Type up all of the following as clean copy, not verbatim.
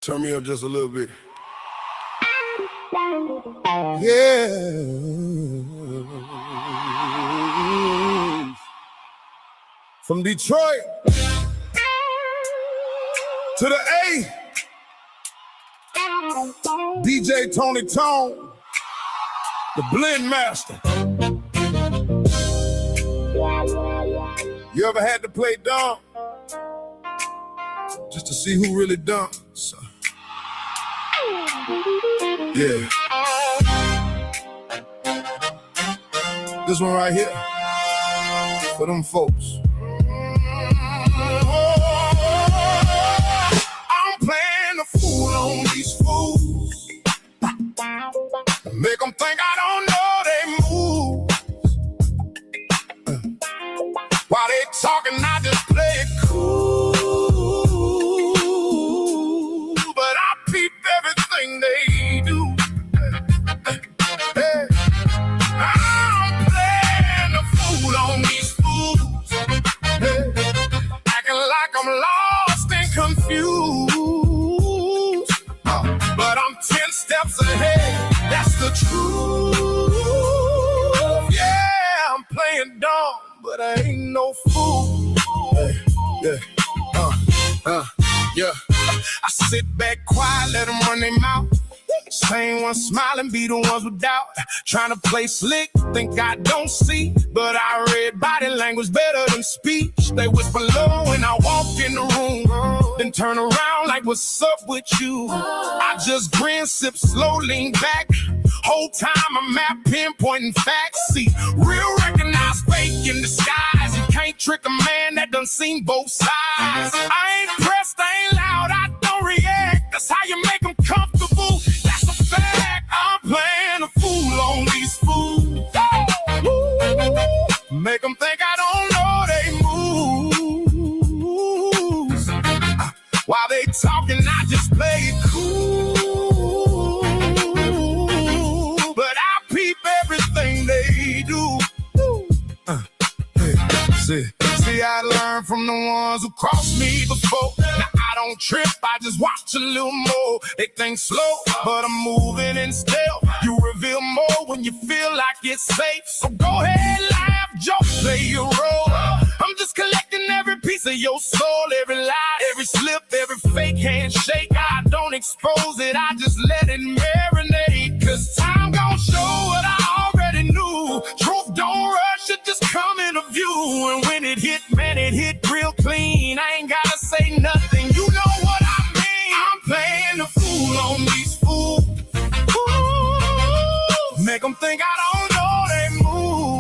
Turn me up just a little bit. Yeah. From Detroit to the A, DJ Tony Tone, the blend master. You ever had to play dumb just to see who really dumb? So, yeah. This one right here for them folks. I'm playing the fool on these fools. Make them think I don't know they moves. While they talking, I just play it cool. But I peep everything they do. Hey. I'm playing the fool on these fools. Hey. Acting like I'm lost and confused. But I'm 10 steps ahead, that's the truth. Yeah, I'm playing dumb, but I ain't no fool. Yeah. I sit back quiet, let them run their mouth. Same ones smiling, be the ones with doubt. Trying to play slick, think I don't see. But I read body language better than speech. They whisper low when I walk in the room, then turn around like, what's up with you? I just grin, sip slow, lean back. Whole time I'm at pinpointing facts. See, real recognize fake in disguise. You can't trick a man that done seen both sides. I ain't pressed, I ain't loud, I don't react. That's how you make them comfortable. That's a fact. I'm playing a fool on these fools. Make them think I don't know they moves. While they talking, I just play it cool. But I peep everything they do. See, I learned from the ones who crossed me before. Now I don't trip, I just watch a little more. They think slow, but I'm moving in stealth. You reveal more when you feel like it's safe. So go ahead, laugh, joke, play your role. I'm just collecting every piece of your soul, every lie, every slip, every fake handshake. I don't expose it, I just let it marinate. Cause time gon' show what I already knew. Truth don't rush, it just come into view. And when it hit, man, it hit real clean. I ain't gotta say nothing, you know what I mean. I'm playing the fool on these fools. Ooh, make them think I don't know they move.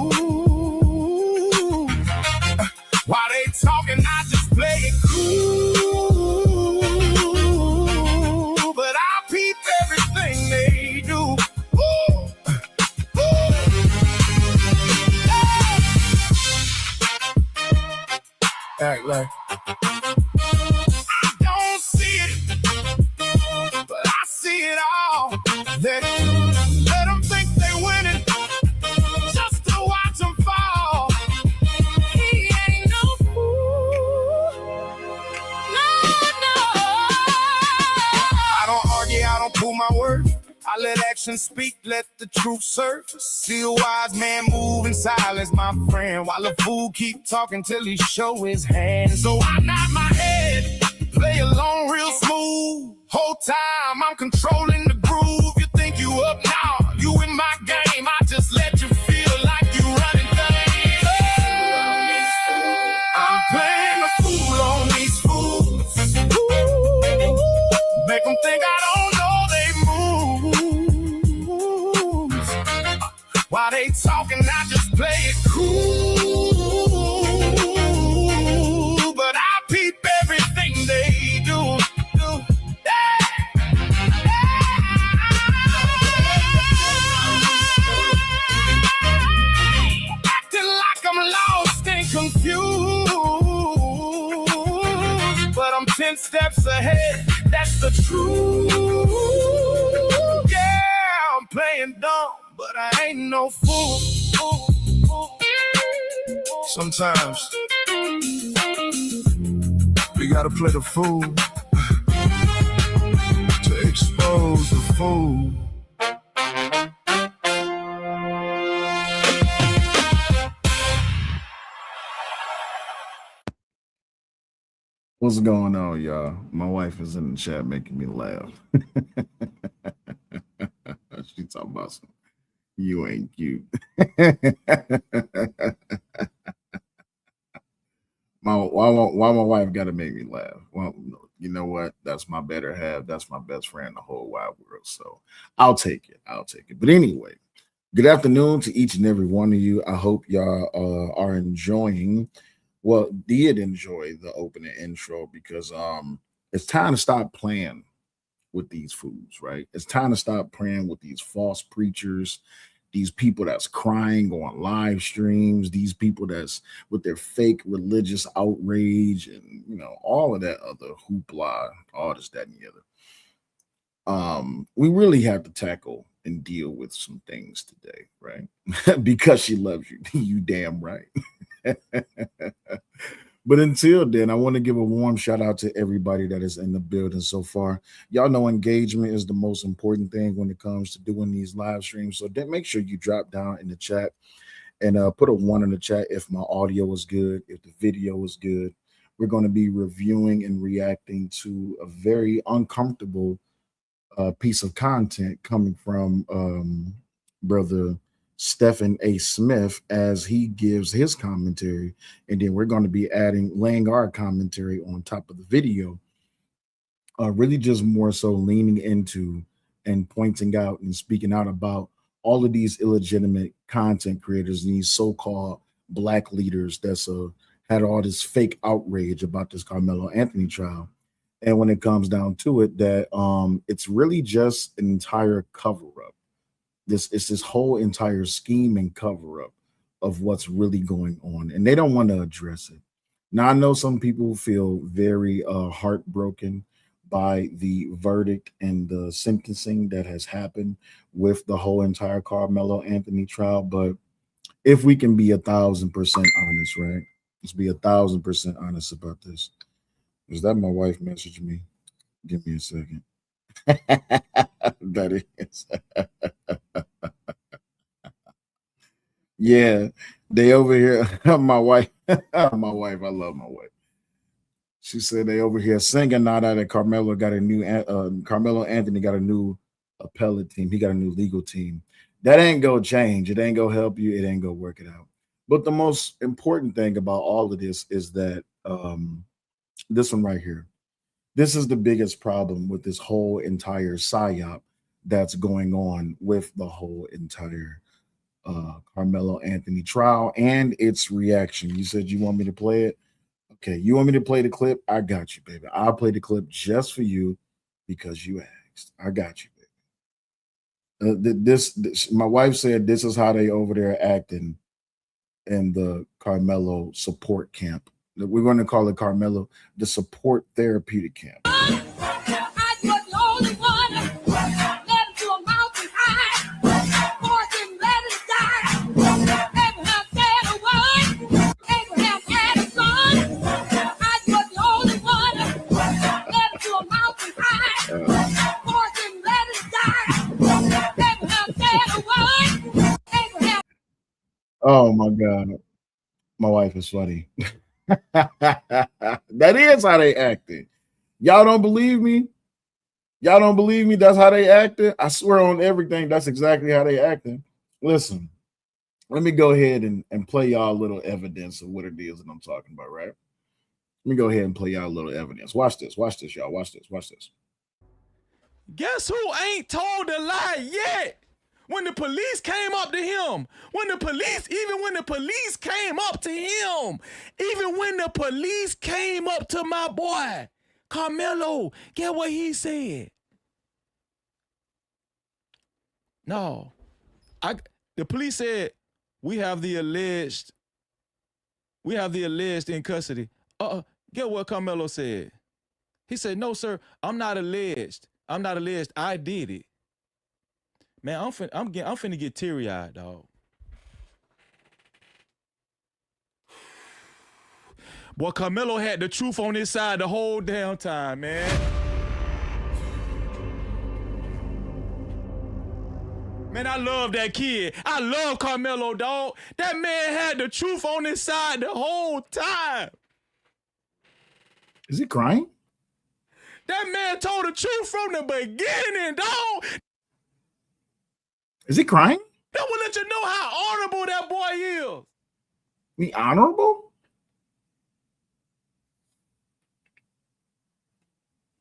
While they talking, I just play it cool. But I peep everything they do. Act like I don't see it, but I see it all. Let them think they winning, just to watch them fall. He ain't no fool. No. I don't argue, I don't pull my word. I let action speak, let the truth surface. See a wise man move in silence, my friend, while a fool keep talking till he show his hand. So I nod my head, play along real smooth. Whole time I'm controlling the groove. You think you up now, you in my game. I just let you feel like you running things. I'm playing a fool on these fools. Make them think I don't know they moves. While they talking, I just play it cool. But I peep everything they do. Acting like I'm lost and confused. But I'm 10 steps ahead, that's the truth. Yeah, I'm playing dumb, but I ain't no fool. Sometimes we gotta play the fool Carmelo's a fool. What's going on, y'all? My wife is in the chat making me laugh. She talking about some, you ain't cute. Why my wife got to make me laugh? Well, you know what? That's my better half. That's my best friend in the whole wide world. So I'll take it. I'll take it. But anyway, good afternoon to each and every one of you. I hope y'all are enjoying. Well, did enjoy the opening intro because it's time to stop playing with these fools, right? It's time to stop playing with these false preachers, these people that's crying on live streams, these people that's with their fake religious outrage and all of that other hoopla, all this, that, and the other. We really have to tackle and deal with some things today, right? Because she loves you. You damn right. But until then, I want to give a warm shout out to everybody that is in the building so far. Y'all know engagement is the most important thing when it comes to doing these live streams. So make sure you drop down in the chat and put a 1 in the chat if my audio is good, if the video is good. We're going to be reviewing and reacting to a very uncomfortable piece of content coming from Brother Stephen A. Smith as he gives his commentary, and then we're going to be laying our commentary on top of the video, really just more so leaning into and pointing out and speaking out about all of these illegitimate content creators and these so-called black leaders that's had all this fake outrage about this Karmelo Anthony trial. And when it comes down to it, that it's really just an entire cover-up. It's this whole entire scheme and cover up of what's really going on, and they don't want to address it. Now, I know some people feel very heartbroken by the verdict and the sentencing that has happened with the whole entire Karmelo Anthony trial, but if we can be 1,000% honest, right? Let's be 1,000% honest about this. Is that my wife messaged me? Give me a second. That is. Yeah, they over here. My wife, I love my wife. She said they over here singing now that Karmelo Anthony got a new appellate team. He got a new legal team. That ain't gonna change. It ain't gonna help you. It ain't gonna work it out. But the most important thing about all of this is that this one right here. This is the biggest problem with this whole entire psyop that's going on with the whole entire Karmelo Anthony trial and its reaction. You said you want me to play it? Okay, you want me to play the clip? I got you, baby. I'll play the clip just for you because you asked. I got you, baby. This my wife said this is how they over there acting in the Karmelo support camp. We're going to call it Karmelo the support therapeutic camp. Oh my God. My wife is funny. That is how they acted. Y'all don't believe me? Y'all don't believe me? That's how they acted? I swear on everything, that's exactly how they acted. Listen, let me go ahead and play y'all a little evidence of what it is that I'm talking about, right? Let me go ahead and play y'all a little evidence. Watch this, y'all. Watch this. Guess who ain't told a lie yet? When the police came up to him, even when the police came up to my boy, Karmelo, get what he said. No, the police said, we have the alleged in custody. Get what Karmelo said. He said, no, sir, I'm not alleged. I did it. Man, I'm finna get teary-eyed, dog. Boy, Karmelo had the truth on his side the whole damn time, man. Man, I love that kid. I love Karmelo, dog. That man had the truth on his side the whole time. Is he crying? That man told the truth from the beginning, dog. Is he crying? That will let you know how honorable that boy is. He honorable?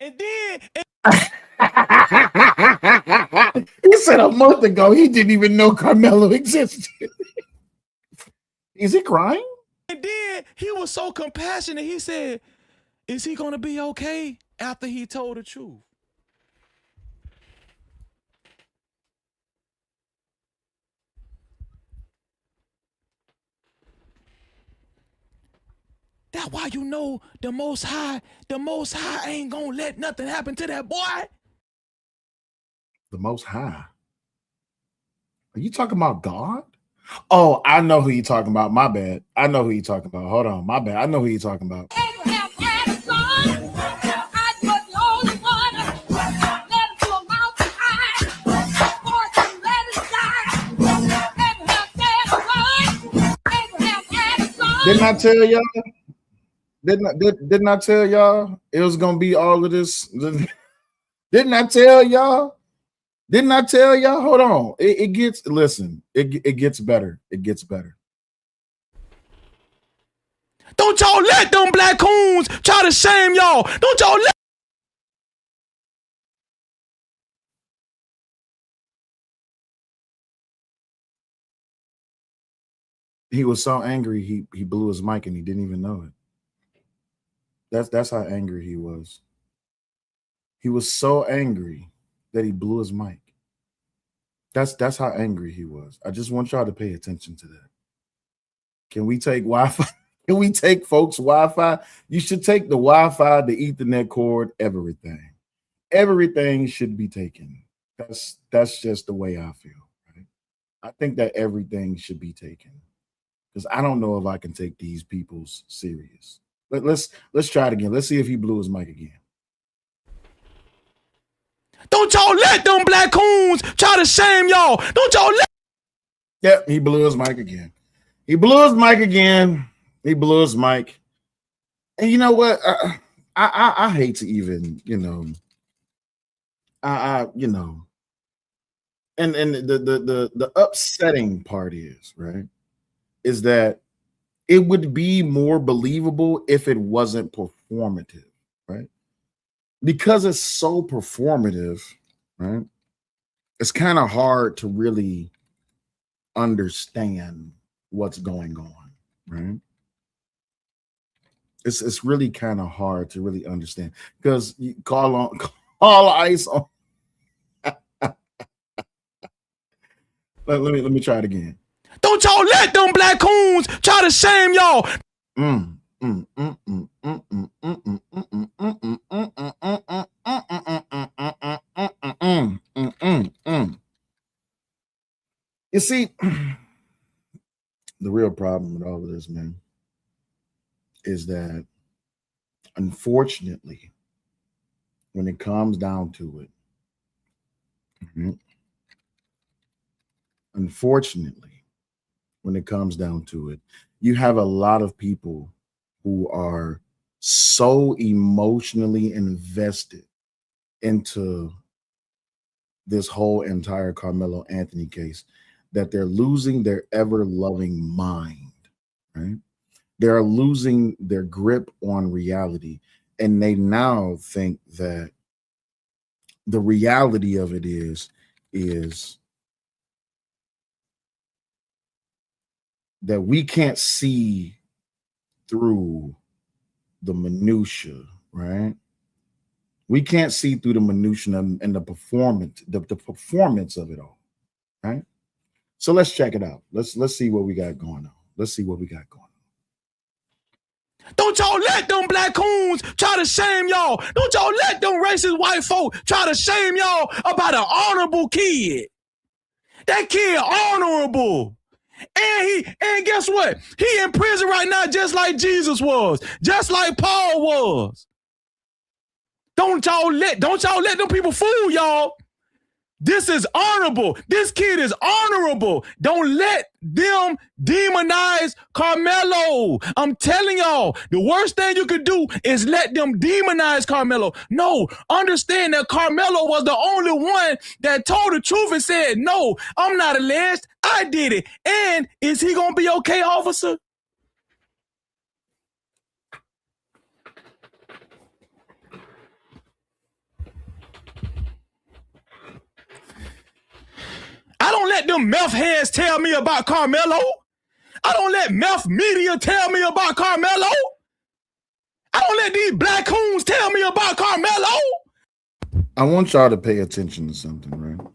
And then... He said a month ago he didn't even know Karmelo existed. Is he crying? And then he was so compassionate. He said, is he going to be okay after he told the truth? That's why you know the Most High ain't going to let nothing happen to that boy. The Most High? Are you talking about God? Oh, I know who you're talking about. My bad. I know who you're talking about. Hold on. My bad. I know who you're talking about. Abraham had a son. I was the only one. Led him to a mountain high. Forced him, let him die. Abraham said, run. Abraham had a son. Didn't I tell y'all? Didn't I tell y'all it was gonna be all of this? Didn't I tell y'all? Didn't I tell y'all? Hold on. It gets better. It gets better. Don't y'all let them black coons try to shame y'all. Don't y'all let. He was so angry he blew his mic and he didn't even know it. That's how angry he was. He was so angry that he blew his mic. That's how angry he was. I just want y'all to pay attention to that. Can we take Wi-Fi? Can we take folks' Wi-Fi? You should take the Wi-Fi, the Ethernet cord, everything. Everything should be taken. That's just the way I feel. Right? I think that everything should be taken because I don't know if I can take these people's serious. But let's try it again. Let's see if he blew his mic again. Don't y'all let them black coons try to shame y'all. Don't y'all let. Yep, he blew his mic again. He blew his mic again. He blew his mic. And you know what? I hate to even, and the upsetting part is, right, is that it would be more believable if it wasn't performative, right? Because it's so performative, right? It's kind of hard to really understand what's going on, right? It's really kind of hard to really understand because you call ice on. let me try it again. Don't y'all let them black coons try to shame y'all. You see, the real problem with all of this, man, is that unfortunately, when it comes down to it, unfortunately, when it comes down to it, you have a lot of people who are so emotionally invested into this whole entire Karmelo Anthony case that they're losing their ever-loving mind, right? They're losing their grip on reality, and they now think that the reality of it is that we can't see through the minutia, right? We can't see through the minutia and the performance of it all, right? So let's check it out. Let's see what we got going on. Let's see what we got going on. Don't y'all let them black coons try to shame y'all. Don't y'all let them racist white folk try to shame y'all about an honorable kid. That kid honorable. And guess what? He in prison right now just like Jesus was, just like Paul was. Don't y'all let them people fool y'all. This is honorable. This kid is honorable. Don't let them demonize Karmelo. I'm telling y'all, the worst thing you could do is let them demonize Karmelo. No, understand that Karmelo was the only one that told the truth and said, no, I'm not alleged. I did it. And is he going to be okay, officer? I don't let them meth heads tell me about Karmelo. I don't let meth media tell me about Karmelo. I don't let these black coons tell me about Karmelo. I want y'all to pay attention to something, right?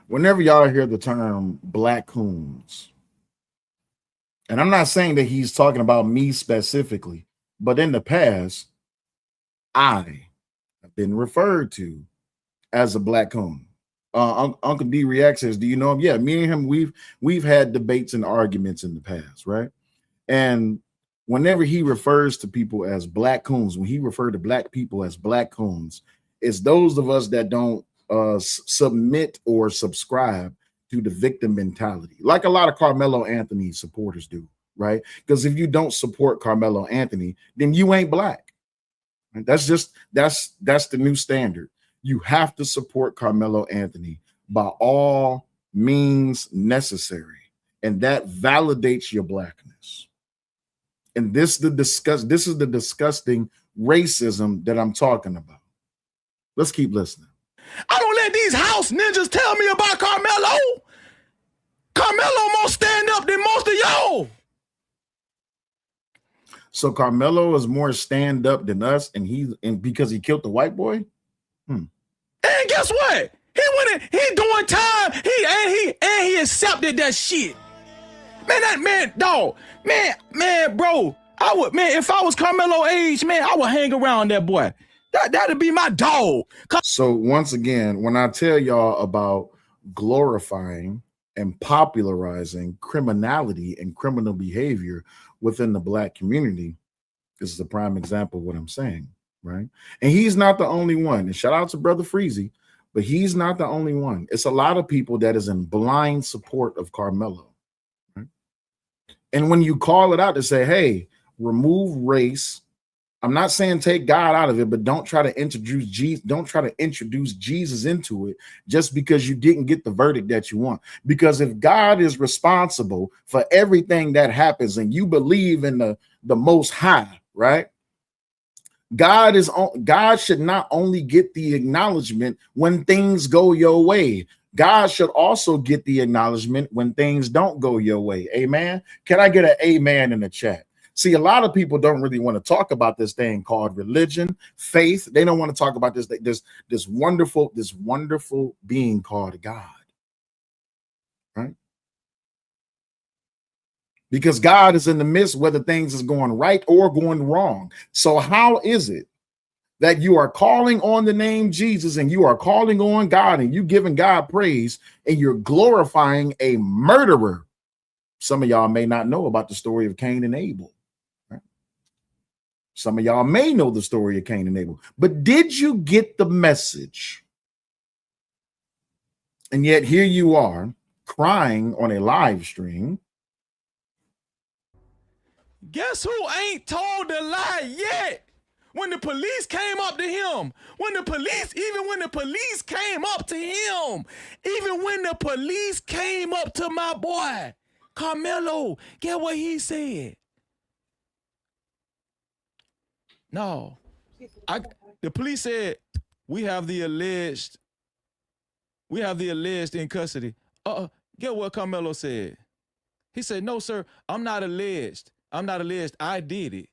Whenever y'all hear the term black coons, and I'm not saying that he's talking about me specifically, but in the past, I have been referred to as a black coon. Uncle D React says, do you know him? Yeah, me and him, we've had debates and arguments in the past, right? And whenever he refers to people as black coons, when he referred to black people as black coons, it's those of us that don't submit or subscribe to the victim mentality, like a lot of Karmelo Anthony supporters do, right? Because if you don't support Karmelo Anthony, then you ain't black. Right? That's the new standard. You have to support Karmelo Anthony by all means necessary, and that validates your blackness. And this is the disgusting racism that I'm talking about. Let's keep listening. I don't let these house ninjas tell me about Karmelo. Karmelo more stand up than most of y'all. So Karmelo is more stand up than us, and because he killed the white boy. And guess what? He went in, he doing time. He accepted that shit. Man, bro. If I was Karmelo age, man, I would hang around that boy. That'd be my dog. So once again, when I tell y'all about glorifying and popularizing criminality and criminal behavior within the black community, this is a prime example of what I'm saying, right? And he's not the only one. And shout out to Brother Freezy, but he's not the only one. It's a lot of people that is in blind support of Karmelo. Right? And when you call it out to say, hey, remove race, I'm not saying take God out of it, but don't try to introduce Jesus. Don't try to introduce Jesus into it just because you didn't get the verdict that you want. Because if God is responsible for everything that happens and you believe in the Most High, right? God should not only get the acknowledgement when things go your way. God should also get the acknowledgement when things don't go your way. Amen. Can I get an amen in the chat? See, a lot of people don't really want to talk about this thing called religion, faith. They don't want to talk about this wonderful being called God, right? Because God is in the midst, whether things is going right or going wrong. So how is it that you are calling on the name Jesus and you are calling on God and you giving God praise and you're glorifying a murderer? Some of y'all may not know about the story of Cain and Abel. Some of y'all may know the story of Cain and Abel, but did you get the message? And yet here you are crying on a live stream. Guess who ain't told the lie yet? When the police came up to him, even when the police came up to my boy, Karmelo, get what he said. No, the police said we have the alleged in custody. Get what Karmelo said. He said, no, sir, I'm not alleged. I did it.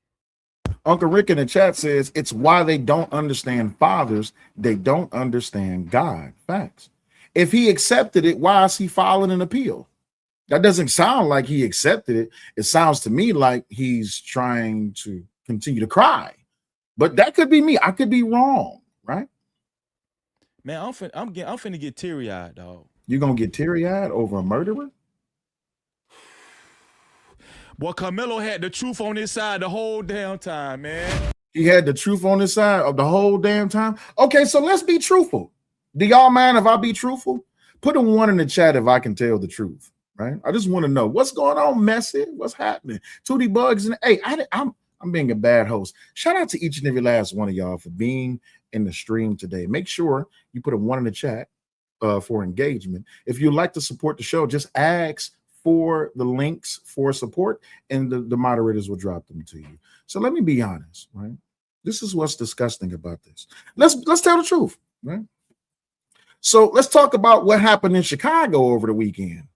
Uncle Rick in the chat says it's why they don't understand fathers. They don't understand God. Facts. If he accepted it, why is he filing an appeal? That doesn't sound like he accepted it. It sounds to me like he's trying to continue to cry. But that could be me. I could be wrong, right? Man, I'm finna get teary-eyed, dog. You're gonna get teary-eyed over a murderer? Boy, Karmelo had the truth on his side the whole damn time, man. He had the truth on his side of the whole damn time. Okay, so let's be truthful. Do y'all mind if I be truthful? Put a 1 in the chat if I can tell the truth, right? I just want to know what's going on, Messy. What's happening? Tootie Bugs and hey, I'm being a bad host. Shout out to each and every last one of y'all for being in the stream today. Make sure you put a 1 in the chat for engagement. If you'd like to support the show, just ask for the links for support, and the moderators will drop them to you. So let me be honest, right? This is what's disgusting about this. Let's tell the truth, right? So let's talk about what happened in Chicago over the weekend.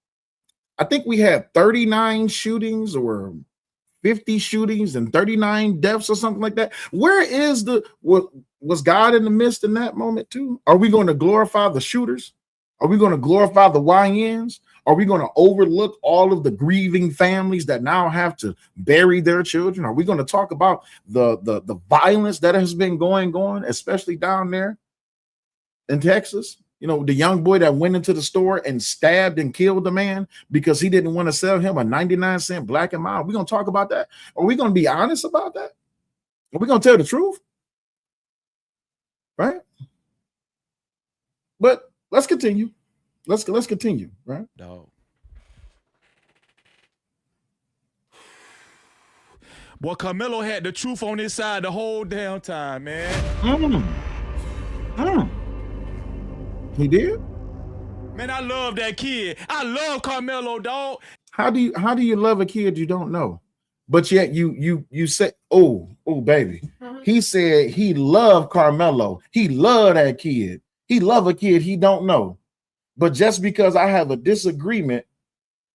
I think we had 39 shootings or 50 shootings and 39 deaths or something like that. Where is was God in the midst in that moment too? Are we going to glorify the shooters? Are we going to glorify the YNs? Are we going to overlook all of the grieving families that now have to bury their children? Are we going to talk about the violence that has been going on, especially down there in Texas? You know, the young boy that went into the store and stabbed and killed the man because he didn't want to sell him a 99-cent Black and Mild. We're going to talk about that? Are we going to be honest about that? Are we going to tell the truth? Right? But let's continue. Let's continue, right? Dog. Boy, Karmelo had the truth on his side the whole damn time, man. He did? Man, I love that kid. I love Karmelo, dog. How do you love a kid you don't know? But yet you say, oh baby. He said he loved Karmelo. He loved that kid. He loved a kid he don't know. But just because I have a disagreement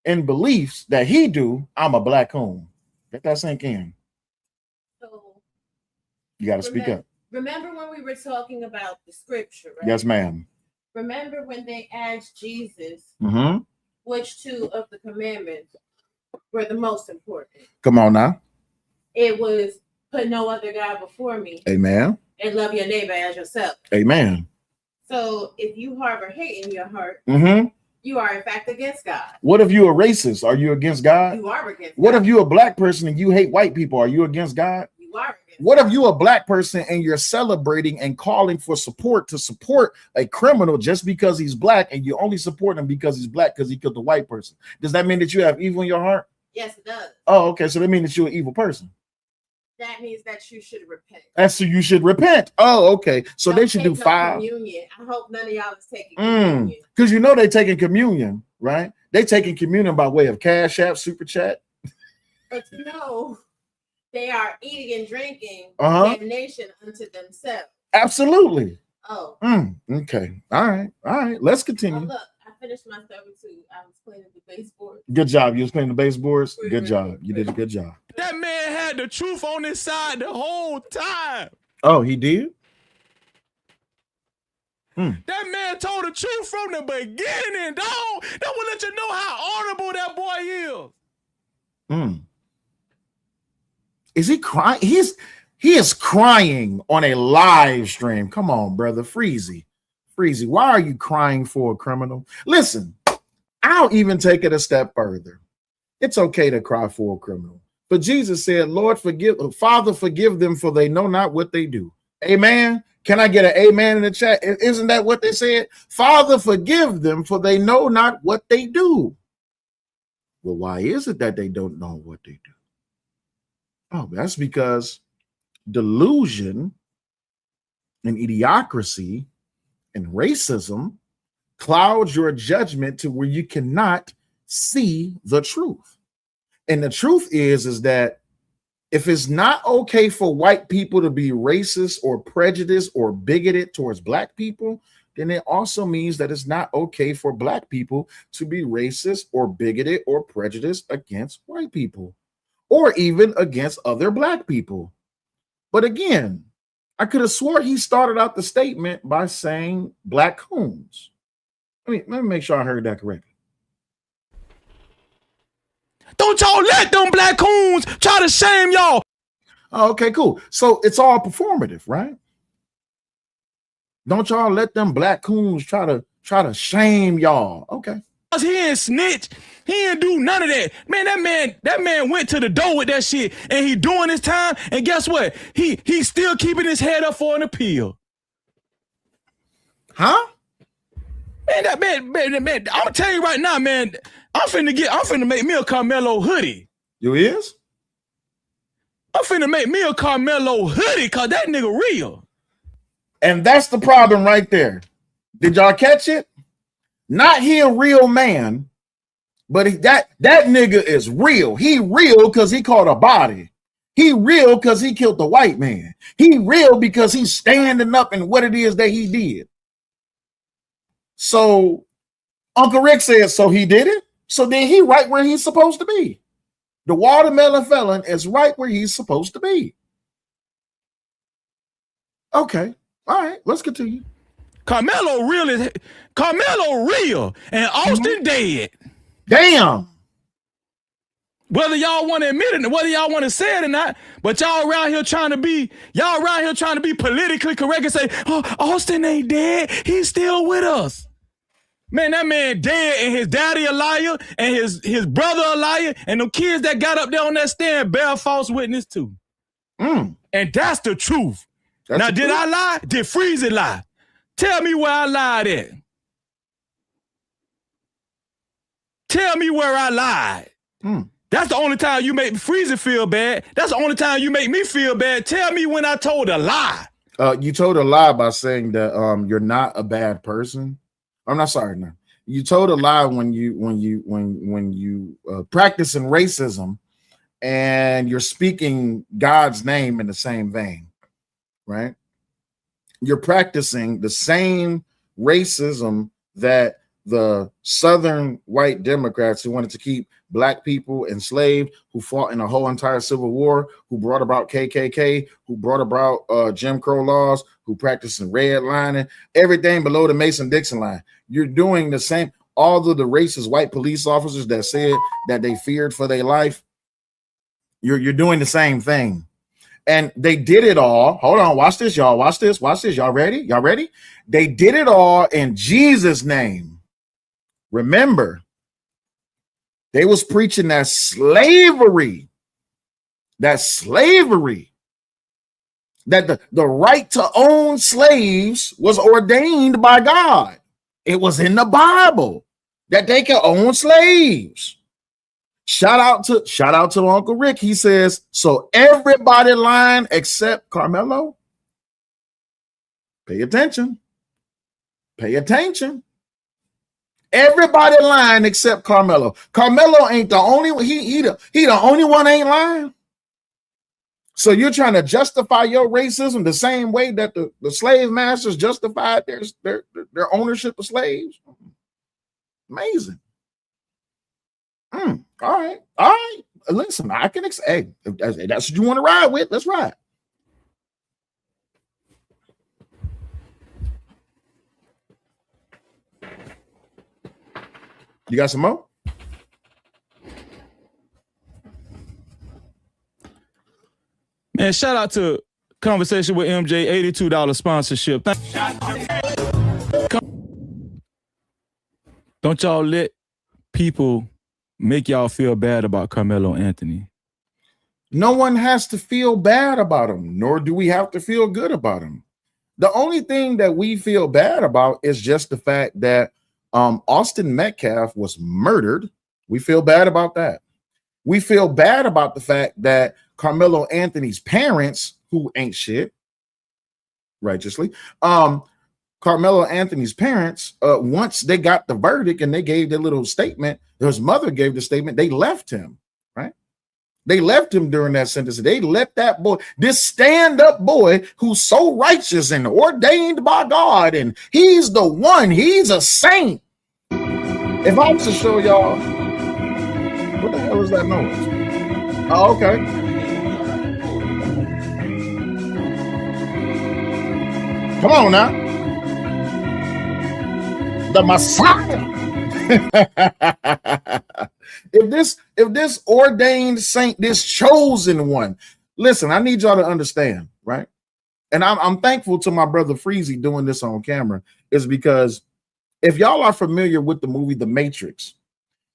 in beliefs that he do, I'm a black coon. Let that sink in. So You got to speak up. Remember when we were talking about the scripture, right? Yes, ma'am. Remember when they asked Jesus which 2 of the commandments were the most important? Come on now. It was put no other God before me. Amen. And love your neighbor as yourself. Amen. So if you harbor hate in your heart, you are in fact against God. What if you're a racist? Are you against God? You are against What God. if you're a black person and you hate white people? Are you against God? You are against What God. if you're a black person and you're celebrating and calling for support to support a criminal just because he's black, and you only support him because he's black because he killed a white person? Does that mean that you have evil in your heart? Yes, it does. Oh, okay. So that means that you're an evil person. That means that you should repent. That's so you should repent. Oh, okay. So Don't they should do take no 5. communion. I hope none of y'all is taking communion. Because you know they taking communion, right? They taking communion by way of Cash App, Super Chat. But you know, they are eating and drinking damnation unto themselves. Absolutely. Oh. Okay. All right. Let's continue. Oh, look, I finished my servitude. I was playing the baseboard. Good job. You was playing the baseboards. Good job. You did a good job. That man had the truth on his side the whole time. Oh, he did? That man told the truth from the beginning, dog. That will let you know how honorable that boy is. Is he crying? He is crying on a live stream. Come on, brother. Freezy. Why are you crying for a criminal? Listen, I'll even take it a step further. It's okay to cry for a criminal. But Jesus said, Father, forgive them, for they know not what they do. Amen. Can I get an amen in the chat? Isn't that what they said? Father, forgive them, for they know not what they do. Well, why is it that they don't know what they do? Oh, that's because delusion and idiocracy and racism clouds your judgment to where you cannot see the truth. And the truth is that if it's not okay for white people to be racist or prejudiced or bigoted towards black people, then it also means that it's not okay for black people to be racist or bigoted or prejudiced against white people, or even against other black people. But again, I could have swore he started out the statement by saying black coons. Let me make sure I heard that correctly. Don't y'all let them black coons try to shame y'all. Oh, okay, cool. So it's all performative, right? Don't y'all let them black coons try to shame y'all. Okay. He ain't snitch. He ain't do none of that. Man, that man went to the door with that shit, and he doing his time. And guess what? He's still keeping his head up for an appeal. Huh? Man, that man, I'm gonna tell you right now, man. I'm finna make me a Karmelo hoodie. You is? I'm finna make me a Karmelo hoodie, cause that nigga real. And that's the problem right there. Did y'all catch it? Not he a real man, but that nigga is real. He real because he caught a body. He real because he killed the white man. He real because he's standing up in what it is that he did. So Uncle Rick says, so he did it? So then he right where he's supposed to be. The watermelon felon is right where he's supposed to be. Okay. All right. Let's continue. Karmelo real and Austin dead. Damn. Whether y'all want to admit it, whether y'all want to say it or not, but y'all around here trying to be politically correct and say, oh, Austin ain't dead. He's still with us. Man, that man dead and his daddy a liar and his brother a liar and them kids that got up there on that stand bear false witness too. And that's the truth. Now, did I lie? Did Freezy lie? Tell me where I lied at. Tell me where I lied. That's the only time you make Freezy feel bad. That's the only time you make me feel bad. Tell me when I told a lie. You told a lie by saying that you're not a bad person. I'm not sorry. No, you told a lie when you practicing racism and you're speaking God's name in the same vein, right? You're practicing the same racism that the Southern white Democrats who wanted to keep black people enslaved, who fought in a whole entire civil war, who brought about KKK, who brought about Jim Crow laws, who practiced in redlining, everything below the Mason-Dixon line. You're doing the same. All of the racist white police officers that said that they feared for their life, you're doing the same thing. And they did it all. Hold on, watch this, y'all. Watch this. Y'all ready? Y'all ready? They did it all in Jesus' name. Remember, they was preaching that slavery, that the right to own slaves was ordained by God. It was in the Bible that they could own slaves. Shout out to Uncle Rick. He says, so everybody lying except Karmelo. Pay attention. Pay attention. Everybody lying except Karmelo. Karmelo ain't the only one. He the only one ain't lying. So you're trying to justify your racism the same way that the slave masters justified their ownership of slaves. Amazing. All right. Listen, I can hey, if that's what you want to ride with. Let's ride. You got some more? Man, shout out to Conversation with MJ, $82 sponsorship. Don't y'all let people make y'all feel bad about Karmelo Anthony. No one has to feel bad about him, nor do we have to feel good about him. The only thing that we feel bad about is just the fact that Austin Metcalf was murdered. We feel bad about that. We feel bad about the fact that Karmelo Anthony's parents, who ain't shit, righteously, Karmelo Anthony's parents, once they got the verdict and they gave their little statement, his mother gave the statement, they left him, right? They left him during that sentence. They left that boy, this stand-up boy who's so righteous and ordained by God, and he's the one, he's a saint. If I was to show y'all, what the hell is that noise? Oh, okay. Come on now. The Messiah. if this ordained saint, this chosen one, listen, I need y'all to understand, right? And I'm thankful to my brother Freezy doing this on camera, is because if y'all are familiar with the movie The Matrix,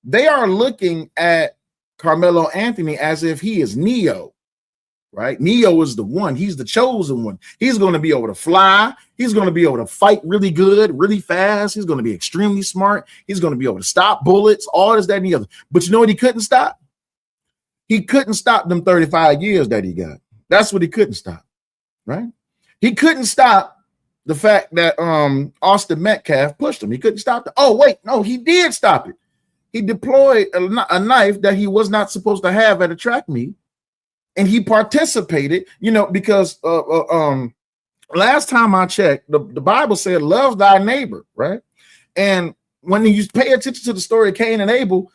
they are looking at Karmelo Anthony as if he is Neo. right? Neo is the one. He's the chosen one. He's going to be able to fly. He's going to be able to fight really good, really fast. He's going to be extremely smart. He's going to be able to stop bullets, all this, that, and the other. But you know what he couldn't stop? He couldn't stop them 35 years that he got. That's what he couldn't stop, right? He couldn't stop the fact that Austin Metcalf pushed him. He couldn't stop it. Oh, wait, no, he did stop it. He deployed a knife that he was not supposed to have at a track meet, and he participated, because last time I checked, the Bible said, love thy neighbor, right? And when you pay attention to the story of Cain and Abel,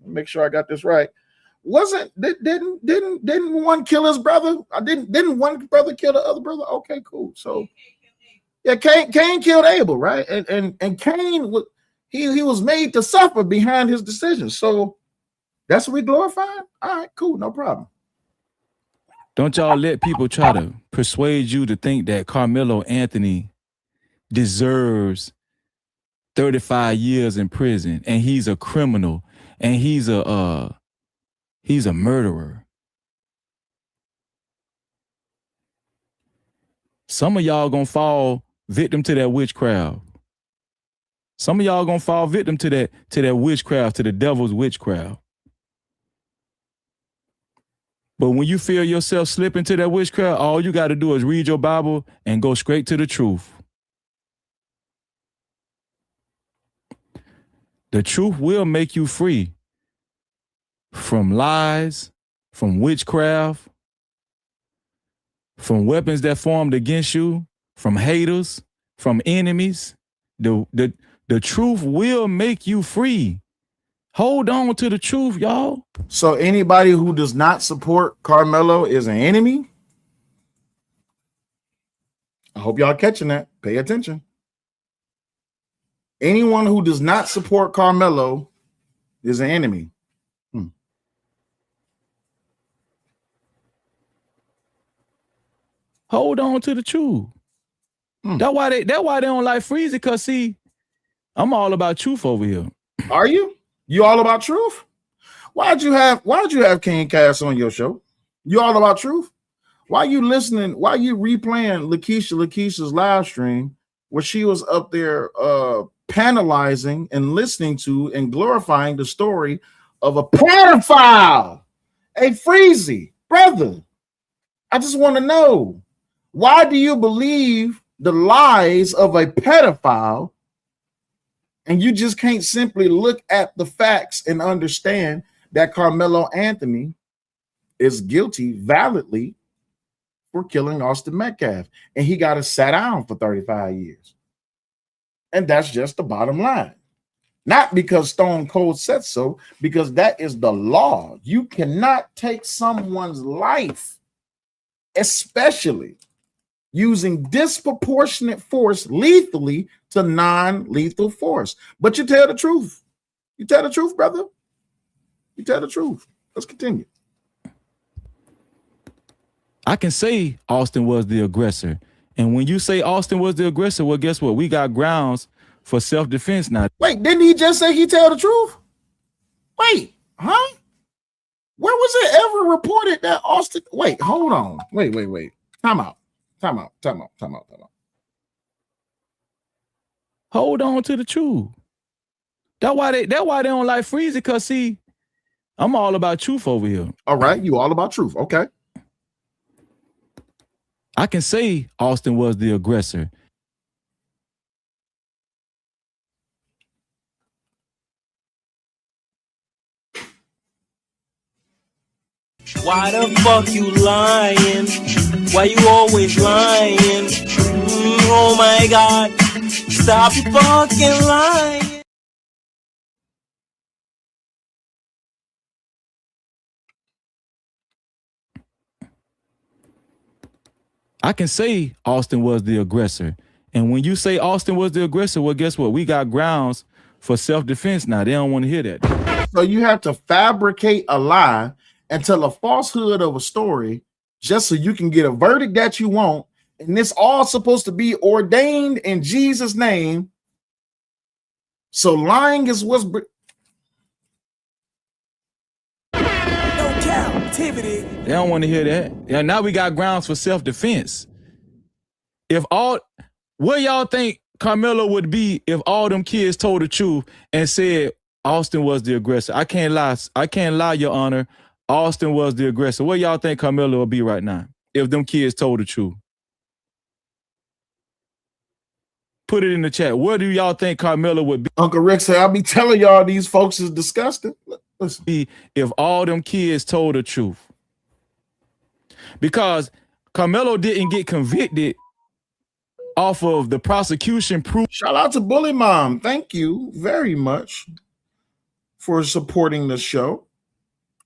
make sure I got this right. Didn't one kill his brother? Didn't one brother kill the other brother? Okay, cool. So yeah, Cain killed Abel, right? And Cain he was made to suffer behind his decision. So that's what we glorify. All right, cool, no problem. Don't y'all let people try to persuade you to think that Karmelo Anthony deserves 35 years in prison and he's a criminal and he's a murderer. Some of y'all gonna fall victim to that witchcraft. Some of y'all gonna fall victim to that witchcraft, to the devil's witchcraft. But when you feel yourself slip into that witchcraft, all you got to do is read your Bible and go straight to the truth. The truth will make you free from lies, from witchcraft, from weapons that formed against you, from haters, from enemies. The truth will make you free. Hold on to the truth, y'all. So anybody who does not support Karmelo is an enemy? I hope y'all catching that. Pay attention. Anyone who does not support Karmelo is an enemy. Hold on to the truth. That's why they don't like Freezy, because see, I'm all about truth over here. Are you? You all about truth? Why'd you have King Cass on your show? You all about truth? Why you listening? Why you replaying Lakeisha's live stream where she was up there panelizing and listening to and glorifying the story of a pedophile? Hey, Freezy, brother, I just want to know, why do you believe the lies of a pedophile and you just can't simply look at the facts and understand that Karmelo Anthony is guilty validly for killing Austin Metcalf, and he got to sit down for 35 years? And that's just the bottom line. Not because Stone Cold said so, because that is the law. You cannot take someone's life, especially using disproportionate force lethally to non-lethal force. But you tell the truth. You tell the truth, brother. You tell the truth. Let's continue. I can say Austin was the aggressor. And when you say Austin was the aggressor, well, guess what? We got grounds for self-defense now. Wait, didn't he just say he tell the truth? Wait, huh? Where was it ever reported that Austin... Wait, hold on. Wait. Time out. Hold on to the truth. That's why they don't like Freezy, because see, I'm all about truth over here. All right, you all about truth. Okay. I can say Austin was the aggressor. Why the fuck you lying? Why you always lying? Oh my God, stop your fucking lying. I can say Austin was the aggressor. And when you say Austin was the aggressor, well, guess what? We got grounds for self-defense now. They don't want to hear that. So you have to fabricate a lie and tell a falsehood of a story just so you can get a verdict that you want. And this all supposed to be ordained in Jesus' name. So lying is what's... No doubt, Negativity. They don't want to hear that. Yeah, now we got grounds for self-defense. What y'all think Karmelo would be if all them kids told the truth and said Austin was the aggressor? I can't lie, Your Honor. Austin was the aggressor. What y'all think Karmelo would be right now if them kids told the truth? Put it in the chat. What do y'all think Karmelo would be? Uncle Rick said, I'll be telling y'all these folks is disgusting. Listen. If all them kids told the truth? Because Karmelo didn't get convicted off of the prosecution proof. Shout out to Bully Mom. Thank you very much for supporting the show.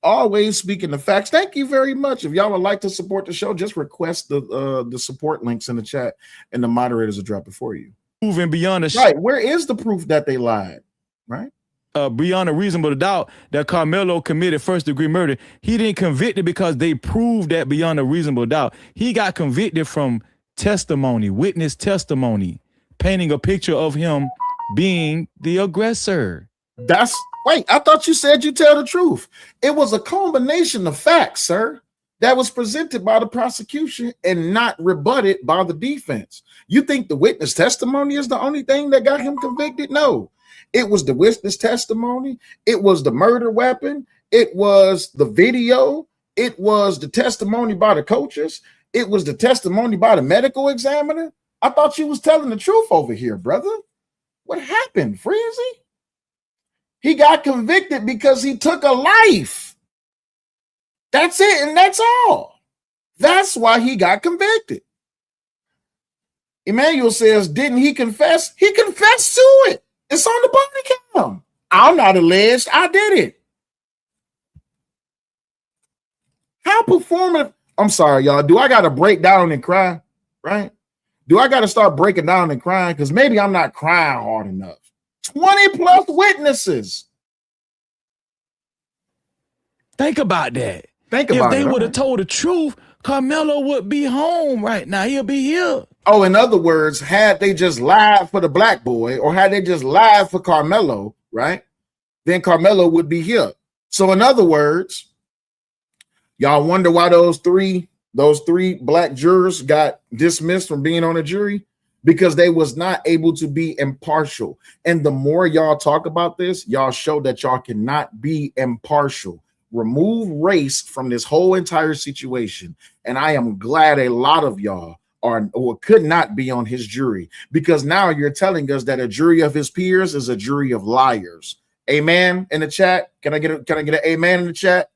Always speaking the facts. Thank you very much. If y'all would like to support the show, just request the support links in the chat and the moderators will drop it for you. Proven beyond a right. Where is the proof that they lied? Right. Beyond a reasonable doubt that Karmelo committed first-degree murder. He didn't convict it because they proved that beyond a reasonable doubt. He got convicted from testimony, witness testimony, painting a picture of him being the aggressor. Wait, I thought you said you tell the truth. It was a combination of facts, sir, that was presented by the prosecution and not rebutted by the defense. You think the witness testimony is the only thing that got him convicted? No, it was the witness testimony. It was the murder weapon. It was the video. It was the testimony by the coaches. It was the testimony by the medical examiner. I thought you was telling the truth over here, brother. What happened, Freezy? He got convicted because he took a life. That's it, and that's all. That's why he got convicted. Emmanuel says, didn't he confess? He confessed to it. It's on the body cam. I'm not alleged. I did it. How performative? I'm sorry, y'all. Do I got to break down and cry? Right? Do I got to start breaking down and crying? Because maybe I'm not crying hard enough. 20 plus witnesses. Think about that. Think about it. If they would have told the truth, Karmelo would be home right now. He'll be here. Oh, in other words, had they just lied for the black boy or had they just lied for Karmelo, right? Then Karmelo would be here. So in other words, y'all wonder why those three black jurors got dismissed from being on a jury? Because they was not able to be impartial. And the more y'all talk about this, y'all show that y'all cannot be impartial. Remove race from this whole entire situation. And I am glad a lot of y'all are or could not be on his jury, because now you're telling us that a jury of his peers is a jury of liars. Amen in the chat. Can I get an amen in the chat?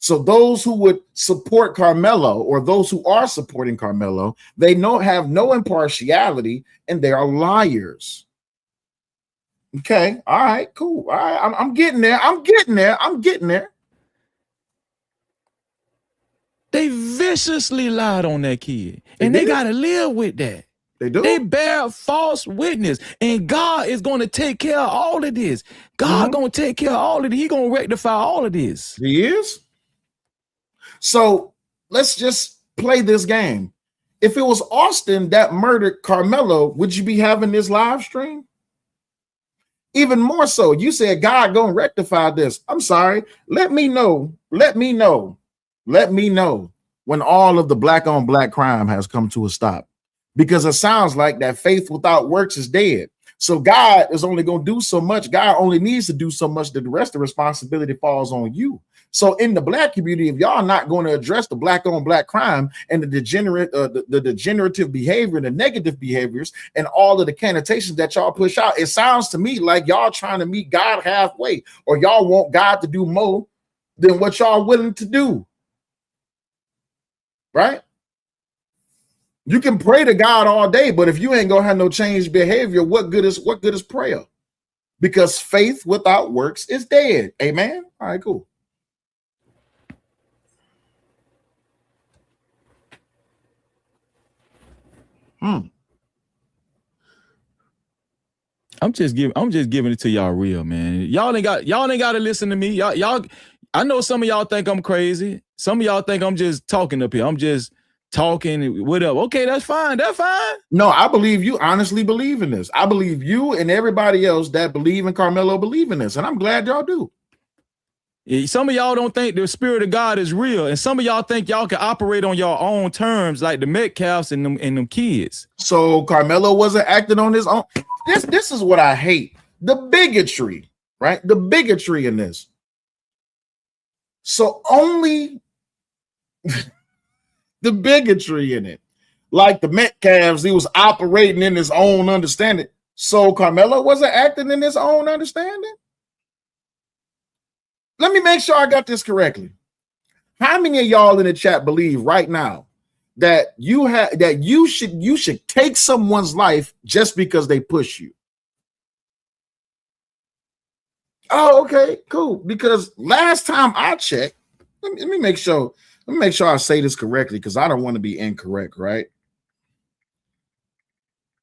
So those who would support Karmelo or those who are supporting Karmelo, they have no impartiality and they are liars. Okay. All right, cool. All right. I'm getting there. I'm getting there. They viciously lied on that kid. And they got to live with that. They do. They bear false witness. And God is going to take care of all of this. God going to take care of all of it. He going to rectify all of this. He is. So let's just play this game. If it was Austin that murdered Karmelo, would you be having this live stream? Even more so, you said God gonna rectify this. I'm sorry. Let me know when all of the black on black crime has come to a stop, because it sounds like that faith without works is dead. So God is only going to do so much. God only needs to do so much that the rest of the responsibility falls on you. So in the black community, if y'all not going to address the black on black crime and the degenerative behavior, the negative behaviors, and all of the connotations that y'all push out, it sounds to me like y'all trying to meet God halfway, or y'all want God to do more than what y'all willing to do. Right? You can pray to God all day, but if you ain't gonna have no changed behavior, what good is prayer? Because faith without works is dead. Amen. All right, cool. I'm just giving it to y'all real, man. Y'all ain't got to listen to me. Y'all I know some of y'all think I'm crazy. Some of y'all think I'm just talking up here. I'm just talking, whatever. Okay, that's fine. That's fine. No, I believe you honestly believe in this. I believe you and everybody else that believe in Karmelo believe in this, and I'm glad y'all do. Some of y'all don't think the spirit of God is real, and some of y'all think y'all can operate on your own terms, like the Metcalfs and them kids. So Karmelo wasn't acting on his own. This is what I hate. The bigotry, right? The bigotry in this. So only the bigotry in it. Like the Metcalfs, he was operating in his own understanding. So Karmelo wasn't acting in his own understanding? Let me make sure I got this correctly. How many of y'all in the chat believe right now that you should take someone's life just because they push you? Oh, okay, cool. Because last time I checked, let me make sure I say this correctly because I don't want to be incorrect, right?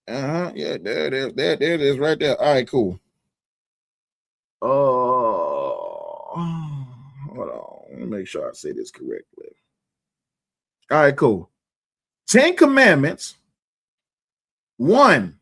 Yeah, there it is. There it is right there. All right, cool. Hold on. Let me make sure I say this correctly. All right, cool. 10 Commandments. 1.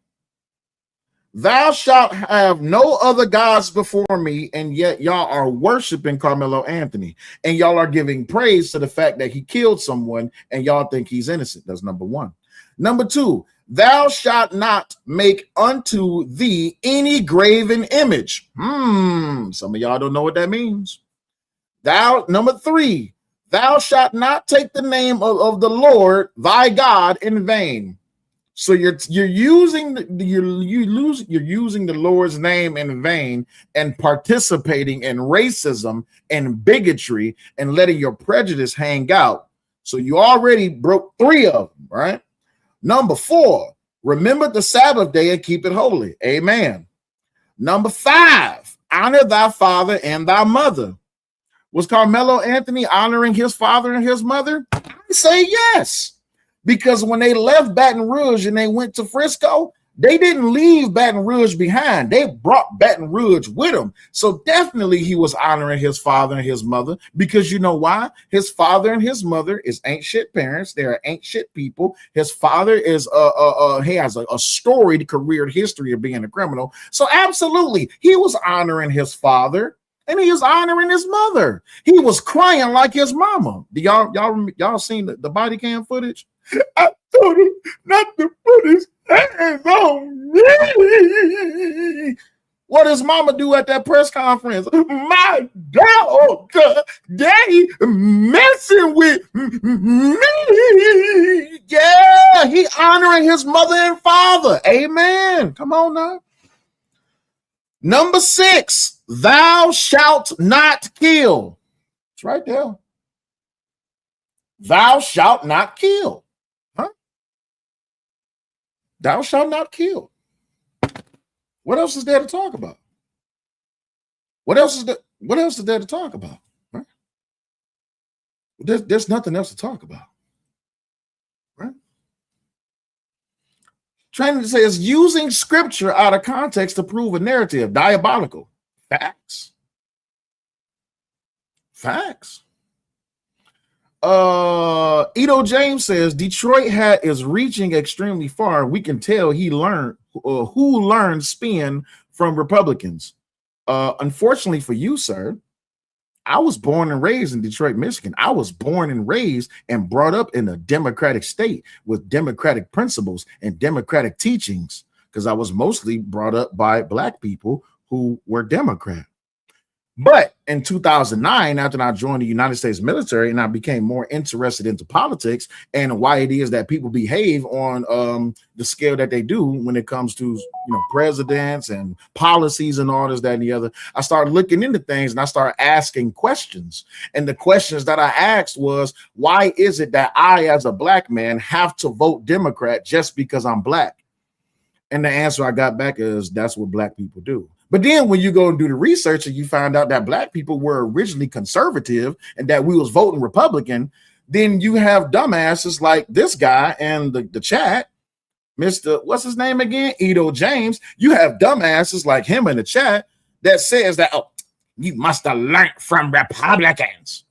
Thou shalt have no other gods before me, and yet y'all are worshiping Karmelo Anthony, and y'all are giving praise to the fact that he killed someone, and y'all think he's innocent. That's number 1. Number 2, thou shalt not make unto thee any graven image. Some of y'all don't know what that means. Number 3, thou shalt not take the name of the Lord thy God in vain. So you're using the Lord's name in vain and participating in racism and bigotry and letting your prejudice hang out. So you already broke 3 of them, right? Number 4, remember the Sabbath day and keep it holy. Amen. Number 5, honor thy father and thy mother. Was Karmelo Anthony honoring his father and his mother? I say yes. Because when they left Baton Rouge and they went to Frisco, they didn't leave Baton Rouge behind. They brought Baton Rouge with them. So definitely he was honoring his father and his mother, because you know why? His father and his mother ain't shit parents. They're ain't shit people. His father is he has a storied career history of being a criminal. So absolutely, he was honoring his father and he was honoring his mother. He was crying like his mama. Do y'all seen the body cam footage? I told him not to put his hands on me. What does mama do at that press conference? My dog, they messing with me. Yeah, he honoring his mother and father. Amen. Come on now. Number 6, thou shalt not kill. It's right there. Thou shalt not kill. Thou shalt not kill. What else is there to talk about? What else is there to talk about? Right? There's nothing else to talk about. Right? Trying to say is using scripture out of context to prove a narrative. Diabolical. Facts. Edo James says Detroit is reaching extremely far. We can tell he learned who learned spin from Republicans. Unfortunately for you, sir, I was born and raised in Detroit, Michigan. I was born and raised and brought up in a democratic state with democratic principles and democratic teachings, because I was mostly brought up by Black people who were Democrat. But in 2009, after I joined the United States military and I became more interested into politics and why it is that people behave on the scale that they do when it comes to, presidents and policies and all this, that, and the other, I started looking into things and I started asking questions. And the questions that I asked was, why is it that I, as a Black man, have to vote Democrat just because I'm Black? And the answer I got back is, that's what Black people do. But then when you go and do the research and you find out that Black people were originally conservative and that we was voting Republican, then you have dumbasses like this guy and the chat, Mr. What's his name again? Edo James. You have dumbasses like him in the chat that says that, oh, you must have learned from Republicans.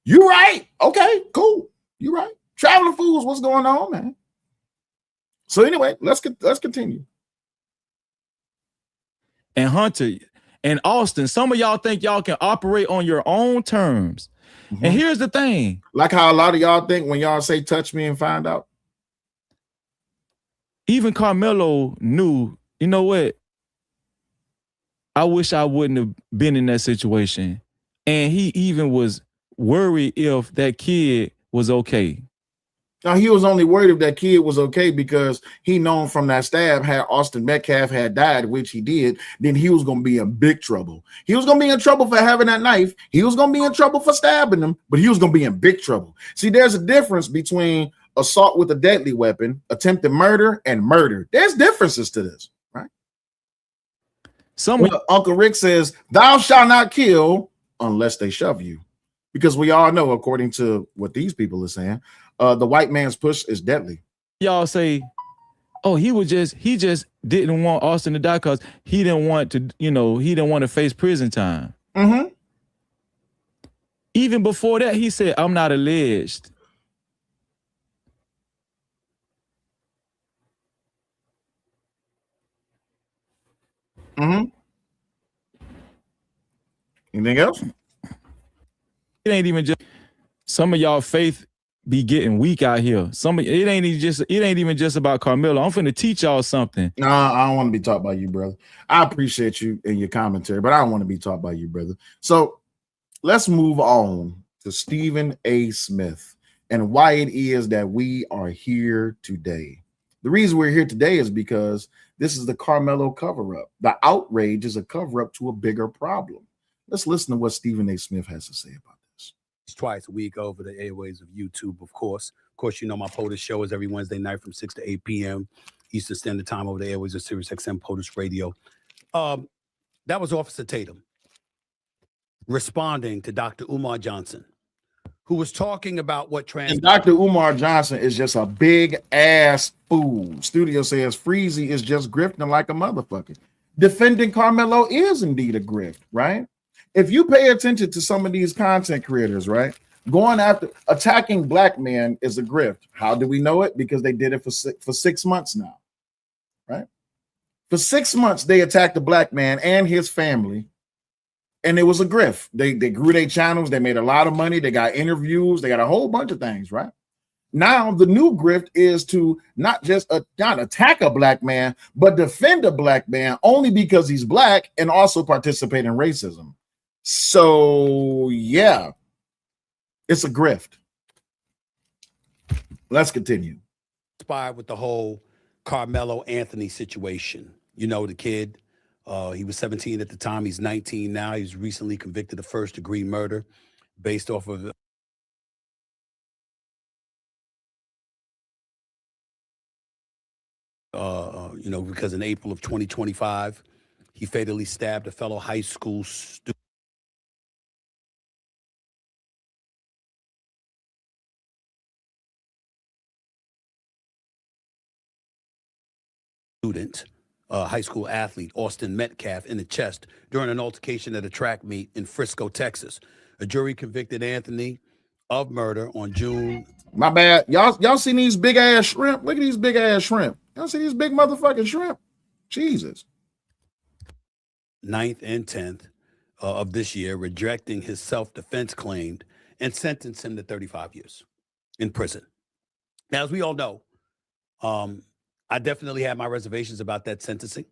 You right. Okay, cool. You right. Traveling fools, what's going on, man? So anyway, let's continue. And Hunter, And Austin, some of y'all think y'all can operate on your own terms. And here's the thing. Like how a lot of y'all think when y'all say touch me and find out. Even Karmelo knew, you know what? I wish I wouldn't have been in that situation. And he even was worried if that kid was okay. Now, he was only worried if that kid was okay because he known from that stab had Austin Metcalf had died, which he did, then he was going to be in big trouble. He was going to be in trouble for having that knife. He was going to be in trouble for stabbing him, but he was going to be in big trouble. See, there's a difference between assault with a deadly weapon, attempted murder, and murder. There's differences to this, right? Uncle Rick says, thou shalt not kill unless they shove you. Because we all know, according to what these people are saying, the white man's push is deadly. Y'all say, oh, he just didn't want Austin to die because he didn't want to face prison time. Even before that, he said, I'm not alleged. Anything else? It ain't even just some of y'all faith be getting weak out here. It ain't even just about Karmelo. I'm finna teach y'all something. Nah, I don't want to be taught by you, brother. I appreciate you and your commentary, but I don't want to be taught by you, brother. So let's move on to Stephen A. Smith and why it is that we are here today. The reason we're here today is because this is the Karmelo cover-up. The outrage is a cover-up to a bigger problem. Let's listen to what Stephen A. Smith has to say about this. Twice a week over the airways of YouTube, of course. Of course, you know my POTUS show is every Wednesday night from 6 to 8 p.m. Eastern Standard Time over the airways of Sirius XM POTUS Radio. That was Officer Tatum responding to Dr. Umar Johnson, who was talking about what And Dr. Umar Johnson is just a big ass fool. Studio says Freezy is just grifting like a motherfucker. Defending Karmelo is indeed a grift, right? If you pay attention to some of these content creators, right, going after attacking black men is a grift. How do we know it? Because they did it for 6 months now, right? For 6 months, they attacked a black man and his family, and it was a grift. They grew their channels. They made a lot of money. They got interviews. They got a whole bunch of things, right? Now, the new grift is to not just not attack a black man, but defend a black man only because he's black and also participate in racism. So, yeah, it's a grift. Let's continue. Inspired with the whole Karmelo Anthony situation. You know, the kid, he was 17 at the time. He's 19 now. He's recently convicted of first-degree murder based off of because in April of 2025, he fatally stabbed a fellow high school student. High school athlete Austin Metcalf in the chest during an altercation at a track meet in Frisco, Texas. A jury convicted Anthony of murder on June. My bad. Y'all seen these big ass shrimp? Look at these big ass shrimp. Y'all see these big motherfucking shrimp? Jesus. 9th and 10th of this year, rejecting his self-defense claim and sentenced him to 35 years in prison. Now, as we all know, I definitely had my reservations about that sentencing.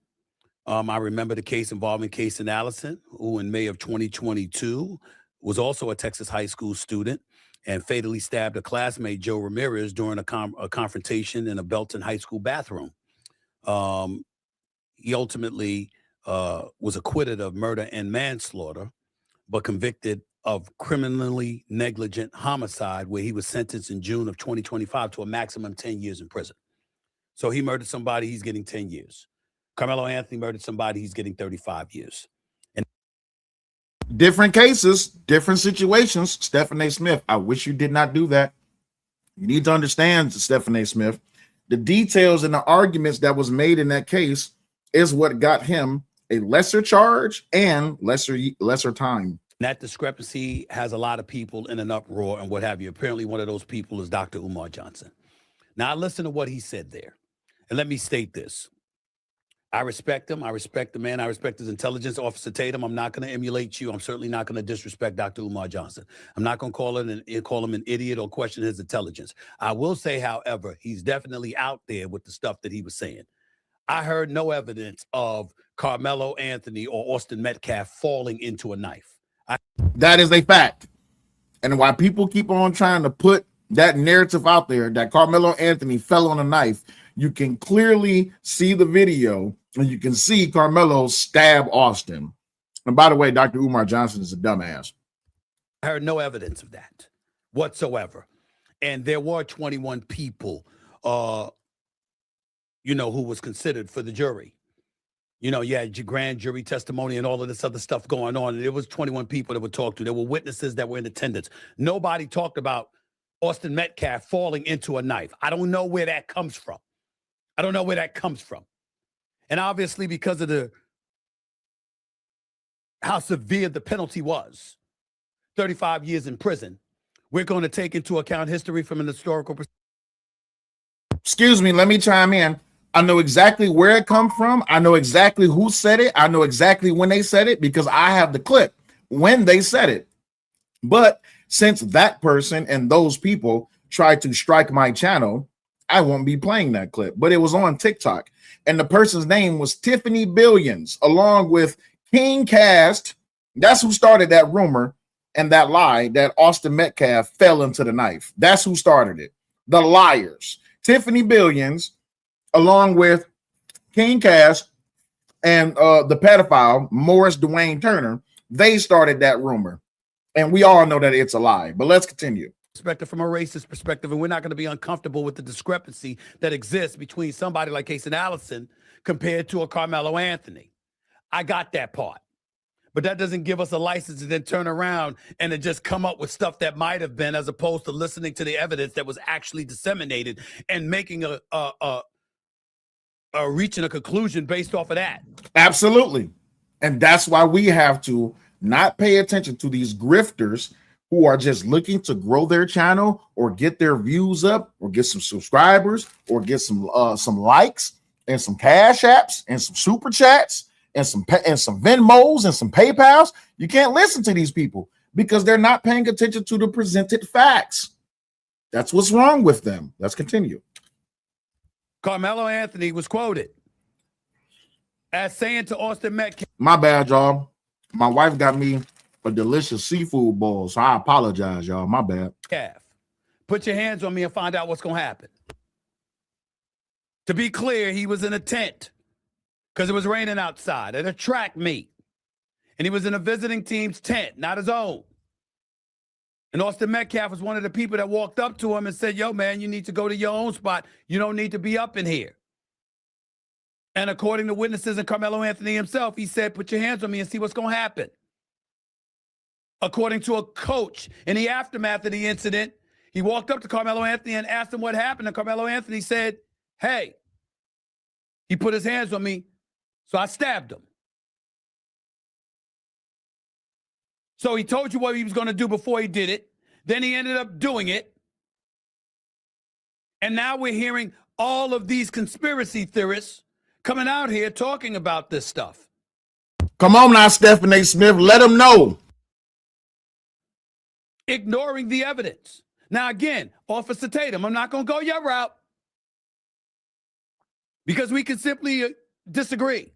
I remember the case involving Casey Allison, who in May of 2022 was also a Texas high school student and fatally stabbed a classmate, Joe Ramirez, during a confrontation in a Belton high school bathroom. He ultimately was acquitted of murder and manslaughter, but convicted of criminally negligent homicide, where he was sentenced in June of 2025 to a maximum 10 years in prison. So he murdered somebody, he's getting 10 years. Karmelo Anthony murdered somebody, he's getting 35 years. And different cases, different situations. Stephen A. Smith, I wish you did not do that. You need to understand, Stephen A. Smith, the details and the arguments that was made in that case is what got him a lesser charge and lesser time. That discrepancy has a lot of people in an uproar and what have you. Apparently one of those people is Dr. Umar Johnson. Now, I listened to what he said there. And let me state this. I respect him. I respect the man. I respect his intelligence. Officer Tatum, I'm not going to emulate you. I'm certainly not going to disrespect Dr. Umar Johnson. I'm not going to call him an idiot or question his intelligence. I will say, however, he's definitely out there with the stuff that he was saying. I heard no evidence of Karmelo Anthony or Austin Metcalf falling into a knife. That is a fact. And why people keep on trying to put that narrative out there that Karmelo Anthony fell on a knife, you can clearly see the video and you can see Karmelo stab Austin. And by the way, Dr. Umar Johnson is a dumbass. I heard no evidence of that whatsoever. And there were 21 people, who was considered for the jury. You had grand jury testimony and all of this other stuff going on. And there was 21 people that were talked to. There were witnesses that were in attendance. Nobody talked about Austin Metcalf falling into a knife. I don't know where that comes from. And obviously, because of how severe the penalty was, 35 years in prison, we're going to take into account history from an historical perspective. Excuse me, let me chime in. I know exactly where it come from. I know exactly who said it. I know exactly when they said it because I have the clip when they said it. But since that person and those people tried to strike my channel, I won't be playing that clip. But it was on TikTok. And the person's name was Tiffany Billions, along with King Cast. That's who started that rumor and that lie that Austin Metcalf fell into the knife. That's who started it. The liars. Tiffany Billions, along with King Cast and the pedophile, Morris Dwayne Turner, they started that rumor. And we all know that it's a lie. But let's continue. Perspective from a racist perspective, and we're not going to be uncomfortable with the discrepancy that exists between somebody like Casey Allison compared to a Karmelo Anthony. I got that part. But that doesn't give us a license to then turn around and to just come up with stuff that might have been, as opposed to listening to the evidence that was actually disseminated and making reaching a conclusion based off of that. Absolutely. And that's why we have to not pay attention to these grifters who are just looking to grow their channel or get their views up or get some subscribers or get some likes and some cash apps and some super chats and some Venmos and some PayPals. You can't listen to these people because they're not paying attention to the presented facts. That's what's wrong with them. Let's continue. Karmelo Anthony was quoted as saying to Austin Metcalf. My bad, y'all. My wife got me a delicious seafood bowl, so I apologize, y'all. My bad. Put your hands on me and find out what's going to happen. To be clear, he was in a tent because it was raining outside at a track meet. And he was in a visiting team's tent, not his own. And Austin Metcalf was one of the people that walked up to him and said, yo, man, you need to go to your own spot. You don't need to be up in here. And according to witnesses and Karmelo Anthony himself, he said, put your hands on me and see what's going to happen. According to a coach in the aftermath of the incident, he walked up to Karmelo Anthony and asked him what happened. And Karmelo Anthony said, hey, he put his hands on me, so I stabbed him. So he told you what he was going to do before he did it. Then he ended up doing it. And now we're hearing all of these conspiracy theorists coming out here talking about this stuff. Come on now, Stephen A. Smith. Let them know. Ignoring the evidence. Now, again, Officer Tatum, I'm not going to go your route because we can simply disagree.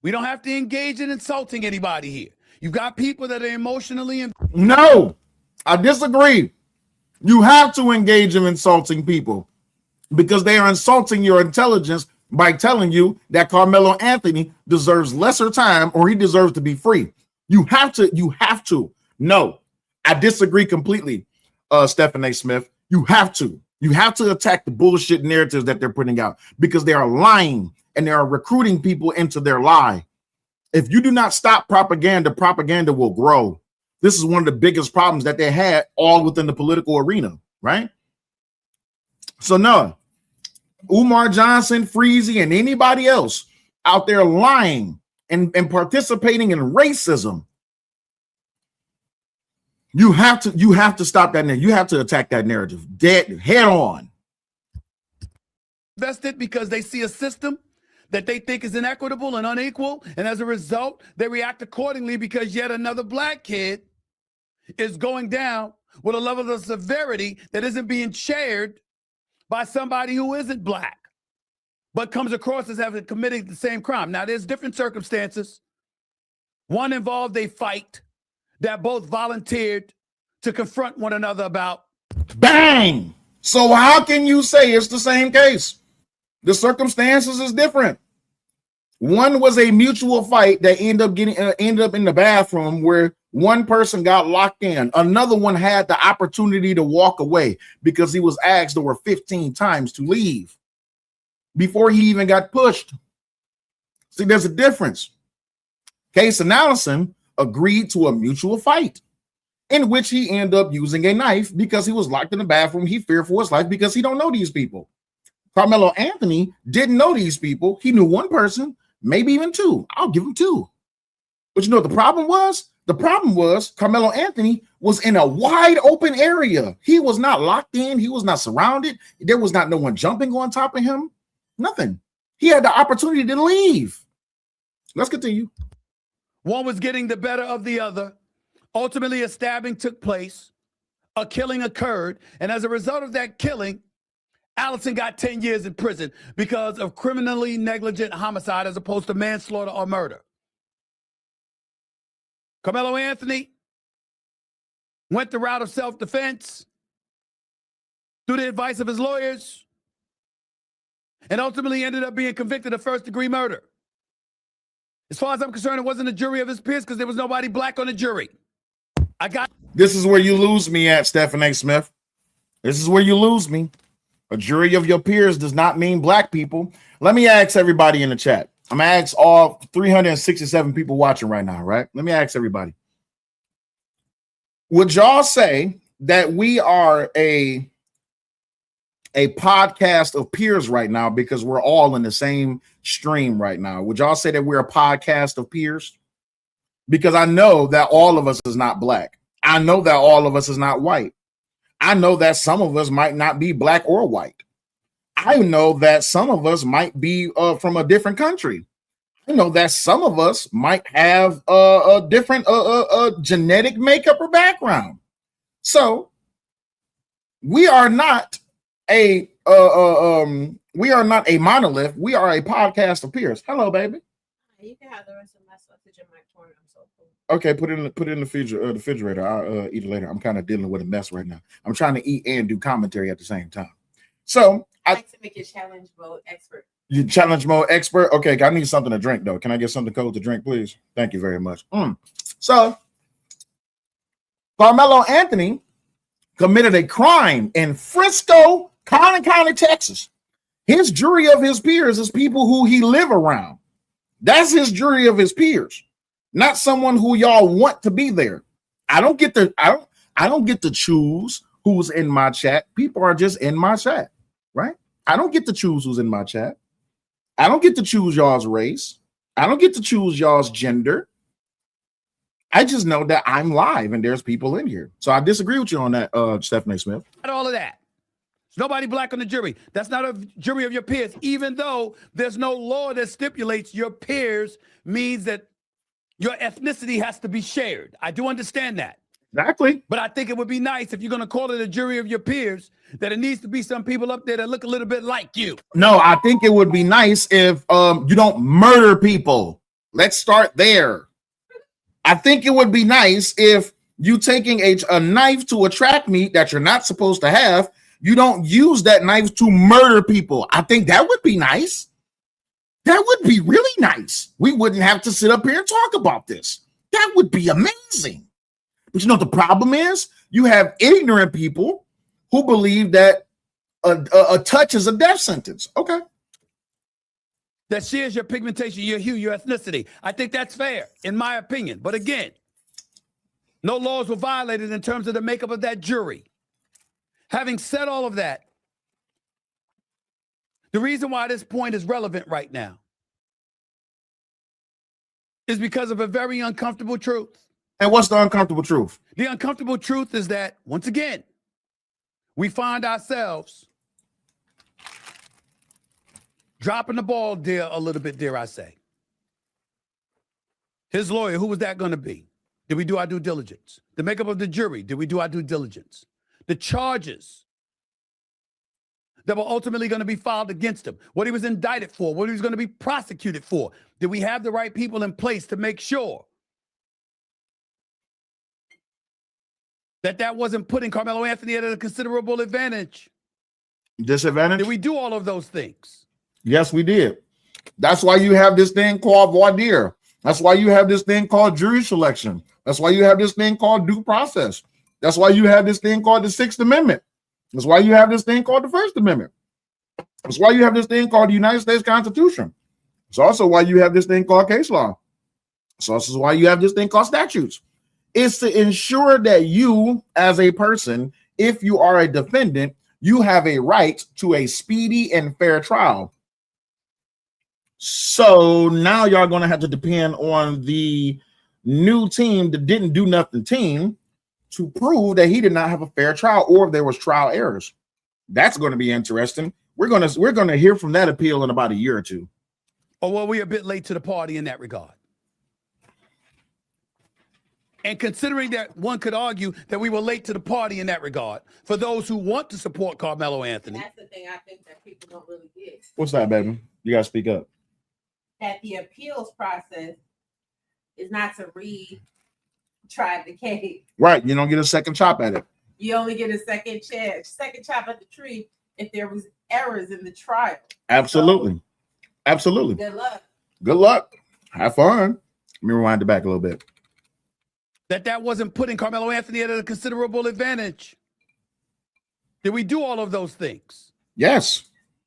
We don't have to engage in insulting anybody here. You've got people that are emotionally. No, I disagree. You have to engage in insulting people because they are insulting your intelligence by telling you that Karmelo Anthony deserves lesser time or he deserves to be free. You have to. No, I disagree completely, Stephen A. Smith. You have to attack the bullshit narratives that they're putting out because they are lying and they are recruiting people into their lie. If you do not stop propaganda, propaganda will grow. This is one of the biggest problems that they had all within the political arena, right? So no, Umar Johnson, Freezy, and anybody else out there lying and participating in racism. You have to stop that. You have to attack that narrative head on. Invested because they see a system that they think is inequitable and unequal. And as a result, they react accordingly because yet another black kid is going down with a level of severity that isn't being shared by somebody who isn't black, but comes across as having committed the same crime. Now, there's different circumstances. One involved a fight that both volunteered to confront one another about. Bang! So how can you say it's the same case? The circumstances is different. One was a mutual fight that ended up in the bathroom where one person got locked in. Another one had the opportunity to walk away because he was asked over 15 times to leave before he even got pushed. See, there's a difference. Case analysis agreed to a mutual fight in which he ended up using a knife because he was locked in the bathroom. He feared for his life because he don't know these people. Karmelo Anthony didn't know these people. He knew one person, maybe even two. I'll give him two. But you know what the problem was? The problem was Karmelo Anthony was in a wide open area. He was not locked in. He was not surrounded. There was not no one jumping on top of him. Nothing. He had the opportunity to leave. Let's continue. One was getting the better of the other. Ultimately, a stabbing took place. A killing occurred. And as a result of that killing, Allison got 10 years in prison because of criminally negligent homicide as opposed to manslaughter or murder. Karmelo Anthony went the route of self-defense through the advice of his lawyers and ultimately ended up being convicted of first-degree murder. As far as I'm concerned, it wasn't a jury of his peers because there was nobody black on the jury. This is where you lose me at, Stephen A. Smith. This is where you lose me. A jury of your peers does not mean black people. Let me ask everybody in the chat. I'm going to ask all 367 people watching right now, right? Let me ask everybody. Would y'all say that we are a podcast of peers right now because we're all in the same stream right now? Would y'all say that we're a podcast of peers? Because I know that all of us is not black. I know that all of us is not white. I know that some of us might not be black or white. I know that some of us might be from a different country. I know that some of us might have a different genetic makeup or background. So we are not a monolith. We are a podcast of peers. Hello, baby. You can have the rest of my sausage in my corn. I'm so full. Okay, put it in the refrigerator. I'll eat it later. I'm kind of dealing with a mess right now. I'm trying to eat and do commentary at the same time. So I like to make you challenge mode expert. You challenge mode expert? Okay, I need something to drink though. Can I get something cold to drink, please? Thank you very much. So Karmelo Anthony committed a crime in Frisco, County, Texas. His jury of his peers is people who he live around. That's his jury of his peers, not someone who y'all want to be there. I don't get to choose who's in my chat. People are just in my chat, right? I don't get to choose who's in my chat. I don't get to choose y'all's race. I don't get to choose y'all's gender. I just know that I'm live and there's people in here. So I disagree with you on that, Stephanie Smith. All of that. There's nobody black on the jury. That's not a jury of your peers, even though there's no law that stipulates your peers means that your ethnicity has to be shared. I do understand that. Exactly. But I think it would be nice if you're going to call it a jury of your peers, that it needs to be some people up there that look a little bit like you. No, I think it would be nice if you don't murder people. Let's start there. I think it would be nice if you taking a knife to a track meet that you're not supposed to have, you don't use that knife to murder people. I think that would be nice. That would be really nice. We wouldn't have to sit up here and talk about this. That would be amazing. But you know what the problem is? You have ignorant people who believe that a touch is a death sentence. Okay. That shares your pigmentation, your hue, your ethnicity. I think that's fair, in my opinion. But again, no laws were violated in terms of the makeup of that jury. Having said all of that, the reason why this point is relevant right now is because of a very uncomfortable truth. And what's the uncomfortable truth? The uncomfortable truth is that, once again, we find ourselves Dropping the ball there a little bit, dare I say. His lawyer, who was that going to be? Did we do our due diligence? The makeup of the jury, did we do our due diligence? The charges that were ultimately going to be filed against him, what he was indicted for, what he was going to be prosecuted for. Did we have the right people in place to make sure that wasn't putting Karmelo Anthony at a considerable advantage? Disadvantage? Did we do all of those things? Yes, we did. That's why you have this thing called voir dire. That's why you have this thing called jury selection. That's why you have this thing called due process. That's why you have this thing called the Sixth Amendment. That's why you have this thing called the First Amendment. That's why you have this thing called the United States Constitution. It's also why you have this thing called case law. It's also why you have this thing called statutes. It's to ensure that you, as a person, if you are a defendant, you have a right to a speedy and fair trial. So now y'all going to have to depend on the new team that didn't do nothing team to prove that he did not have a fair trial or if there was trial errors. That's going to be interesting. We're going to hear from that appeal in about a year or two. Or were we a bit late to the party in that regard? And considering that one could argue that we were late to the party in that regard, for those who want to support Karmelo Anthony. That's the thing I think that people don't really get. What's that, baby? You got to speak up. That the appeals process is not to retry the case. Right. You don't get a second chop at it. You only get a second chop at the tree if there was errors in the trial. Absolutely. So, absolutely. good luck. Good luck. Have fun. Let me rewind it back a little bit. That wasn't putting Karmelo Anthony at a considerable advantage. Did we do all of those things? Yes,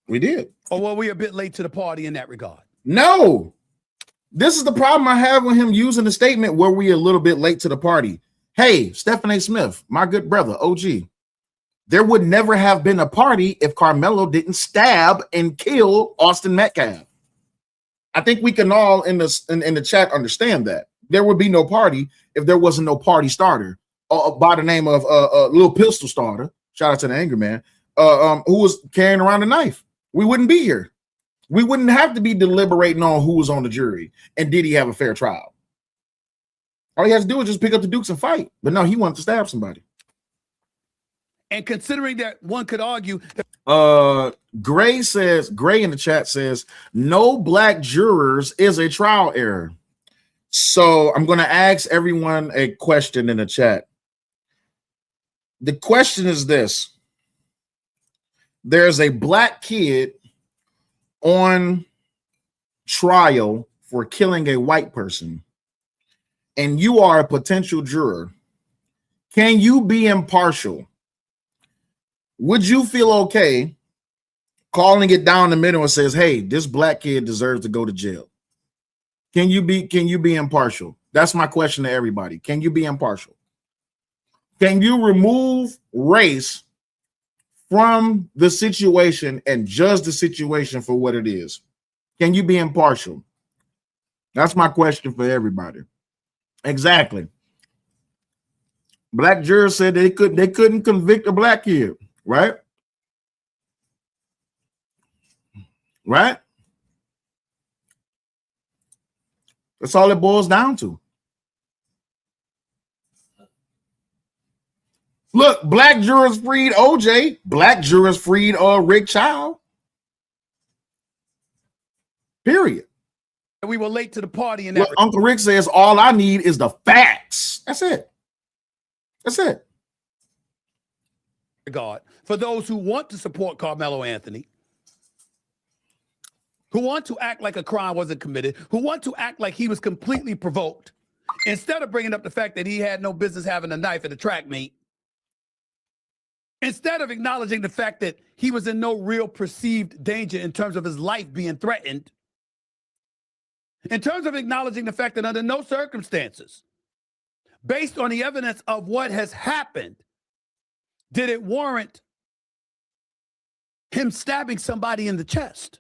we did. Or were we a bit late to the party in that regard? No. This is the problem I have with him using the statement where we a little bit late to the party. Hey, Stephen A. Smith, my good brother, OG, there would never have been a party if Karmelo didn't stab and kill Austin Metcalf. I think we can all in the chat understand that. There would be no party if there wasn't no party starter by the name of Little Pistol Starter. Shout out to the Angry Man, who was carrying around a knife. We wouldn't be here. We wouldn't have to be deliberating on who was on the jury and did he have a fair trial. All he has to do is just pick up the dukes and fight. But no, he wanted to stab somebody. And considering that one could argue that Gray in the chat says no black jurors is a trial error. So I'm going to ask everyone a question in the chat. The question is this. There's a black kid on trial for killing a white person, and you are a potential juror. Can you be impartial? Would you feel okay calling it down the middle and says, hey, this black kid deserves to go to jail? Can you be impartial? That's my question to everybody. Can you be impartial? Can you remove race from the situation and judge the situation for what it is? Can you be impartial? That's my question for everybody. Exactly. Black jurors said they couldn't convict a black kid, right? Right? That's all it boils down to. Look, black jurors freed OJ. Black jurors freed Rick Child. Period. we were late to the party in that. Well, Uncle Rick says all I need is the facts. That's it. That's it. God, for those who want to support Karmelo Anthony, who want to act like a crime wasn't committed, who want to act like he was completely provoked, instead of bringing up the fact that he had no business having a knife at a track meet, instead of acknowledging the fact that he was in no real perceived danger in terms of his life being threatened, in terms of acknowledging the fact that under no circumstances, based on the evidence of what has happened, did it warrant him stabbing somebody in the chest?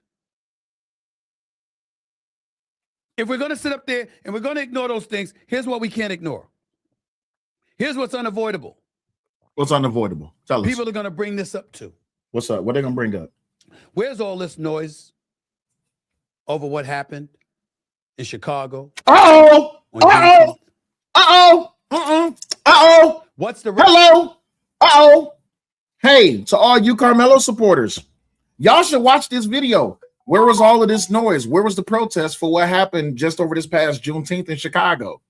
If we're going to sit up there and we're going to ignore those things, here's what we can't ignore. Here's what's unavoidable. What's unavoidable? Tell us. People are going to bring this up too. What's up? What are they going to bring up? Where's all this noise over what happened in Chicago? Uh-oh. on Uh-oh. Juneteenth? Uh-oh. Mm-mm. Uh-oh. What's the Hello. Uh-oh. Hey, to all you Karmelo supporters, y'all should watch this video. Where was all of this noise? Where was the protest for what happened just over this past Juneteenth in Chicago?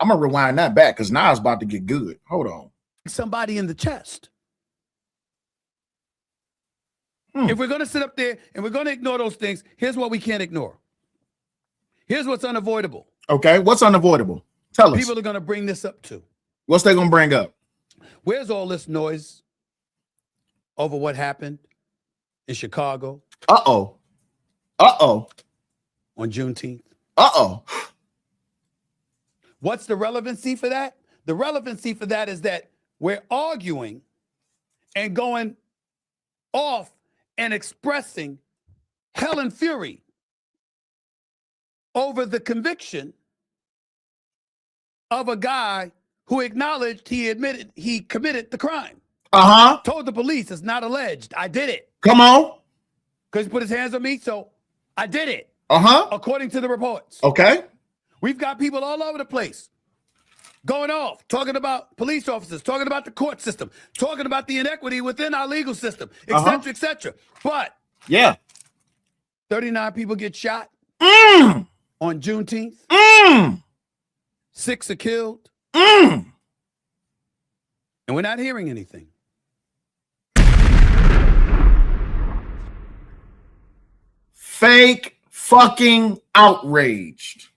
I'm going to rewind that back because now it's about to get good. Hold on. somebody in the chest? If we're going to sit up there and we're going to ignore those things, here's what we can't ignore. Here's what's unavoidable. Okay, what's unavoidable? Tell us. People are going to bring this up too. What's they going to bring up? Where's all this noise over what happened in Chicago Uh-oh. Uh-oh. on Juneteenth? Uh-oh. What's the relevancy for that? The relevancy for that is that we're arguing and going off and expressing hell and fury over the conviction of a guy who acknowledged he admitted he committed the crime. Uh-huh. Told the police it's not alleged. I did it. Come on. Because he put his hands on me, so I did it. Uh-huh. According to the reports. Okay. We've got people all over the place going off, talking about police officers, talking about the court system, talking about the inequity within our legal system, et cetera, et cetera. But Yeah. 39 people get shot Mm. on Juneteenth. Mm. 6 are killed. Mm. And we're not hearing anything. Fake fucking outraged.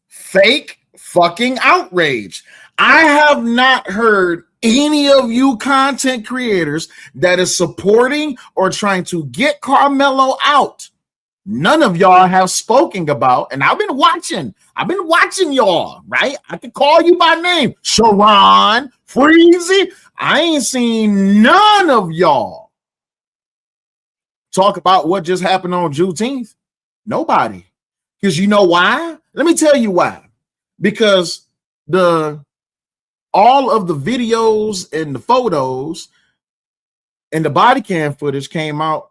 Fake fucking outraged. I have not heard any of you content creators that is supporting or trying to get Karmelo out. None of y'all have spoken about, and I've been watching y'all, right? I can call you by name, Sharon, Freezy. I ain't seen none of y'all talk about what just happened on Juneteenth. Nobody. Because you know why? Let me tell you why. Because all of the videos and the photos and the body cam footage came out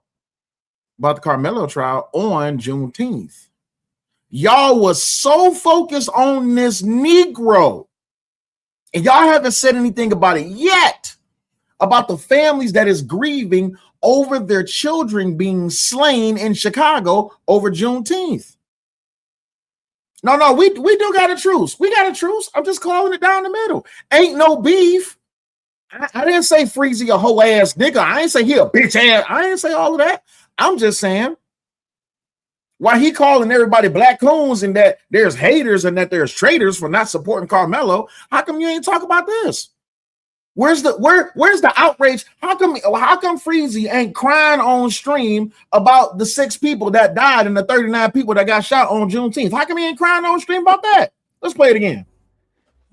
about the Karmelo trial on Juneteenth. Y'all was so focused on this Negro, and y'all haven't said anything about it yet, about the families that is grieving over their children being slain in Chicago over Juneteenth. No, we do got a truce. We got a truce. I'm just calling it down the middle. Ain't no beef. I didn't say Freezy a whole ass nigga. I ain't say he a bitch ass. I didn't say all of that. I'm just saying, why he calling everybody black coons and that there's haters and that there's traitors for not supporting Karmelo, how come you ain't talk about this? Where's the outrage? How come Freezy ain't crying on stream about the 6 people that died and the 39 people that got shot on Juneteenth? How come he ain't crying on stream about that? Let's play it again.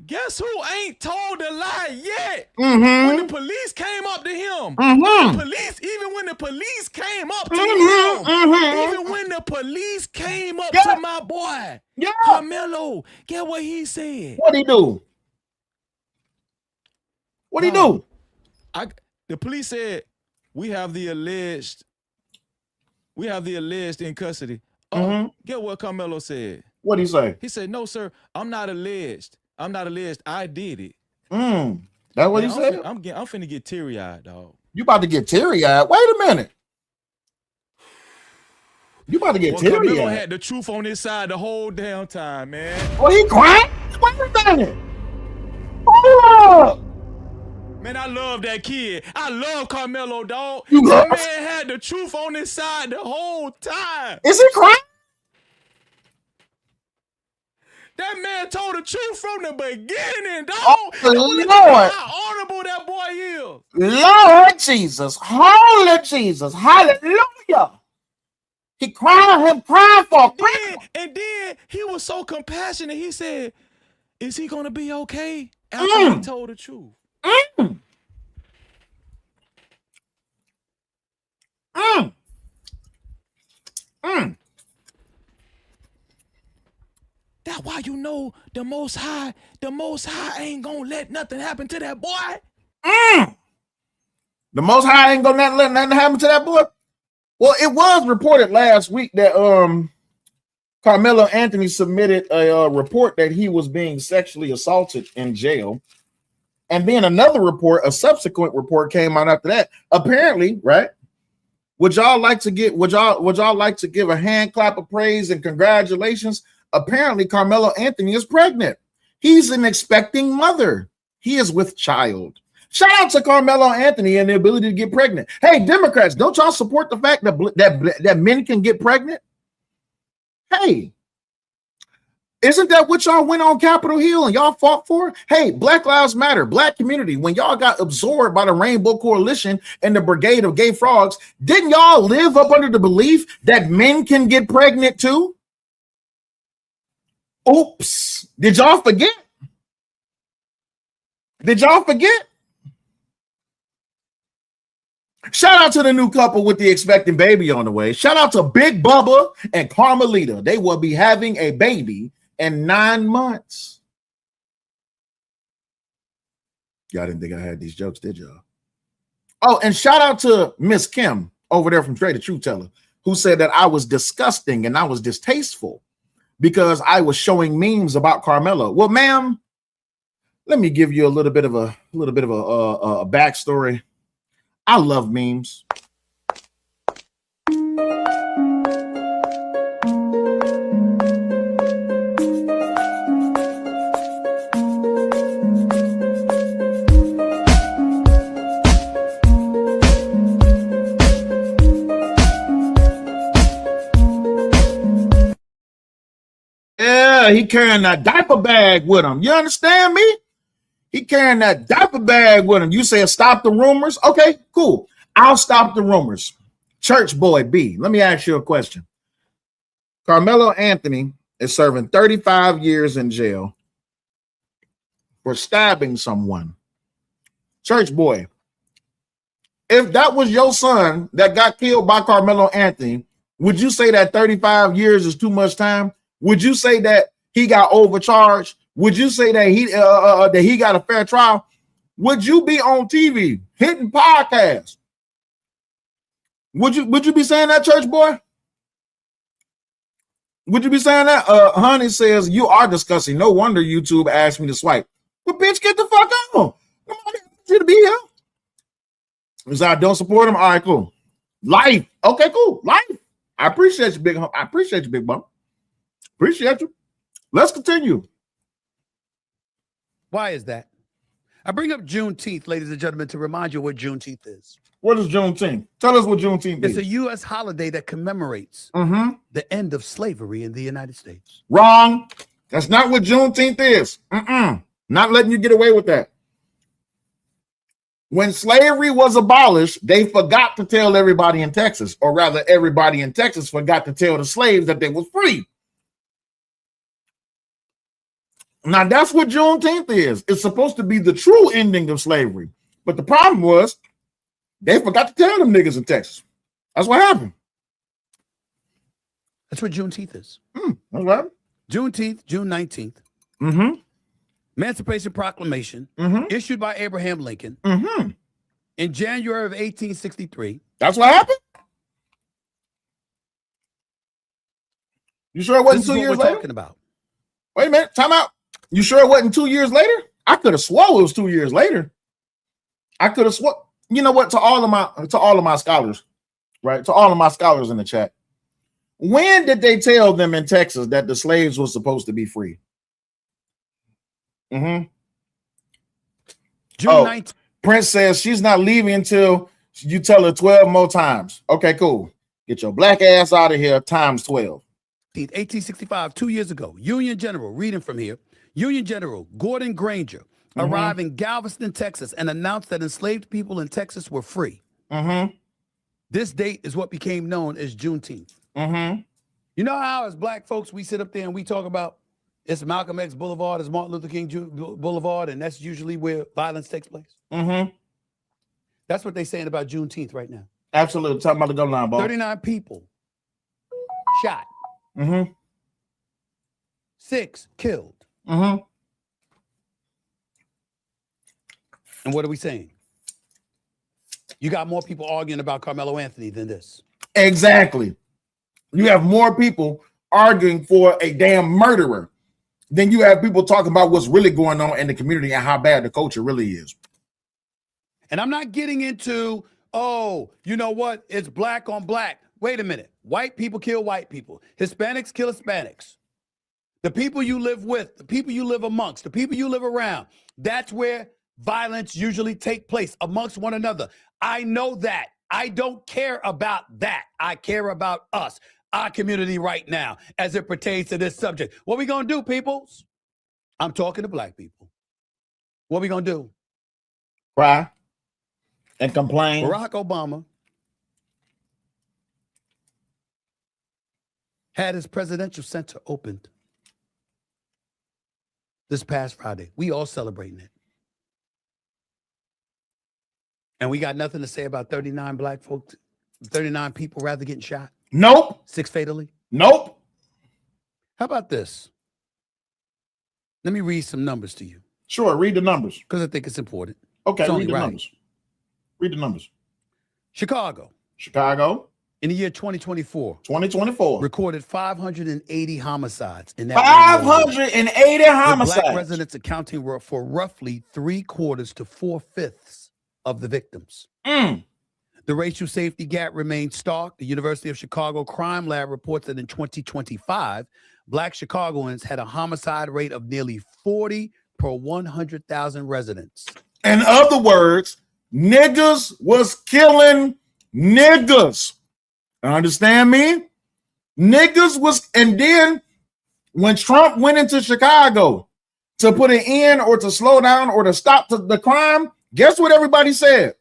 Guess who ain't told a lie yet? Mm-hmm. When the police came up to him. Mm-hmm. Even when the police came up to Mm-hmm. him. Mm-hmm. Even when the police came up Yeah. to my boy. Yeah. Karmelo, get what he said. What'd he do? What'd he do? The police said, we have the alleged in custody. Get what Karmelo said. What'd he say? He said, no, sir, I'm not alleged. I did it. That's what he said? I'm finna get teary-eyed, dog. You about to get teary-eyed? Wait a minute. You about to get teary-eyed? Karmelo had the truth on his side the whole damn time, man. Oh, he crying? Wait a minute. Hold up. Man, I love that kid. I love Karmelo, dog. You love- That man had the truth on his side the whole time. Is he crying? That man told the truth from the beginning, dog. Oh, Look Lord. at how honorable that boy is. Lord Jesus. Holy Jesus. Hallelujah. He crying for And then he was so compassionate. He said, is he going to be okay? After he told the truth. That's why you know the Most High ain't gonna let nothing happen to that boy. The Most High ain't gonna let nothing happen to that boy. Well, it was reported last week that Karmelo Anthony submitted a report that he was being sexually assaulted in jail. And then another report, a subsequent report came out after that. Apparently, right? Would y'all like to give a hand clap of praise and congratulations? Apparently, Karmelo Anthony is pregnant. He's an expecting mother. He is with child. Shout out to Karmelo Anthony and the ability to get pregnant. Hey, Democrats, don't y'all support the fact that men can get pregnant? Hey, isn't that what y'all went on Capitol Hill and y'all fought for? Hey, Black Lives Matter, Black community, when y'all got absorbed by the Rainbow Coalition and the Brigade of Gay Frogs, didn't y'all live up under the belief that men can get pregnant too? Oops. Did y'all forget? Did y'all forget? Shout out to the new couple with the expecting baby on the way. Shout out to Big Bubba and Carmelita. They will be having a baby in 9 months. Y'all didn't think I had these jokes, did y'all? Oh, and shout out to Miss Kim over there from Trade the Truth Teller, who said that I was disgusting and I was distasteful because I was showing memes about Karmelo. Well, ma'am, let me give you a little bit of a backstory. I love memes. Yeah, he carrying that diaper bag with him. You understand me? He carrying that diaper bag with him. You say stop the rumors? Okay, cool. I'll stop the rumors. Church boy B, let me ask you a question. Karmelo Anthony is serving 35 years in jail for stabbing someone. Church boy, if that was your son that got killed by Karmelo Anthony, would you say that 35 years is too much time? Would you say that he got overcharged? Would you say that he got a fair trial? Would you be on TV hitting podcasts? Would you be saying that, church boy? Would you be saying that? Honey says you are disgusting. No wonder YouTube asked me to swipe. But bitch, get the fuck on. Nobody asked you to be here. Because I don't support him. All right, cool. Life. Okay, cool. Life. I appreciate you, big. I appreciate you, big bum. Appreciate you. Let's continue. Why is that? I bring up Juneteenth, ladies and gentlemen, to remind you what Juneteenth is. What is Juneteenth? Tell us what Juneteenth is. It's a U.S. holiday that commemorates the end of slavery in the United States. Wrong. That's not what Juneteenth is. Not letting you get away with that. When slavery was abolished, they forgot to tell everybody in Texas, or rather everybody in Texas forgot to tell the slaves that they were free. Now, that's what Juneteenth is. It's supposed to be the true ending of slavery. But the problem was they forgot to tell them niggas in Texas. That's what happened. That's what Juneteenth is. That's right. Juneteenth, June 19th. Emancipation Proclamation issued by Abraham Lincoln in January of 1863. That's what happened? You sure it wasn't 2 years later? Talking about. Wait a minute, time out. You sure it wasn't 2 years later? I could have swore it was 2 years later. I could have swore. You know what? To all of my scholars, right? To all of my scholars in the chat. When did they tell them in Texas that the slaves were supposed to be free? June 19th. Prince says she's not leaving until you tell her 12 more times. Okay, cool. Get your black ass out of here times 12. 1865, 2 years ago, Union General, reading from here, Union General Gordon Granger arrived in Galveston, Texas, and announced that enslaved people in Texas were free. This date is what became known as Juneteenth. You know how as black folks, we sit up there and we talk about it's Malcolm X Boulevard, it's Martin Luther King Boulevard, and that's usually where violence takes place? That's what they're saying about Juneteenth right now. Absolutely. Talking about the gun line, ball. 39 people shot. 6 killed. And what are we saying? You got more people arguing about Karmelo Anthony than this. Exactly. You have more people arguing for a damn murderer than you have people talking about what's really going on in the community and how bad the culture really is. And I'm not getting into, oh, you know what? It's black on black. Wait a minute. White people kill white people. Hispanics kill Hispanics. The people you live with, the people you live amongst, the people you live around, that's where violence usually take place amongst one another. I know that. I don't care about that. I care about us, our community right now, as it pertains to this subject. What we going to do, peoples? I'm talking to black people. What we going to do? Cry and complain. Barack Obama had his presidential center opened this past Friday. We all celebrating it. And we got nothing to say about 39 black folks, 39 people rather getting shot. Nope. 6 fatally. Nope. How about this? Let me read some numbers to you. Sure, read the numbers. Because I think it's important. Okay, It's only read the right. numbers. Read the numbers. Chicago, In in the year 2024, 2024. recorded 580 homicides. In that one year. 580 With homicides. black residents accounting for roughly 3/4 to 4/5 of the victims. Mm. The racial safety gap remains stark. The University of Chicago Crime Lab reports that in 2025, black Chicagoans had a homicide rate of nearly 40 per 100,000 residents. In other words, niggas was killing niggas. Understand me? Niggas was, and then when Trump went into Chicago to put an end or to slow down or to stop the crime, guess what everybody said?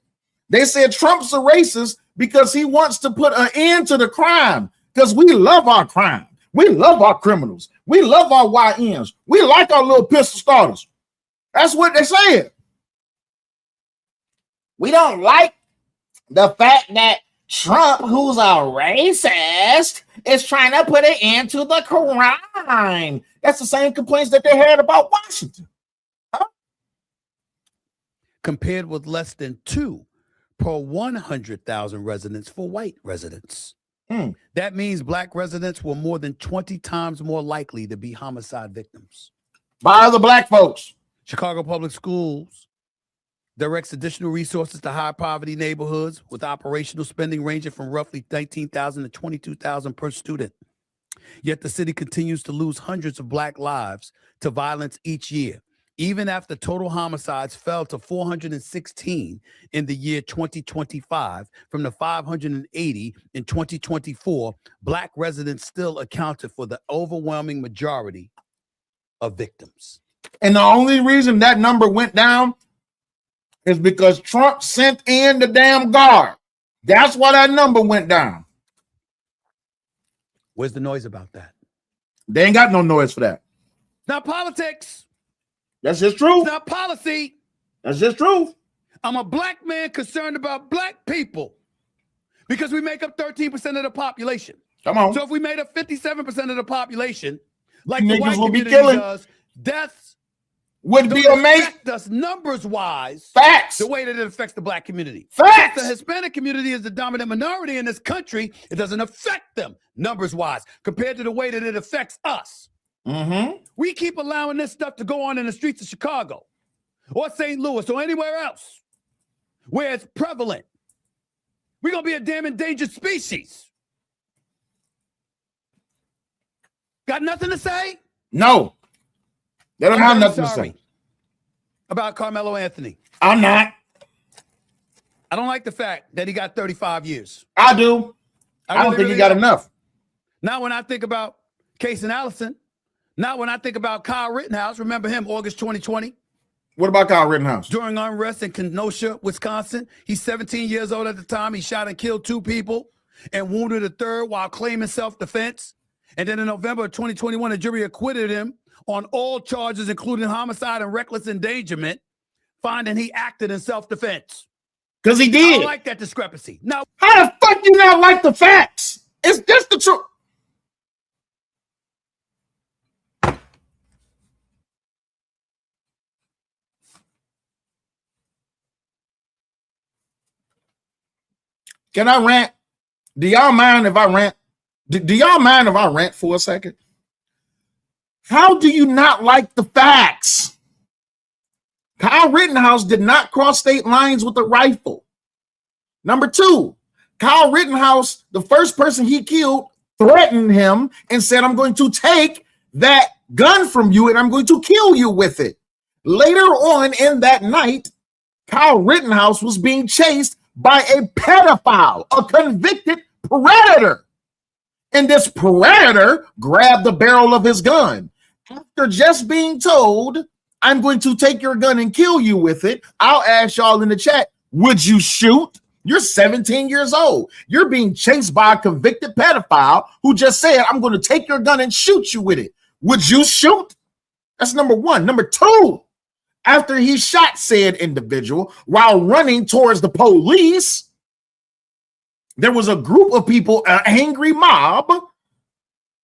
They said Trump's a racist because he wants to put an end to the crime because we love our crime. We love our criminals. We love our YNs. We like our little pistol starters. That's what they said. We don't like the fact that Trump, who's a racist, is trying to put an end to the crime. That's the same complaints that they had about Washington. Compared with less than 2 per 100,000 residents for white residents. Hmm. That means black residents were more than 20 times more likely to be homicide victims. By other black folks. Chicago Public Schools directs additional resources to high poverty neighborhoods with operational spending ranging from roughly $19,000 to $22,000 per student. Yet the city continues to lose hundreds of black lives to violence each year. Even after total homicides fell to 416 in the year 2025 from the 580 in 2024, black residents still accounted for the overwhelming majority of victims. And the only reason that number went down is because Trump sent in the damn guard. That's why that number went down. Where's the noise about that? They ain't got no noise for that. Not politics. That's just truth. It's not policy. That's just truth. I'm a black man concerned about black people because we make up 13% of the population. Come on. So if we made up 57% of the population, like Niggas the white will be community killing. does, deaths Would be don't amazing. affect us numbers-wise Facts. the way that it affects the black community. Facts. Since the Hispanic community is the dominant minority in this country, it doesn't affect them numbers-wise compared to the way that it affects us. Mm-hmm. We keep allowing this stuff to go on in the streets of Chicago or St. Louis or anywhere else where it's prevalent. We're going to be a damn endangered species. Got nothing to say? No. They don't I'm have very nothing to sorry say. about Karmelo Anthony. I'm not. I don't like the fact that he got 35 years. I do. I don't really, think he really got don't. enough. Not when I think about Case and Allison. Not when I think about Kyle Rittenhouse. Remember him, August 2020? What about Kyle Rittenhouse? During unrest in Kenosha, Wisconsin. He's 17 years old at the time. He shot and killed 2 people and wounded a third while claiming self-defense. And then in November of 2021, a jury acquitted him on all charges, including homicide and reckless endangerment, finding he acted in self-defense. Because he I did. don't like that discrepancy. Now, How the fuck you not like the facts? It's just the truth. Can I rant Do y'all mind if I rant? Do y'all mind if I rant for a second? How do you not like the facts? Kyle Rittenhouse did not cross state lines with a rifle. Number two, Kyle Rittenhouse, the first person he killed, threatened him and said, I'm going to take that gun from you and I'm going to kill you with it. Later on in that night, Kyle Rittenhouse was being chased by a pedophile, a convicted predator. And this predator grabbed the barrel of his gun. After just being told, I'm going to take your gun and kill you with it, I'll ask y'all in the chat, would you shoot? You're 17 years old. You're being chased by a convicted pedophile who just said, I'm going to take your gun and shoot you with it. Would you shoot? That's number one. Number two, after he shot said individual while running towards the police, there was a group of people, an angry mob.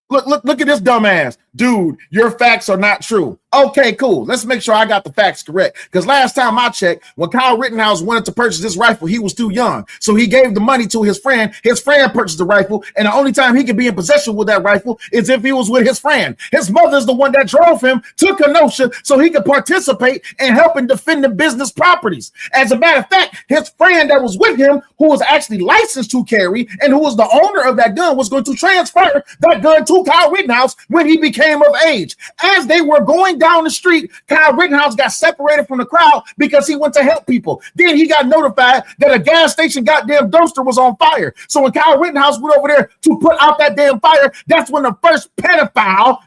Look at this dumbass. Dude, your facts are not true. Okay, cool. Let's make sure I got the facts correct. Because last time I checked, when Kyle Rittenhouse wanted to purchase this rifle, he was too young. So he gave the money to his friend. His friend purchased the rifle. And the only time he could be in possession with that rifle is if he was with his friend. His mother's the one that drove him to Kenosha so he could participate in helping defend the business properties. As a matter of fact, his friend that was with him, who was actually licensed to carry and who was the owner of that gun, was going to transfer that gun to Kyle Rittenhouse when he became of age. As they were going down the street, Kyle Rittenhouse got separated from the crowd because he went to help people. Then he got notified that a gas station goddamn dumpster was on fire. So when Kyle Rittenhouse went over there to put out that damn fire, that's when the first pedophile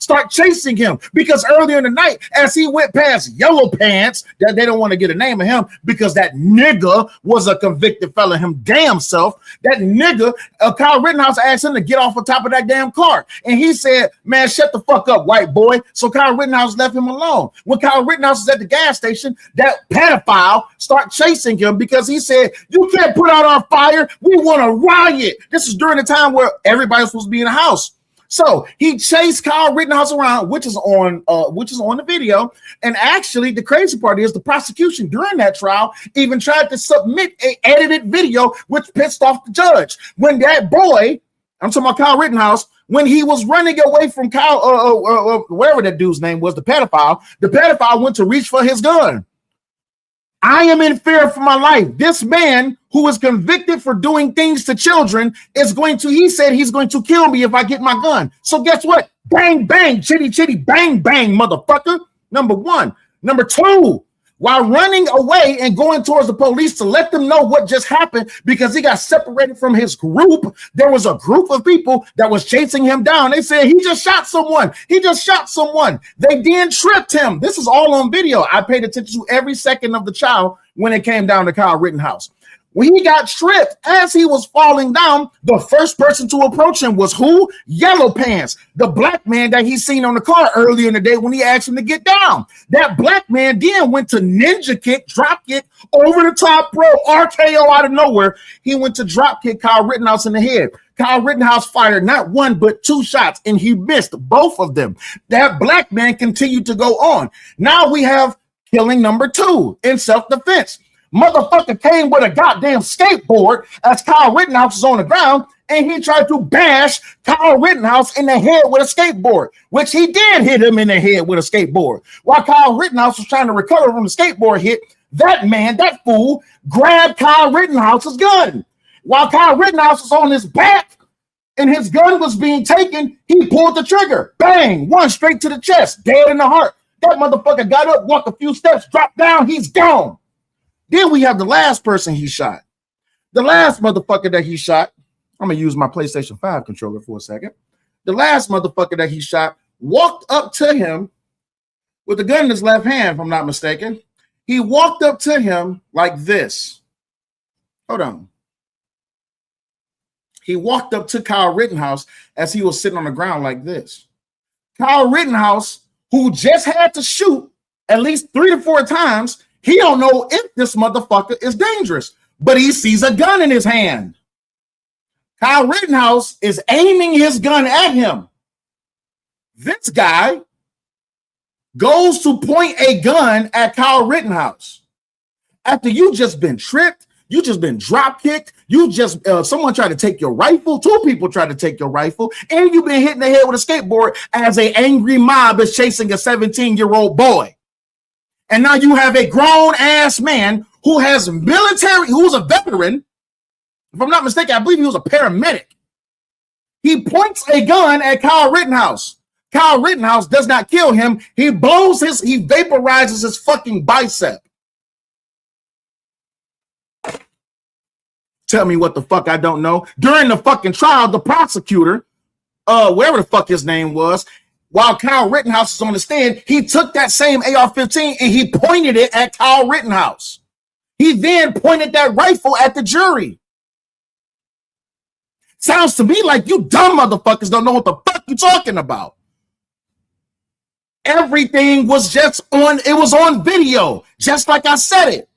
start chasing him. Because earlier in the night, as he went past Yellow Pants, that they don't want to get a name of him because that nigga was a convicted fella him damn self. That nigga, Kyle Rittenhouse asked him to get off the top of that damn car. And he said, man, shut the fuck up, white boy. So Kyle Rittenhouse left him alone. When Kyle Rittenhouse was at the gas station, that pedophile started chasing him because he said, you can't put out our fire. We want to riot. This is during the time where everybody was supposed to be in the house. So he chased Kyle Rittenhouse around, which is on the video. And actually, the crazy part is the prosecution during that trial even tried to submit an edited video, which pissed off the judge. When that boy, I'm talking about Kyle Rittenhouse, when he was running away from Kyle, whatever that dude's name was, the pedophile went to reach for his gun. I am in fear for my life. This man who is convicted for doing things to children he said he's going to kill me if I get my gun. So guess what? Bang, bang, chitty, chitty, bang, bang, motherfucker. Number one. Number two, while running away and going towards the police to let them know what just happened because he got separated from his group, there was a group of people that was chasing him down. They said, he just shot someone. They then tripped him. This is all on video. I paid attention to every second of the trial when it came down to Kyle Rittenhouse. When he got tripped, as he was falling down, the first person to approach him was who? Yellow Pants, the black man that he seen on the car earlier in the day when he asked him to get down. That black man then went to ninja kick, drop kick, over the top rope, RKO out of nowhere. He went to drop kick Kyle Rittenhouse in the head. Kyle Rittenhouse fired not one, but two shots, and he missed both of them. That black man continued to go on. Now we have killing number two in self-defense. Motherfucker came with a goddamn skateboard as Kyle Rittenhouse was on the ground, and he tried to bash Kyle Rittenhouse in the head with a skateboard, which he did hit him in the head with a skateboard. While Kyle Rittenhouse was trying to recover from the skateboard hit, that fool, grabbed Kyle Rittenhouse's gun. While Kyle Rittenhouse was on his back and his gun was being taken, he pulled the trigger. Bang, one straight to the chest, dead in the heart. That motherfucker got up, walked a few steps, dropped down, he's gone. Then we have the last person he shot. The last motherfucker that he shot, I'm going to use my PlayStation 5 controller for a second. The last motherfucker that he shot walked up to him with the gun in his left hand, if I'm not mistaken. He walked up to him like this. Hold on. He walked up to Kyle Rittenhouse as he was sitting on the ground like this. Kyle Rittenhouse, who just had to shoot at least 3 to 4 times, he don't know if this motherfucker is dangerous, but he sees a gun in his hand. Kyle Rittenhouse is aiming his gun at him. This guy goes to point a gun at Kyle Rittenhouse. After you just been tripped, You just been drop kicked. You just someone tried to take your rifle. 2 people tried to take your rifle, and you've been hit in the head with a skateboard as an angry mob is chasing a 17-year-old boy. And now you have a grown ass man who has military, who's a veteran. If I'm not mistaken, I believe he was a paramedic. He points a gun at Kyle Rittenhouse. Kyle Rittenhouse does not kill him. He vaporizes his fucking bicep. Tell me what the fuck I don't know. During the fucking trial, the prosecutor, whatever the fuck his name was, while Kyle Rittenhouse is on the stand, he took that same AR-15 and he pointed it at Kyle Rittenhouse. He then pointed that rifle at the jury. Sounds to me like you dumb motherfuckers don't know what the fuck you talking about. Everything was on video, just like I said it.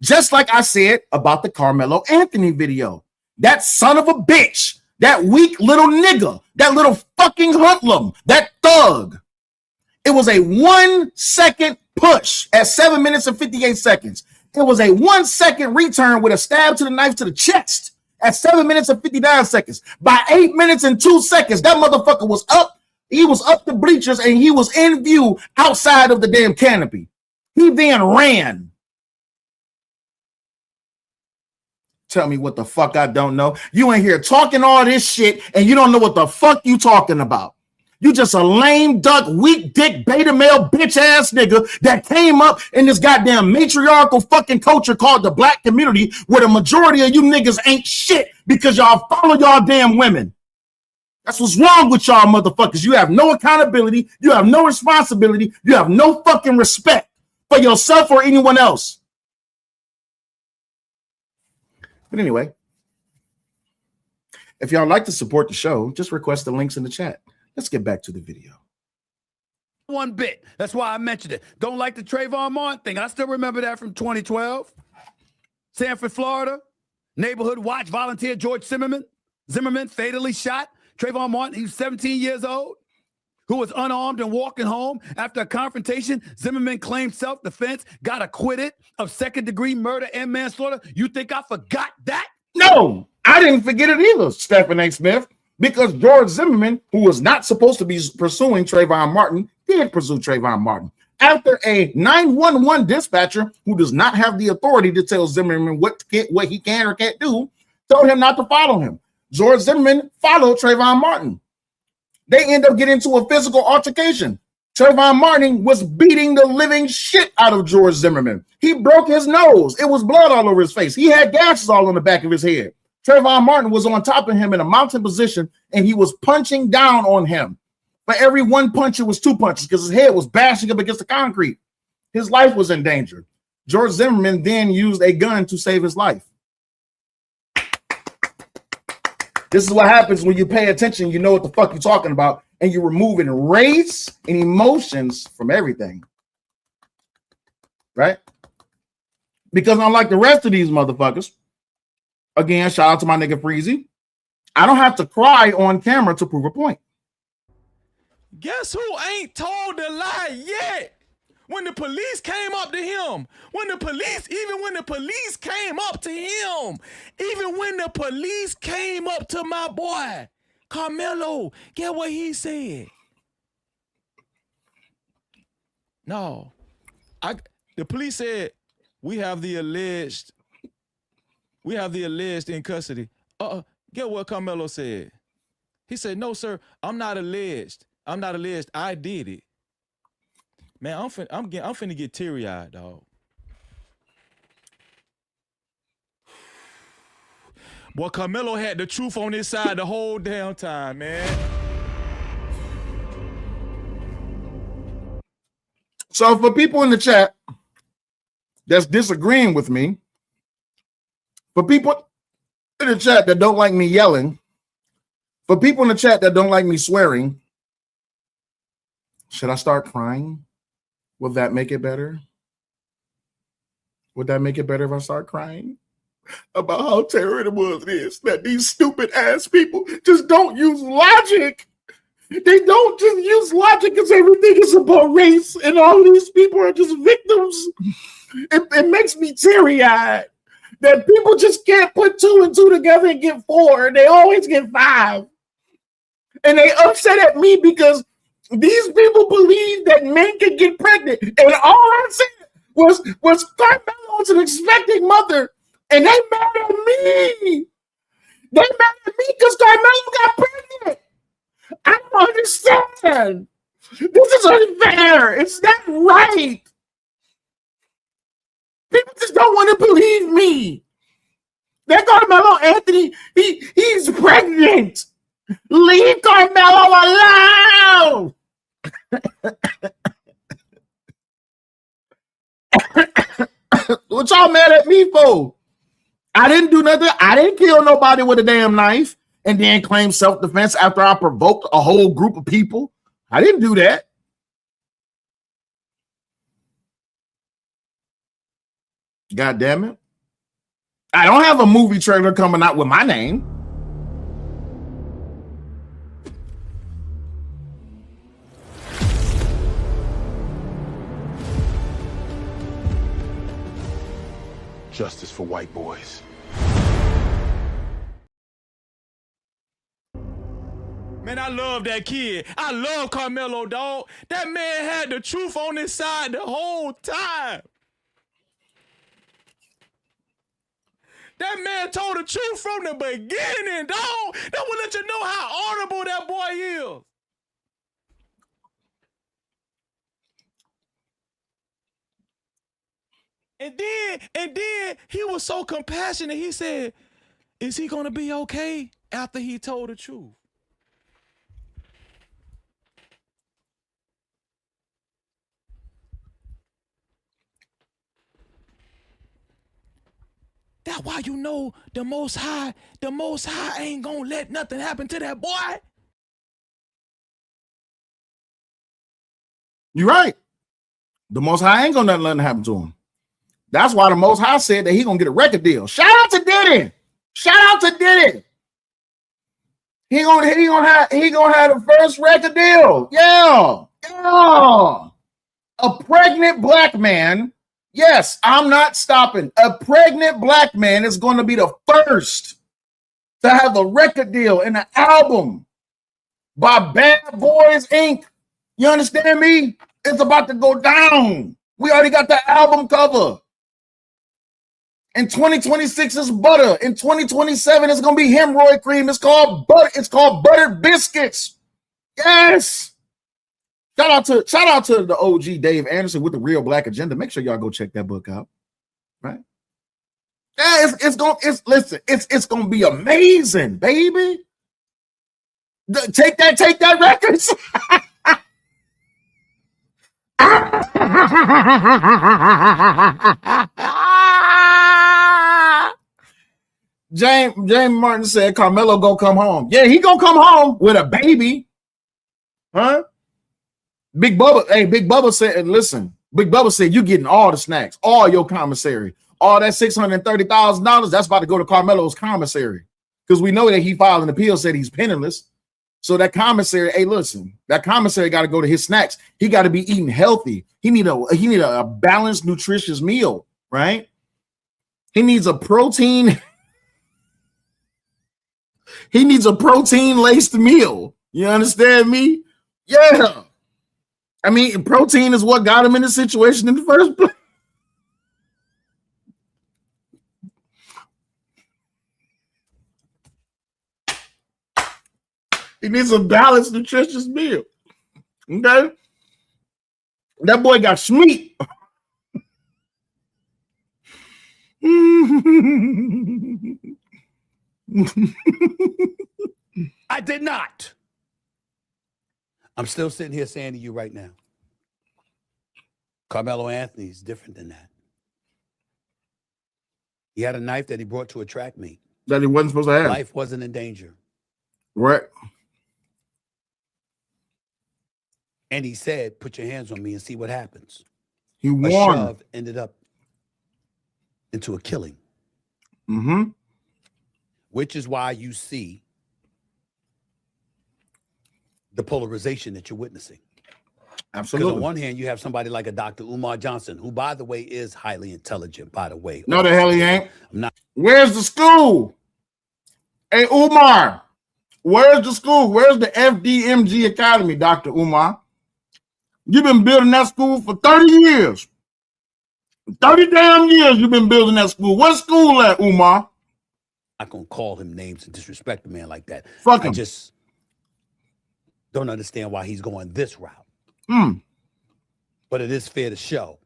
Just like I said about the Karmelo Anthony video. That son of a bitch, that weak little nigga, that little fucking hoodlum, that thug. It was a 1 second push at 7 minutes and 58 seconds. It was a 1 second return with a stab to the knife to the chest at 7 minutes and 59 seconds. By 8 minutes and 2 seconds, that motherfucker was up. He was up the bleachers and he was in view outside of the damn canopy. He then ran. Tell me what the fuck I don't know. You in here talking all this shit and you don't know what the fuck you talking about. You just a lame duck, weak dick, beta male, bitch ass nigga that came up in this goddamn matriarchal fucking culture called the black community where the majority of you niggas ain't shit because y'all follow y'all damn women. That's what's wrong with y'all motherfuckers. You have no accountability. You have no responsibility. You have no fucking respect for yourself or anyone else. But anyway, if y'all like to support the show, just request the links in the chat. Let's get back to the video. One bit. That's why I mentioned it. Don't like the Trayvon Martin thing. I still remember that from 2012. Sanford, Florida. Neighborhood watch volunteer George Zimmerman fatally shot. Trayvon Martin, he was 17 years old, who was unarmed and walking home after a confrontation. Zimmerman claimed self-defense, got acquitted of second-degree murder and manslaughter. You think I forgot that? No, I didn't forget it either, Stephen A. Smith, because George Zimmerman, who was not supposed to be pursuing Trayvon Martin, did pursue Trayvon Martin. After a 911 dispatcher who does not have the authority to tell Zimmerman what he can or can't do, told him not to follow him. George Zimmerman followed Trayvon Martin. They end up getting into a physical altercation. Trayvon Martin was beating the living shit out of George Zimmerman. He broke his nose. It was blood all over his face. He had gashes all on the back of his head. Trayvon Martin was on top of him in a mounted position, and he was punching down on him. For every one punch, it was 2 punches because his head was bashing up against the concrete. His life was in danger. George Zimmerman then used a gun to save his life. This is what happens when you pay attention, you know what the fuck you're talking about, and you're removing race and emotions from everything. Right? Because unlike the rest of these motherfuckers, again, shout out to my nigga Freezy, I don't have to cry on camera to prove a point. Guess who ain't told the lie yet? When the police came up to him, even when the police came up to my boy, Karmelo, get what he said. No, the police said, we have the alleged in custody. Get what Karmelo said. He said, no, sir, I'm not alleged. I did it. Man, I'm finna get teary-eyed, dog. Boy, Karmelo had the truth on his side the whole damn time, man. So for people in the chat that's disagreeing with me, for people in the chat that don't like me yelling, for people in the chat that don't like me swearing, should I start crying? Will that make it better? Would that make it better if I start crying about how terrible it is that these stupid ass people just don't use logic? They don't just use logic because everything is about race and all these people are just victims. It makes me teary-eyed that people just can't put 2 and 2 together and get 4. They always get 5. And they upset at me because these people believe that men can get pregnant. And all I said was Karmelo was an expecting mother. And they mad at me. They mad at me because Karmelo got pregnant. I don't understand. This is unfair. It's not right. People just don't want to believe me. That Karmelo Anthony, he's pregnant. Leave Karmelo alone. What y'all mad at me for? I didn't do nothing. I didn't kill nobody with a damn knife and then claim self-defense after I provoked a whole group of people. I didn't do that. God damn it. I don't have a movie trailer coming out with my name. Justice for white boys. Man, I love that kid. I love Karmelo, dog. That man had the truth on his side the whole time. That man told the truth from the beginning, dog. That will let you know how honorable that boy is. And then he was so compassionate. He said, is he going to be okay after he told the truth? That's why you know the Most High ain't going to let nothing happen to that boy. You're right. The Most High ain't gonna let nothing happen to him. That's why the Most High said that he gonna get a record deal. Shout out to Diddy. Shout out to Diddy. He gonna have the first record deal. Yeah. A pregnant black man. Yes, I'm not stopping. A pregnant black man is going to be the first to have a record deal and an album by Bad Boys Inc. You understand me? It's about to go down. We already got the album cover. In 2026 is Butter. In 2027 it's gonna be hemorrhoid cream. It's called Butter. It's called Buttered Biscuits. Yes. Shout out to the OG Dave Anderson with the Real Black Agenda. Make sure y'all go check that book out. Right? Yeah, it's gonna be amazing, baby. Take that records. James Martin said Karmelo gonna come home. Yeah, he gonna come home with a baby. Huh? Big Bubba said, listen, Big Bubba said you getting all the snacks, all your commissary, all that $630,000, that's about to go to Karmelo's commissary. Because we know that he filed an appeal, said he's penniless. So that commissary, hey, listen, that commissary got to go to his snacks. He got to be eating healthy. He need a balanced, nutritious meal, right? He needs a protein. He needs a protein-laced meal. You understand me? Yeah. I mean, protein is what got him in the situation in the first place. He needs a balanced, nutritious meal. Okay? That boy got Schmeat. I did not. I'm still sitting here saying to you right now, Karmelo Anthony is different than that. He had a knife that he brought to a track meet. That he wasn't supposed to have. Life wasn't in danger. Right. And he said, put your hands on me and see what happens. He A won. shove ended up into a killing. Mm-hmm. Which is why you see the polarization that you're witnessing. Because Absolutely. on one hand, you have somebody like a Dr. Umar Johnson, who, by the way, is highly intelligent, by the way. No, the hell he ain't. I'm not. Where's the school? Hey, Umar, where's the school? Where's the FDMG Academy, Dr. Umar? You've been building that school for 30 years. 30 damn years you've been building that school. What school at, Umar? Not gonna call him names and disrespect a man like that. Fuck I him. just don't understand why he's going this route. But it is fair to show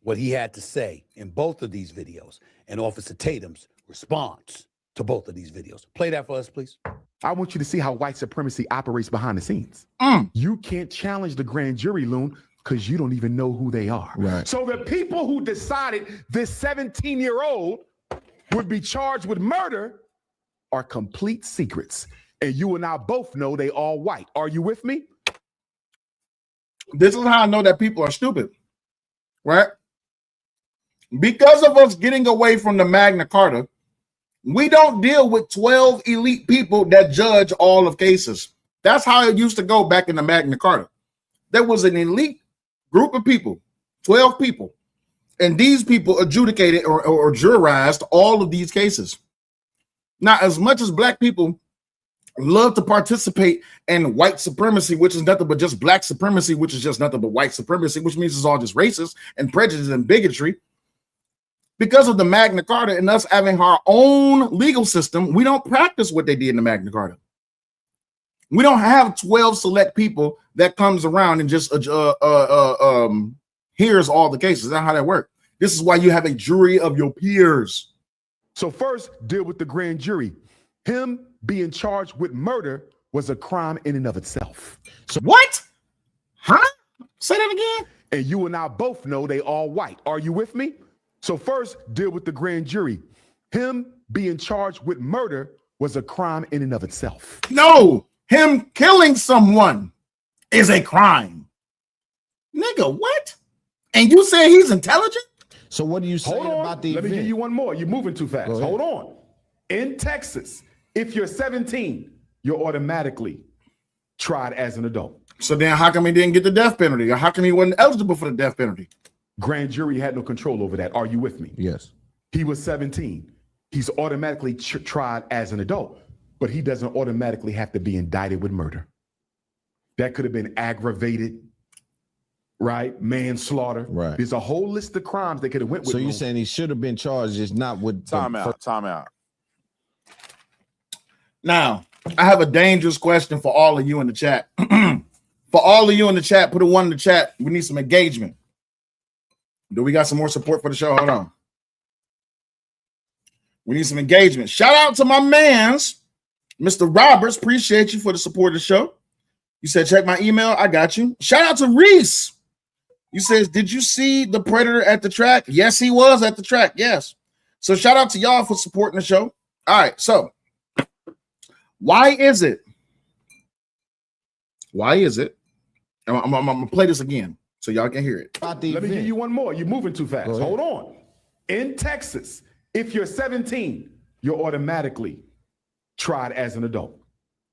what he had to say in both of these videos and Officer Tatum's response to both of these videos. Play that for us, please. I want you to see how white supremacy operates behind the scenes. You can't challenge the grand jury, Loon, because you don't even know who they are. Right. So the people who decided this 17-year-old would be charged with murder are complete secrets. And you and I both know they all white. Are you with me? This is how I know that people are stupid, right? Because of us getting away from the Magna Carta, we don't deal with 12 elite people that judge all of cases. That's how it used to go back in the Magna Carta. There was an elite group of people, 12 people, and these people adjudicated or jurized all of these cases. Now, as much as black people love to participate in white supremacy, which is nothing but just black supremacy, which is just nothing but white supremacy, which means it's all just racist and prejudice and bigotry. Because of the Magna Carta and us having our own legal system, we don't practice what they did in the Magna Carta. We don't have 12 select people that comes around and just hears all the cases. That's not how that works. This is why you have a jury of your peers. So first, deal with the grand jury. Him being charged with murder was a crime in and of itself. So what? Huh? Say that again? And you and I both know they all white. Are you with me? So first, deal with the grand jury. Him being charged with murder was a crime in and of itself. No, him killing someone is a crime. Nigga, what? And you say he's intelligent? So what do you say Hold on. about the Let me event? give you one more. You're moving too fast. Go ahead. Hold on. In Texas, if you're 17, you're automatically tried as an adult. So then how come he didn't get the death penalty? Or how come he wasn't eligible for the death penalty? Grand jury had no control over that. Are you with me? Yes. He was 17. He's automatically tried as an adult, but he doesn't automatically have to be indicted with murder. That could have been aggravated, right? Manslaughter. Right. There's a whole list of crimes they could have went with. So you're saying he should have been charged, just not with Time out. Now, I have a dangerous question for all of you in the chat. For all of you in the chat, put a 1 in the chat. We need some engagement. Do we got some more support for the show? Hold on. We need some engagement. Shout out to my mans, Mr. Roberts. Appreciate you for the support of the show. You said, check my email. I got you. Shout out to Reese. You says, did you see the Predator at the track? Yes, he was at the track. Yes. So shout out to y'all for supporting the show. All right. So why is it? I'm going to play this again so y'all can hear it. Let me give you one more. You're moving too fast. Hold on. In Texas, if you're 17, you're automatically tried as an adult.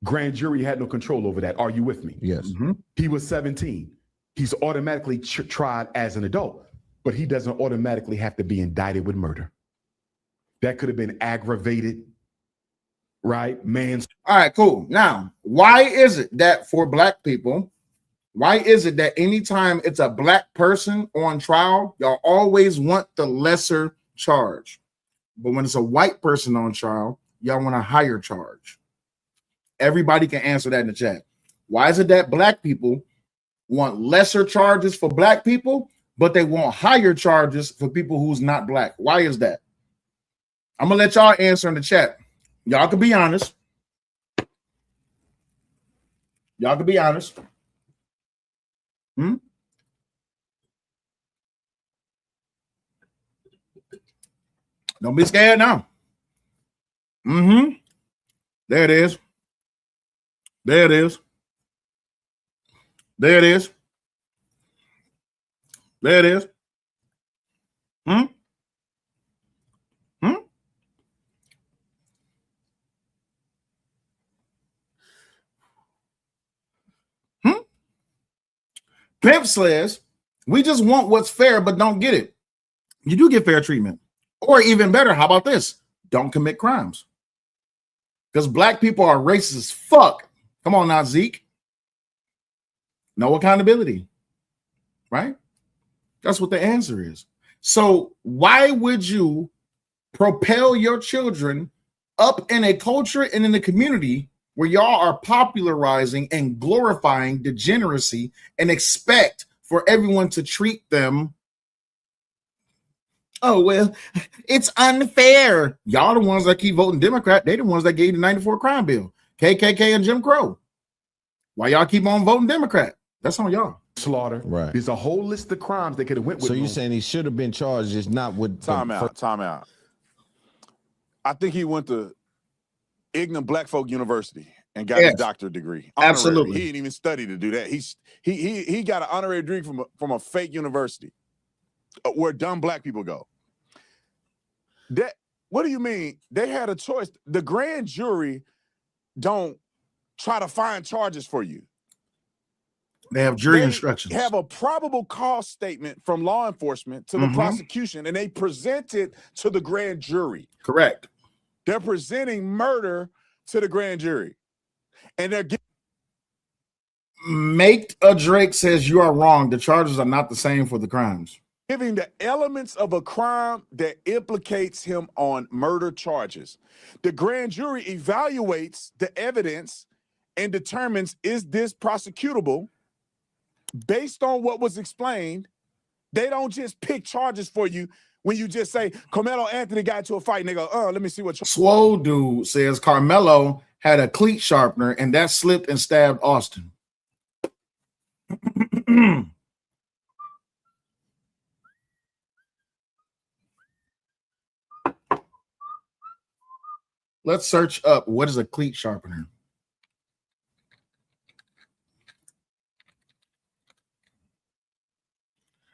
Grand jury had no control over that. Are you with me? Yes. He was 17. He's automatically tried as an adult, but he doesn't automatically have to be indicted with murder. That could have been aggravated, right? All right, cool. Now, why is it that for black people, why is it that anytime it's a black person on trial, y'all always want the lesser charge? But when it's a white person on trial, y'all want a higher charge. Everybody can answer that in the chat. Why is it that black people want lesser charges for black people, but they want higher charges for people who's not black? Why is that? I'm going to let y'all answer in the chat. Y'all can be honest. Y'all can be honest. Don't be scared now. There it is. There it is. There it is. There it is. Pimp says, we just want what's fair, but don't get it. You do get fair treatment. Or even better, how about this? Don't commit crimes. Because black people are racist as fuck. Come on now, Zeke. No accountability. Right? That's what the answer is. So why would you propel your children up in a culture and in a community where y'all are popularizing and glorifying degeneracy and expect for everyone to treat them? Oh, well, it's unfair. Y'all the ones that keep voting Democrat. They the ones that gave the 94 crime bill. KKK and Jim Crow. Why y'all keep on voting Democrat? That's on y'all. Slaughter. Right. There's a whole list of crimes they could have went with. So you're saying he should have been charged, just not with Time out. I think he went to Ignorant Black Folk University and got his doctorate degree. Honorary. Absolutely. He didn't even study to do that. He got an honorary degree from a fake university where dumb black people go. What do you mean? They had a choice. The grand jury don't try to find charges for you. They have jury instructions. Have a probable cause statement from law enforcement to the prosecution, and they present it to the grand jury. Correct. They're presenting murder to the grand jury, and they're Make a Drake says you are wrong. The charges are not the same for the crimes. giving the elements of a crime that implicates him on murder charges. The grand jury evaluates the evidence and determines, is this prosecutable? Based on what was explained, they don't just pick charges for you when you just say, Karmelo Anthony got into a fight, and they go, let me see what. Swole dude says Karmelo had a cleat sharpener, and that slipped and stabbed Austin. Let's search up what is a cleat sharpener.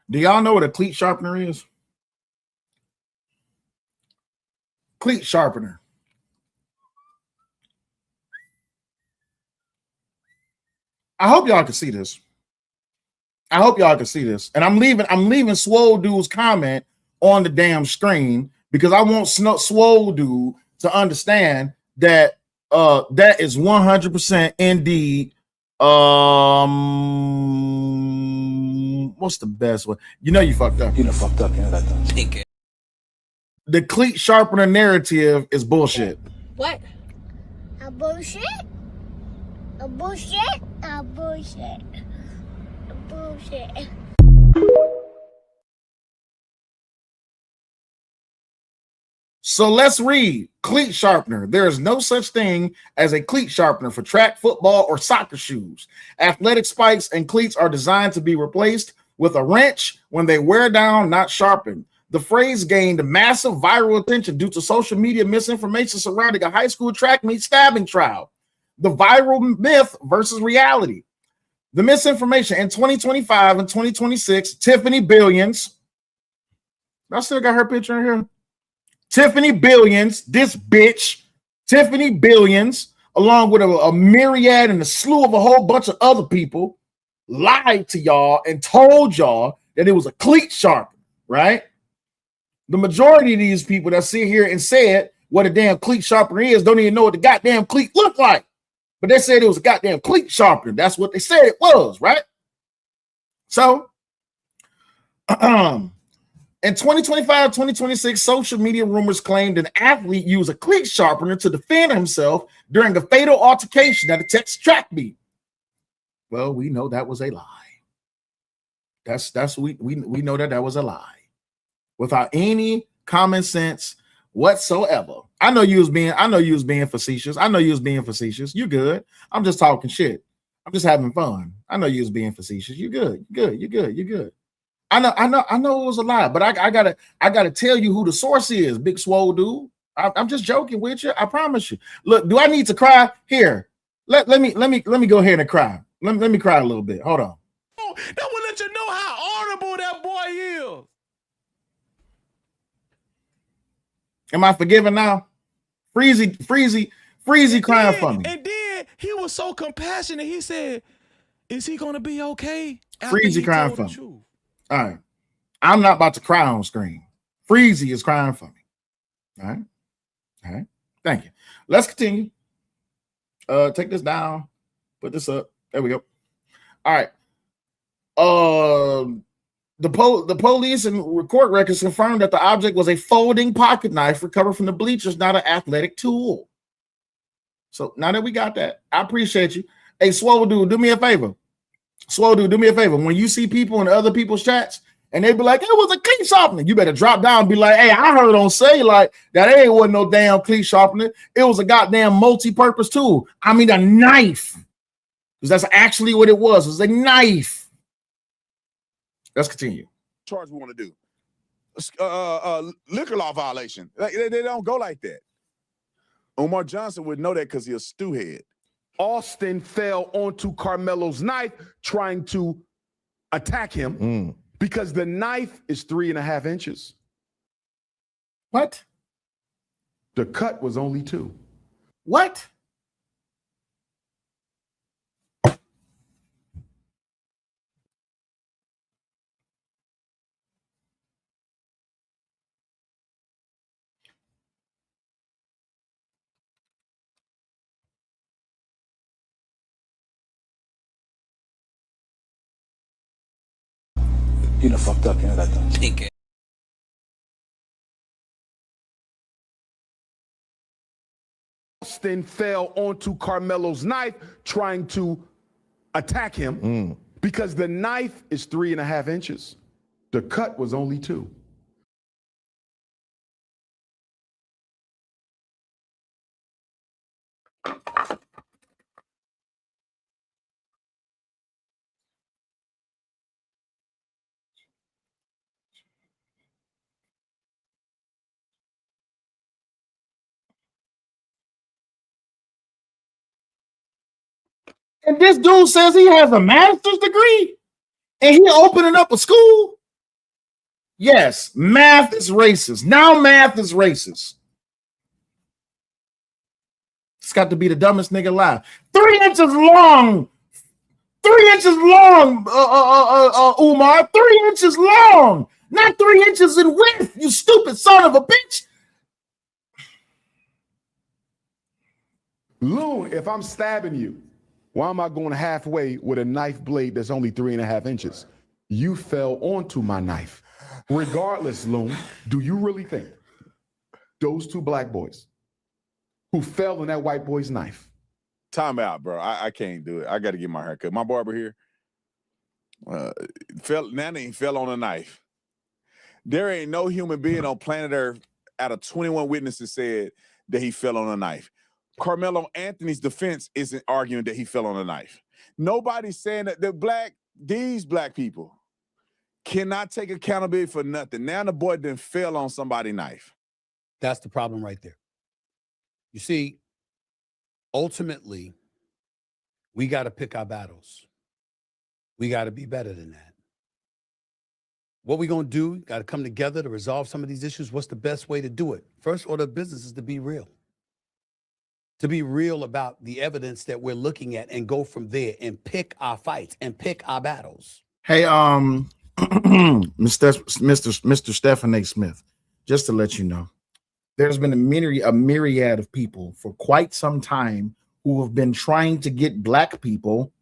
Do y'all know what a cleat sharpener is? Cleat sharpener. I hope y'all can see this. I hope y'all can see this. And I'm leaving Swole Dude's comment on the damn screen because I want Swole Dude to understand that that is 100% indeed. What's the best one? You know you fucked up. You done fucked up. You know that done. The cleat sharpener narrative is bullshit. What? A bullshit? A bullshit? A bullshit. A bullshit. So let's read cleat sharpener. There is no such thing as a cleat sharpener for track, football, or soccer shoes. Athletic spikes and cleats are designed to be replaced with a wrench when they wear down, not sharpened. The phrase gained massive viral attention due to social media misinformation surrounding a high school track meet stabbing trial. The viral myth versus reality. The misinformation in 2025 and 2026, Tiffany Billions. I still got her picture in here. Tiffany Billions, this bitch, Tiffany Billions, along with a myriad and a slew of a whole bunch of other people, lied to y'all and told y'all that it was a cleat sharpener, right? The majority of these people that sit here and said what a damn cleat sharpener is don't even know what the goddamn cleat looked like. But they said it was a goddamn cleat sharpener. That's what they said it was, right? So, in 2025, 2026, social media rumors claimed an athlete used a cleat sharpener to defend himself during a fatal altercation at a Texas track meet. Well, we know that was a lie. We know that was a lie. Without any common sense whatsoever. I know you was being facetious. You good. I'm just talking shit. I'm just having fun. I know you was being facetious. You good. You're good. I know it was a lie, but I gotta tell you who the source is, Big Swole Dude. I'm just joking with you. I promise you. Look, do I need to cry? Here, let me go ahead and cry. Let me cry a little bit. Hold on. Oh, that will let you know how honorable that boy is. Am I forgiven now? Freezy crying for me. And then he was so compassionate. He said, Is he gonna be okay? Freezy crying told for the me. truth? All right. I'm not about to cry on screen. Freezy is crying for me. All right. All right. Thank you. Let's continue. Take this down. Put this up. There we go. All right. The police and court records confirmed that the object was a folding pocket knife recovered from the bleachers, not an athletic tool. So now that we got that, I appreciate you. Hey, Swole Dude, do me a favor. Swole Dude, do me a favor. When you see people in other people's chats and they be like, it was a cleat sharpener, you better drop down and be like, hey, I heard on say like that ain't wasn't no damn cleat sharpener. It was a goddamn multi-purpose tool. I mean a knife. Because that's actually what it was. It was a knife. Let's continue. Charge we want to do. Liquor law violation. They don't go like that. Omar Johnson would know that because he's a stewhead. Austin fell onto Karmelo's knife trying to attack him because the knife is 3.5 inches. What? The cut was only 2. What? You done fucked up, you know that though. Think it. Austin fell onto Karmelo's knife trying to attack him because the knife is 3.5 inches. The cut was only 2. And this dude says he has a master's degree and he opening up a school. Yes, math is racist. Now math is racist. It's got to be the dumbest nigga alive. 3 inches long. 3 inches long, Umar. 3 inches long. Not 3 inches in width, you stupid son of a bitch. Loon, if I'm stabbing you, why am I going halfway with a knife blade that's only 3.5 inches? You fell onto my knife. Regardless, Loon, do you really think those 2 black boys who fell on that white boy's knife? Time out, bro. I can't do it. I got to get my haircut. My barber here fell on a knife. There ain't no human being on planet Earth out of 21 witnesses said that he fell on a knife. Karmelo Anthony's defense isn't arguing that he fell on a knife. Nobody's saying that these black people cannot take accountability for nothing. Now the boy then fell on somebody's knife. That's the problem right there. You see, ultimately, we got to pick our battles. We got to be better than that. What we going to do, got to come together to resolve some of these issues. What's the best way to do it? First order of business is to be real. To be real about the evidence that we're looking at and go from there and pick our fights and pick our battles. Hey, Mr. Stephen A. Smith, just to let you know, there's been a myriad of people for quite some time who have been trying to get black people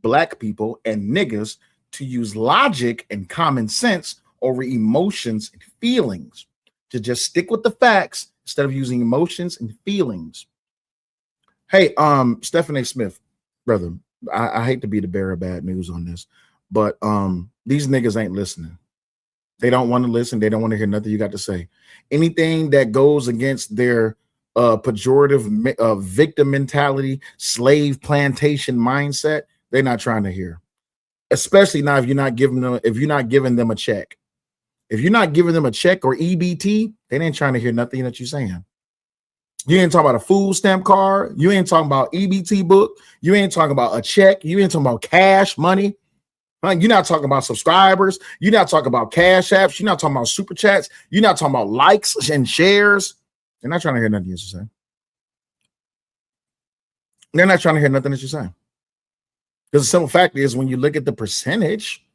and niggas to use logic and common sense over emotions and feelings, to just stick with the facts instead of using emotions and feelings. Hey, Stephen A. Smith, brother, I hate to be the bearer of bad news on this, but these niggas ain't listening. They don't want to listen. They don't want to hear nothing you got to say. Anything that goes against their pejorative victim mentality, slave plantation mindset, they're not trying to hear. Especially now if you're not giving them a check. If you're not giving them a check or EBT, they ain't trying to hear nothing that you're saying. You ain't talking about a food stamp card. You ain't talking about EBT book. You ain't talking about a check. You ain't talking about cash money. You're not talking about subscribers. You're not talking about cash apps. You're not talking about super chats. You're not talking about likes and shares. They're not trying to hear nothing you're saying. They're not trying to hear nothing that you're saying. Because the simple fact is, when you look at the percentage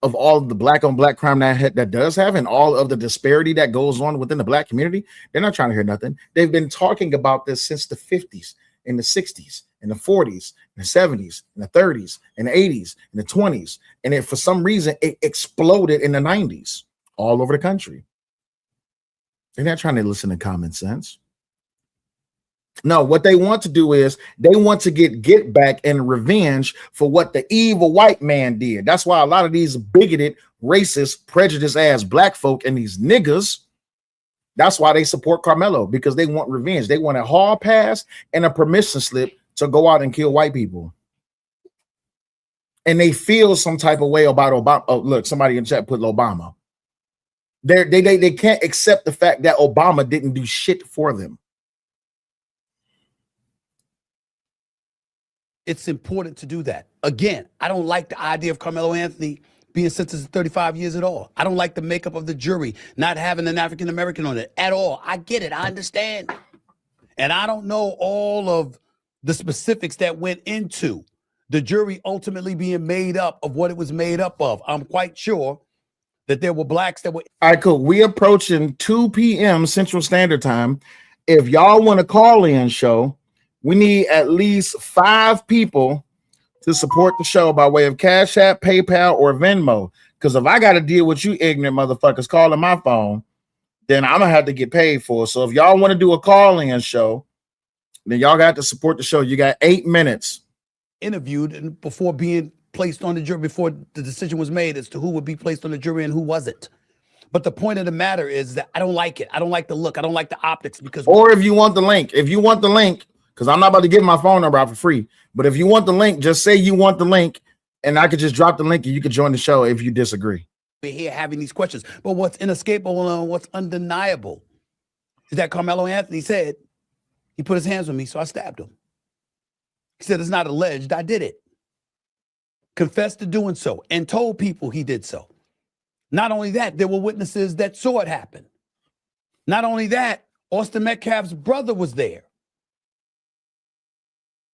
of all of the black on black crime that does have, and all of the disparity that goes on within the black community, they're not trying to hear nothing. They've been talking about this since the 50s, in the 60s, in the 40s, in the 70s, in the 30s, in the 80s, in the 20s. And for some reason, it exploded in the 90s all over the country. They're not trying to listen to common sense. No, what they want to do is they want to get back and revenge for what the evil white man did. That's why a lot of these bigoted, racist, prejudiced ass black folk and these niggas, that's why they support Karmelo, because they want revenge. They want a hall pass and a permission slip to go out and kill white people. And they feel some type of way about Obama. Oh, look, somebody in chat put Obama. They can't accept the fact that Obama didn't do shit for them. It's important to do that. Again, I don't like the idea of Karmelo Anthony being sentenced to 35 years at all. I don't like the makeup of the jury, not having an African-American on it at all. I get it. I understand. And I don't know all of the specifics that went into the jury ultimately being made up of what it was made up of. I'm quite sure that there were blacks that were. All right, cool. We approaching 2 p.m. Central Standard Time. If y'all want to call in show, we need at least 5 people to support the show by way of Cash App, PayPal, or Venmo. Because if I got to deal with you ignorant motherfuckers calling my phone, then I'm going to have to get paid for it. So if y'all want to do a call-in show, then y'all got to support the show. You got 8 minutes. Interviewed and before being placed on the jury, before the decision was made as to who would be placed on the jury and who wasn't. But the point of the matter is that I don't like it. I don't like the look. I don't like the optics. Because, or if you want the link, because I'm not about to give my phone number out for free. But if you want the link, just say you want the link, and I could just drop the link and you could join the show if you disagree. We're here having these questions. But what's inescapable and what's undeniable is that Karmelo Anthony said he put his hands on me, so I stabbed him. He said it's not alleged, I did it. Confessed to doing so and told people he did so. Not only that, there were witnesses that saw it happen. Not only that, Austin Metcalf's brother was there.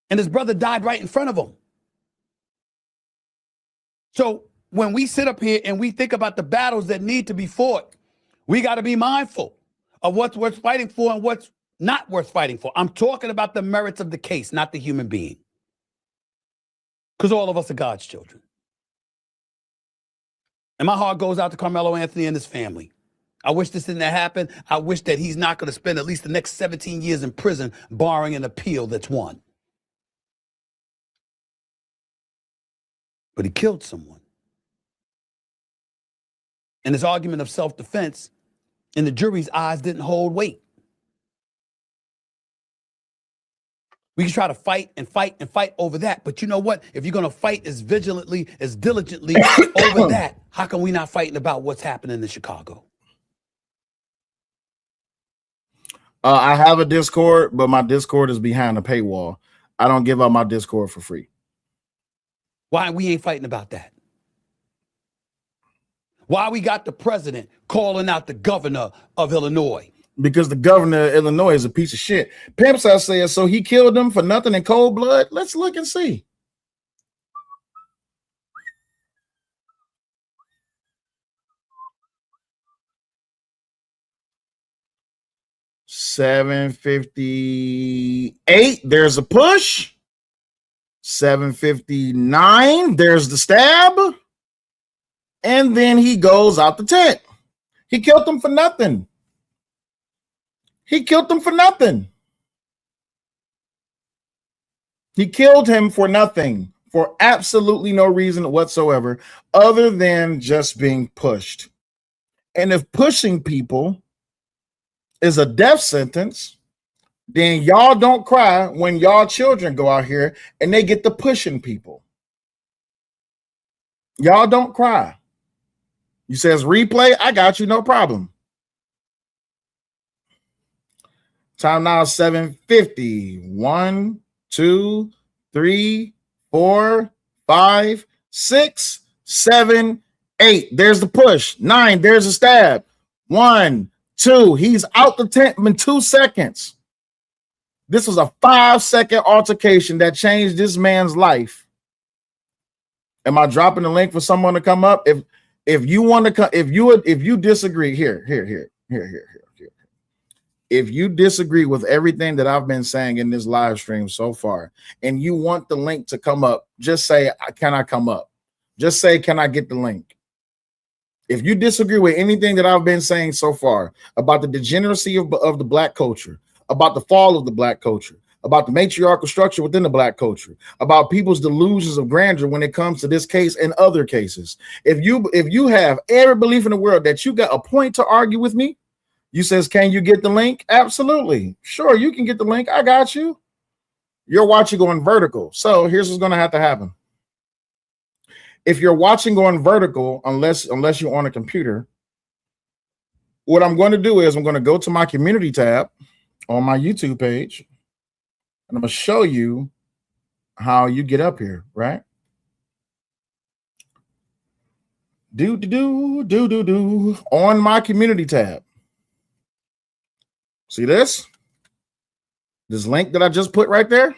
And his brother died right in front of him. So when we sit up here and we think about the battles that need to be fought, we got to be mindful of what's worth fighting for and what's not worth fighting for. I'm talking about the merits of the case, not the human being. Because all of us are God's children. And my heart goes out to Karmelo Anthony and his family. I wish this didn't happen. I wish that he's not going to spend at least the next 17 years in prison, barring an appeal that's won. But he killed someone. And his argument of self-defense in the jury's eyes didn't hold weight. We can try to fight and fight and fight over that. But you know what? If you're going to fight as vigilantly, as diligently over that, how come we not fighting about what's happening in Chicago? I have a Discord, but my Discord is behind a paywall. I don't give out my Discord for free. Why we ain't fighting about that? Why we got the president calling out the governor of Illinois? Because the governor of Illinois is a piece of shit. Pimps, I said, so he killed them for nothing in cold blood? Let's look and see. $758. There's a push. $759. There's the stab. And then he goes out the tent. He killed them for nothing. He killed them for nothing. He killed him for nothing, for absolutely no reason whatsoever, other than just being pushed. And if pushing people is a death sentence, then y'all don't cry when y'all children go out here and they get to pushing people. Y'all don't cry. You says replay, I got you, no problem. Time now 7:50. 1, 2, 3, 4, 5, 6, 7, 8. There's the push. 9. There's a stab. 1, 2. He's out the tent in 2 seconds. This was a 5-second altercation that changed this man's life Am I dropping the link for someone to come up? If you want to come, if you disagree, here. If you disagree with everything that I've been saying in this live stream so far, and you want the link to come up, just say, can I come up? Just say, can I get the link? If you disagree with anything that I've been saying so far about the degeneracy of the black culture, about the fall of the black culture, about the matriarchal structure within the black culture, about people's delusions of grandeur when it comes to this case and other cases, if you have every belief in the world that you got a point to argue with me, you says, can you get the link? Absolutely. Sure, you can get the link. I got you. You're watching going vertical. So here's what's going to have to happen. If you're watching going vertical, unless you're on a computer, what I'm going to do is I'm going to go to my community tab on my YouTube page, and I'm going to show you how you get up here, right? On my community tab. See this link that I just put right there?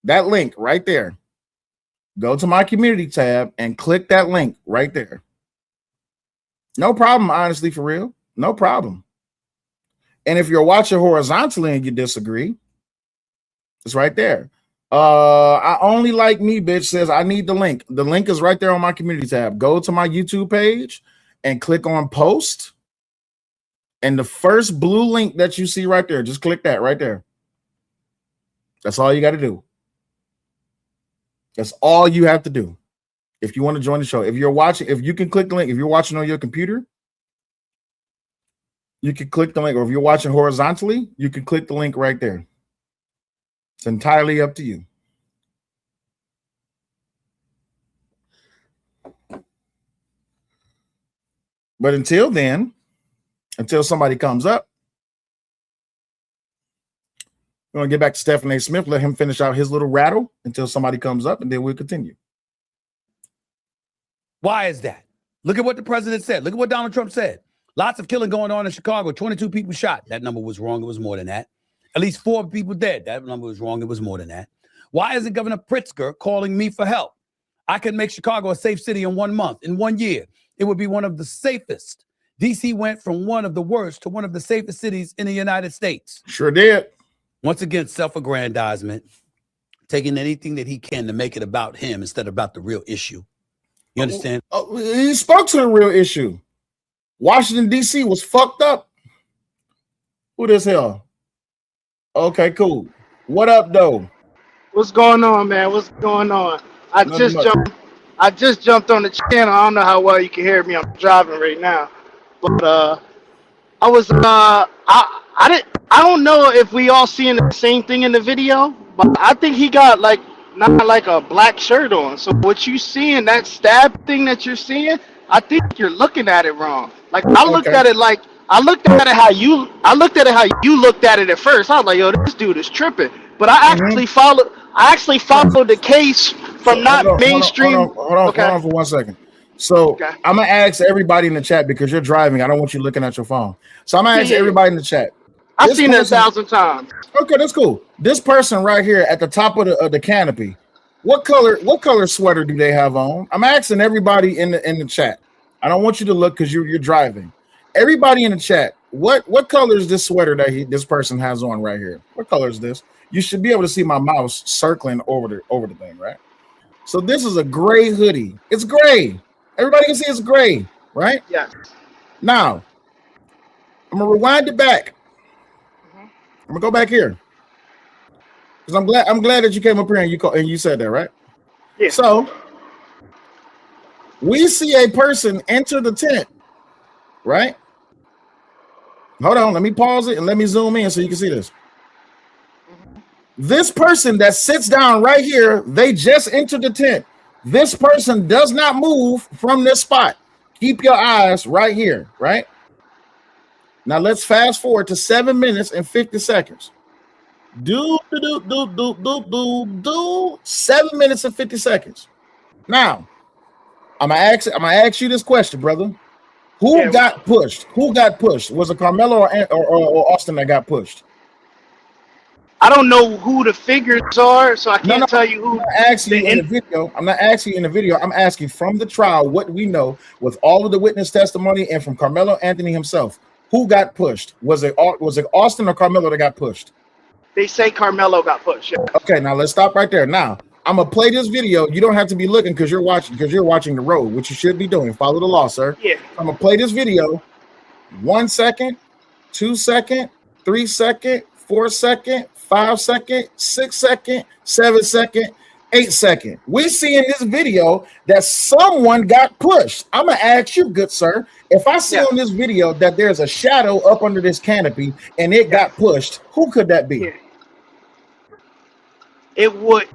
That link right there. Go to my community tab and click that link right there. No problem, honestly, for real. No problem. And if you're watching horizontally and you disagree, it's right there. I only like me, bitch, says I need the link. The link is right there on my community tab. Go to my YouTube page and click on post. And the first blue link that you see right there, just click that right there. That's all you got to do. That's all you have to do. If you want to join the show, if you can click the link, if you're watching on your computer, you can click the link, or if you're watching horizontally, you can click the link right there. It's entirely up to you. But until then, until somebody comes up, we're going to get back to Stephen A. Smith, let him finish out his little rattle until somebody comes up, and then we'll continue. Why is that? Look at what the president said. Look at what Donald Trump said. Lots of killing going on in Chicago. 22 people shot. That number was wrong. It was more than that. At least 4 people dead. That number was wrong. It was more than that. Why isn't Governor Pritzker calling me for help? I can make Chicago a safe city in 1 month, in 1 year. It would be one of the safest. D.C. went from one of the worst to one of the safest cities in the United States. Sure did. Once again, self-aggrandizement, taking anything that he can to make it about him instead of about the real issue. You understand? He spoke to the real issue. Washington, D.C. was fucked up. Who this hell? Okay, cool. What up, though? What's going on, man? What's going on? I just jumped on the channel. I don't know how well you can hear me. I'm driving right now. But I don't know if we all seeing the same thing in the video, but I think he got not like a black shirt on. So what you seeing, that stab thing that you're seeing, I think you're looking at it wrong. Like I looked at it how you looked at it at first. I was like, yo, this dude is tripping. But I actually followed the case from mainstream. Hold on for 1 second. So I'm gonna ask everybody in the chat because you're driving. I don't want you looking at your phone. So I'm gonna ask everybody in the chat. I've seen it 1,000 times. Okay, that's cool. This person right here at the top of the canopy, what color sweater do they have on? I'm asking everybody in the chat. I don't want you to look because you're driving. Everybody in the chat, what color is this sweater that this person has on right here? What color is this? You should be able to see my mouse circling over the thing, right? So this is a gray hoodie. It's gray. Everybody can see it's gray, right? Yeah. Now, I'm gonna rewind it back. I'm gonna go back here because I'm glad that you came up here and you said that, right? Yeah. So we see a person enter the tent, right? Hold on, let me pause it and let me zoom in so you can see this. This person that sits down right here, they just entered the tent. This person does not move from this spot. Keep your eyes right here, right? Now let's fast forward to 7 minutes and 50 seconds. 7 minutes and 50 seconds. Now, I'm gonna ask you this question, brother. Who got pushed? Who got pushed? Was it Karmelo or Austin that got pushed? I don't know who the figures are, so I can't tell you who. I'm not asking you in the video. I'm not asking you in the video. I'm asking from the trial what we know with all of the witness testimony and from Karmelo Anthony himself. Who got pushed? Was it Austin or Karmelo that got pushed? They say Karmelo got pushed. Yeah. Okay, now let's stop right there. Now I'm gonna play this video. You don't have to be looking because you're watching the road, which you should be doing. Follow the law, sir. Yeah. I'm gonna play this video. 1 second, 2 second, 3 second, 4 second, 5 second, 6 second, 7 second, 8 second. We see in this video that someone got pushed. I'm gonna ask you, good sir, if I see on this video that there's a shadow up under this canopy and it got pushed, who could that be? Yeah. It would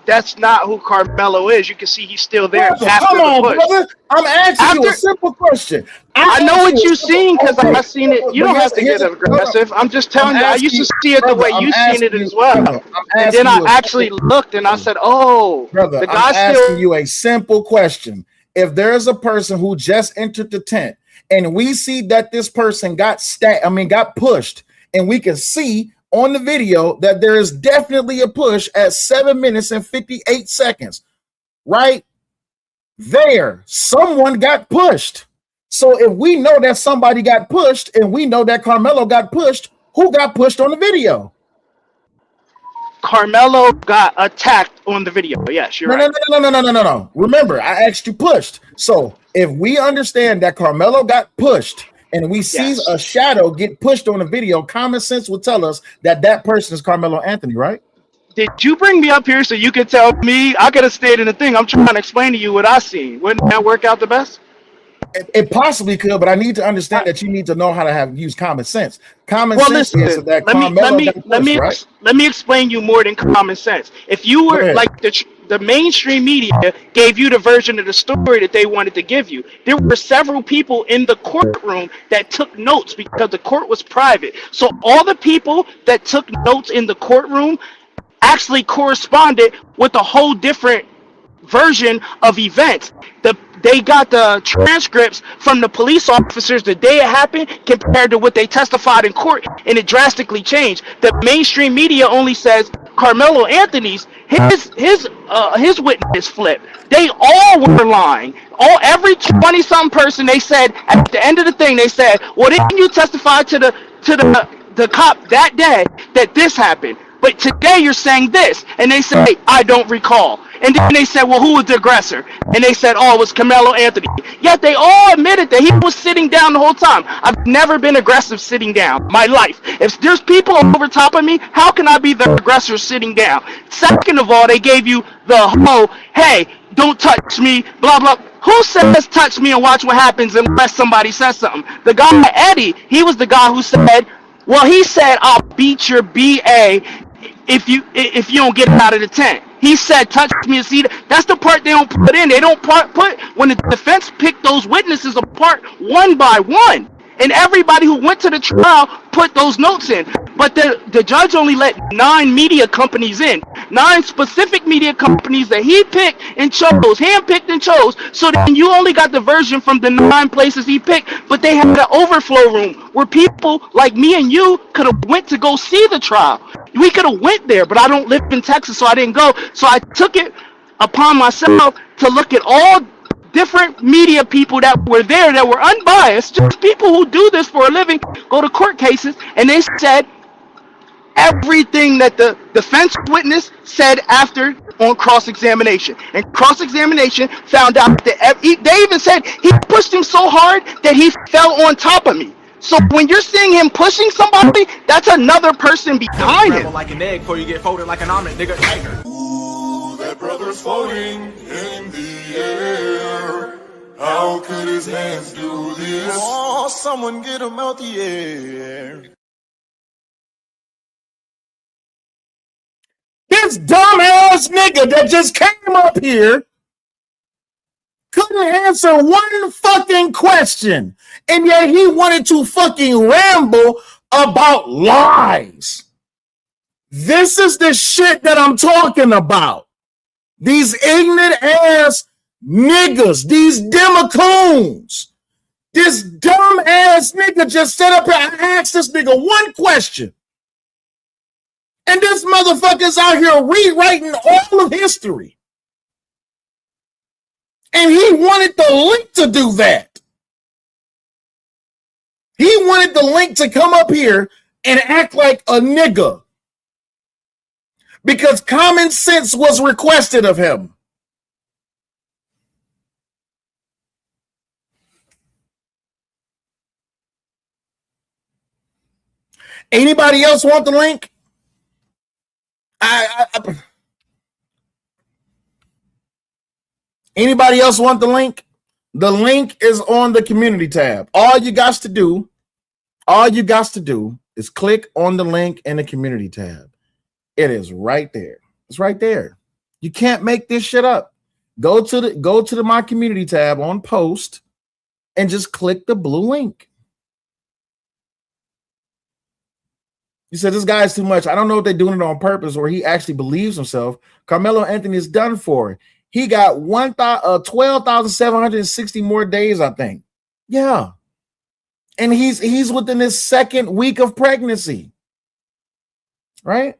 that's not who Karmelo is. You can see he's still there Brother, after come on, the push. brother. I'm asking you a simple question. I know what you've seen because I've seen it. You don't have to get aggressive. I'm just telling you. I used to see it the way you've seen it as well. And then I actually looked and I said, "Oh, brother, the I'm guy's asking still." you a simple question. If there's a person who just entered the tent and we see that this person got pushed, and we can see on the video that there is definitely a push at 7 minutes and 58 seconds, right there, someone got pushed. So if we know that somebody got pushed and we know that Karmelo got pushed, who got pushed on the video? Karmelo got attacked on the video. Yes, you're right. No. Remember, I asked you pushed. So if we understand that Karmelo got pushed and we see a shadow get pushed on the video, common sense will tell us that that person is Karmelo Anthony, right? Did you bring me up here so you could tell me? I could have stayed in the thing. I'm trying to explain to you what I seen. Wouldn't that work out the best? It possibly could, but I need to understand that you need to know how to use common sense. Common sense is that let me explain you more than common sense. If you were like the mainstream media gave you the version of the story that they wanted to give you, there were several people in the courtroom that took notes because the court was private. So all the people that took notes in the courtroom actually corresponded with a whole different version of events. They got the transcripts from the police officers the day it happened compared to what they testified in court, and it drastically changed. The mainstream media only says Karmelo Anthony's his witness flipped. They all were lying. Every 20-something person, they said at the end of the thing, they said, "Well, didn't you testify to the cop that day that this happened? But today you're saying this," and they say, "I don't recall." And then they said, "Well, who was the aggressor?" And they said, "Oh, it was Karmelo Anthony." Yet they all admitted that he was sitting down the whole time. I've never been aggressive sitting down in my life. If there's people over top of me, how can I be the aggressor sitting down? Second of all, they gave you the whole, "Hey, don't touch me," blah, blah. Who says touch me and watch what happens unless somebody says something? The guy, Eddie, he was the guy who said, well, he said, "I'll beat your BA if you don't get out of the tent." He said, "Touch me." And see, that's the part they don't put in. They don't put when the defense picked those witnesses apart one by one, and everybody who went to the trial put those notes in. But the judge only let 9 media companies in, 9 specific media companies that he picked and chose, handpicked and chose. So then you only got the version from the 9 places he picked, but they had an overflow room where people like me and you could have went to go see the trial. We could have went there, but I don't live in Texas, so I didn't go. So I took it upon myself to look at all different media people that were there that were unbiased, just people who do this for a living, go to court cases, and they said everything that the defense witness said after on cross-examination. And cross-examination found out that they even said he pushed him so hard that he fell on top of me. So when you're seeing him pushing somebody, that's another person behind him. Like an egg before you get folded like an omelet, nigga. Ooh, that brother's floating in the air. How could his hands do this? Oh, someone get him out the air. This dumbass nigga that just came up here couldn't answer one fucking question, and yet he wanted to fucking ramble about lies. This is the shit that I'm talking about. These ignorant ass niggas, these demacoons. This dumb ass nigga just set up here. I asked this nigga one question, And this motherfucker's out here rewriting all of history. And he wanted the link to do that. He wanted the link to come up here and act like a nigga. Because common sense was requested of him. Anybody else want the link? Anybody else want the link? The link is on the community tab. All you got to do is click on the link in the community tab. It is right there. It's right there. You can't make this shit up. Go to the my community tab on post and just click the blue link. You said this guy is too much. I don't know if they're doing it on purpose or he actually believes himself. Karmelo Anthony is done for. He got 12,760 more days, I think. Yeah. And he's within his second week of pregnancy. Right?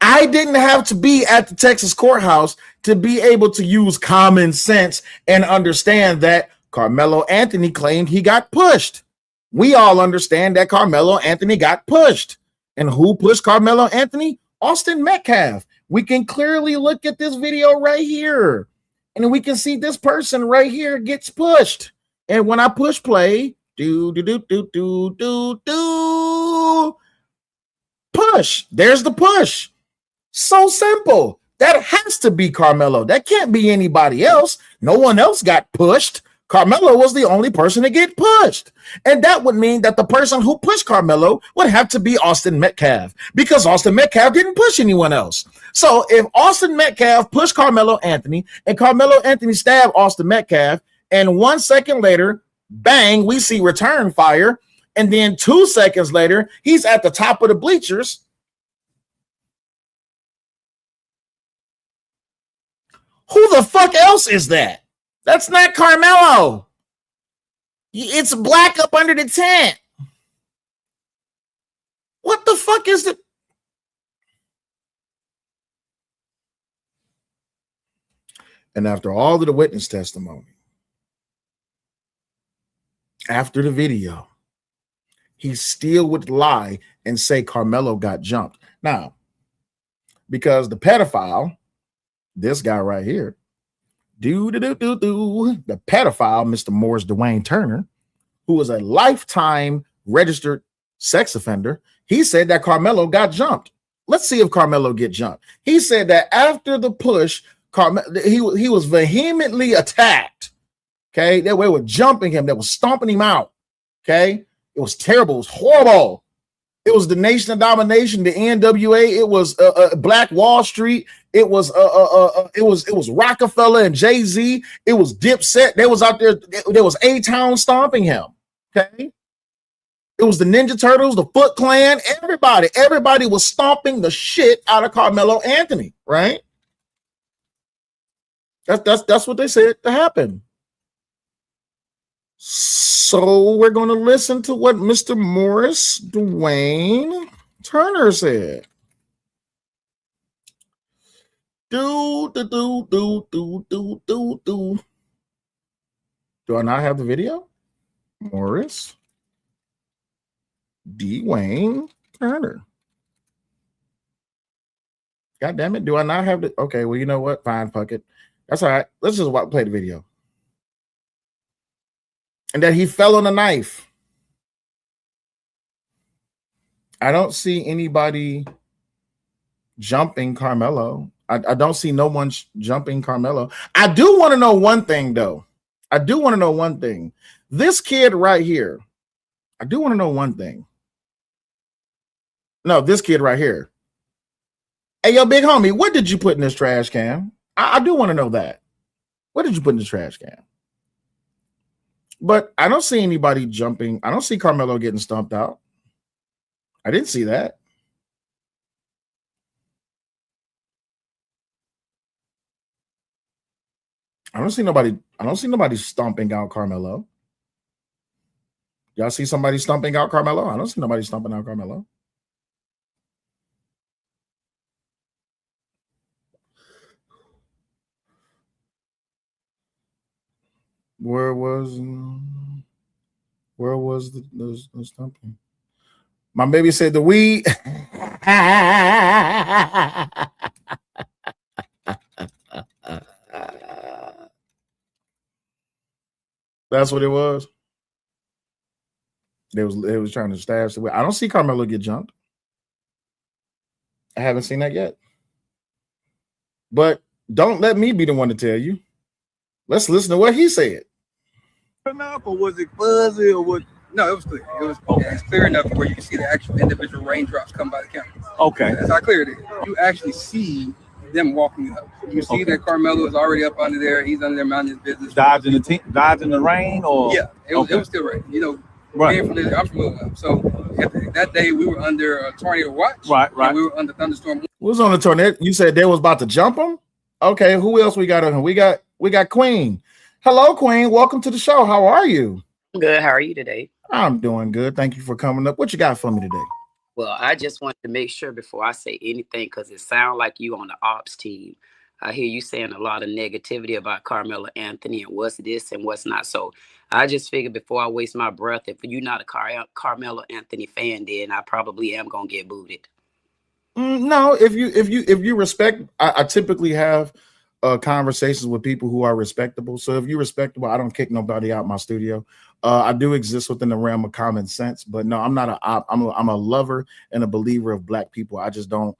I didn't have to be at the Texas courthouse to be able to use common sense and understand that Karmelo Anthony claimed he got pushed. We all understand that Karmelo Anthony got pushed. And who pushed Karmelo Anthony? Austin Metcalf. We can clearly look at this video right here. And we can see this person right here gets pushed. And when I push play, push. There's the push. So simple. That has to be Karmelo. That can't be anybody else. No one else got pushed. Karmelo was the only person to get pushed. And that would mean that the person who pushed Karmelo would have to be Austin Metcalf because Austin Metcalf didn't push anyone else. So if Austin Metcalf pushed Karmelo Anthony and Karmelo Anthony stabbed Austin Metcalf, and 1 second later, bang, we see return fire. And then 2 seconds later, he's at the top of the bleachers. Who the fuck else is that? That's not Karmelo. It's black up under the tent. What the fuck is it? And after all of the witness testimony, after the video, he still would lie and say Karmelo got jumped. Now, because the pedophile, this guy right here, the pedophile, Mr. Morris Dwayne Turner, who was a lifetime registered sex offender, he said that Karmelo got jumped. Let's see if Karmelo get jumped. He said that after the push, he was vehemently attacked. Okay, they were jumping him, they were stomping him out. Okay, it was terrible, it was horrible. It was the Nation of Domination, the NWA. It was Black Wall Street. It was Rockefeller and Jay-Z. It was Dipset. They was out there. There was A-Town stomping him. Okay. It was the Ninja Turtles, the Foot Clan. Everybody was stomping the shit out of Karmelo Anthony. Right. That's what they said to happen. So we're going to listen to what Mr. Morris Dwayne Turner said. Do I not have the video? Morris Dwayne Turner. God damn it. Do I not have the? Okay, well, you know what? Fine, fuck it. That's all right. Let's just play the video. And that he fell on a knife. I don't see anybody jumping Karmelo. I don't see no one jumping Karmelo. I do want to know one thing, though. I do want to know one thing. This kid right here. I do want to know one thing. No, this kid right here. Hey, yo, big homie, what did you put in this trash can? I do want to know that. What did you put in this trash can? But I don't see anybody jumping. I don't see Karmelo getting stomped out. I didn't see that. I don't see nobody stomping out Karmelo. Y'all see somebody stomping out Karmelo? I don't see nobody stomping out Karmelo. Where was those thumping? My baby said the weed. That's what it was. It was trying to stash the way. I don't see Karmelo get jumped. I haven't seen that yet. But don't let me be the one to tell you. Let's listen to what he said. Enough, or was it fuzzy, or what? No, it was clear. It's clear enough where you can see the actual individual raindrops come by the camera. Okay. That's how clear it is. You actually see them walking up. You see that Karmelo is already up under there. He's under there minding his business. Dodging the rain, or yeah, it was still rain. You know, right. I'm from Louisville, so that day we were under a tornado watch. Right. We were under thunderstorm. Who was on the tornado? You said they was about to jump him. Okay, who else we got on here? We got Queen. Hello, Queen. Welcome to the show. How are you? Good. How are you today? I'm doing good. Thank you for coming up. What you got for me today? Well, I just wanted to make sure before I say anything, because it sounds like you on the ops team. I hear you saying a lot of negativity about Karmelo Anthony and what's this and what's not. So I just figured before I waste my breath, if you're not a Karmelo Anthony fan, then I probably am gonna get booted. No, if you respect, I typically have conversations with people who are respectable. So if you're respectable, I don't kick nobody out my studio. I do exist within the realm of common sense, but no, I'm not a op. I'm a lover and a believer of Black people. I just don't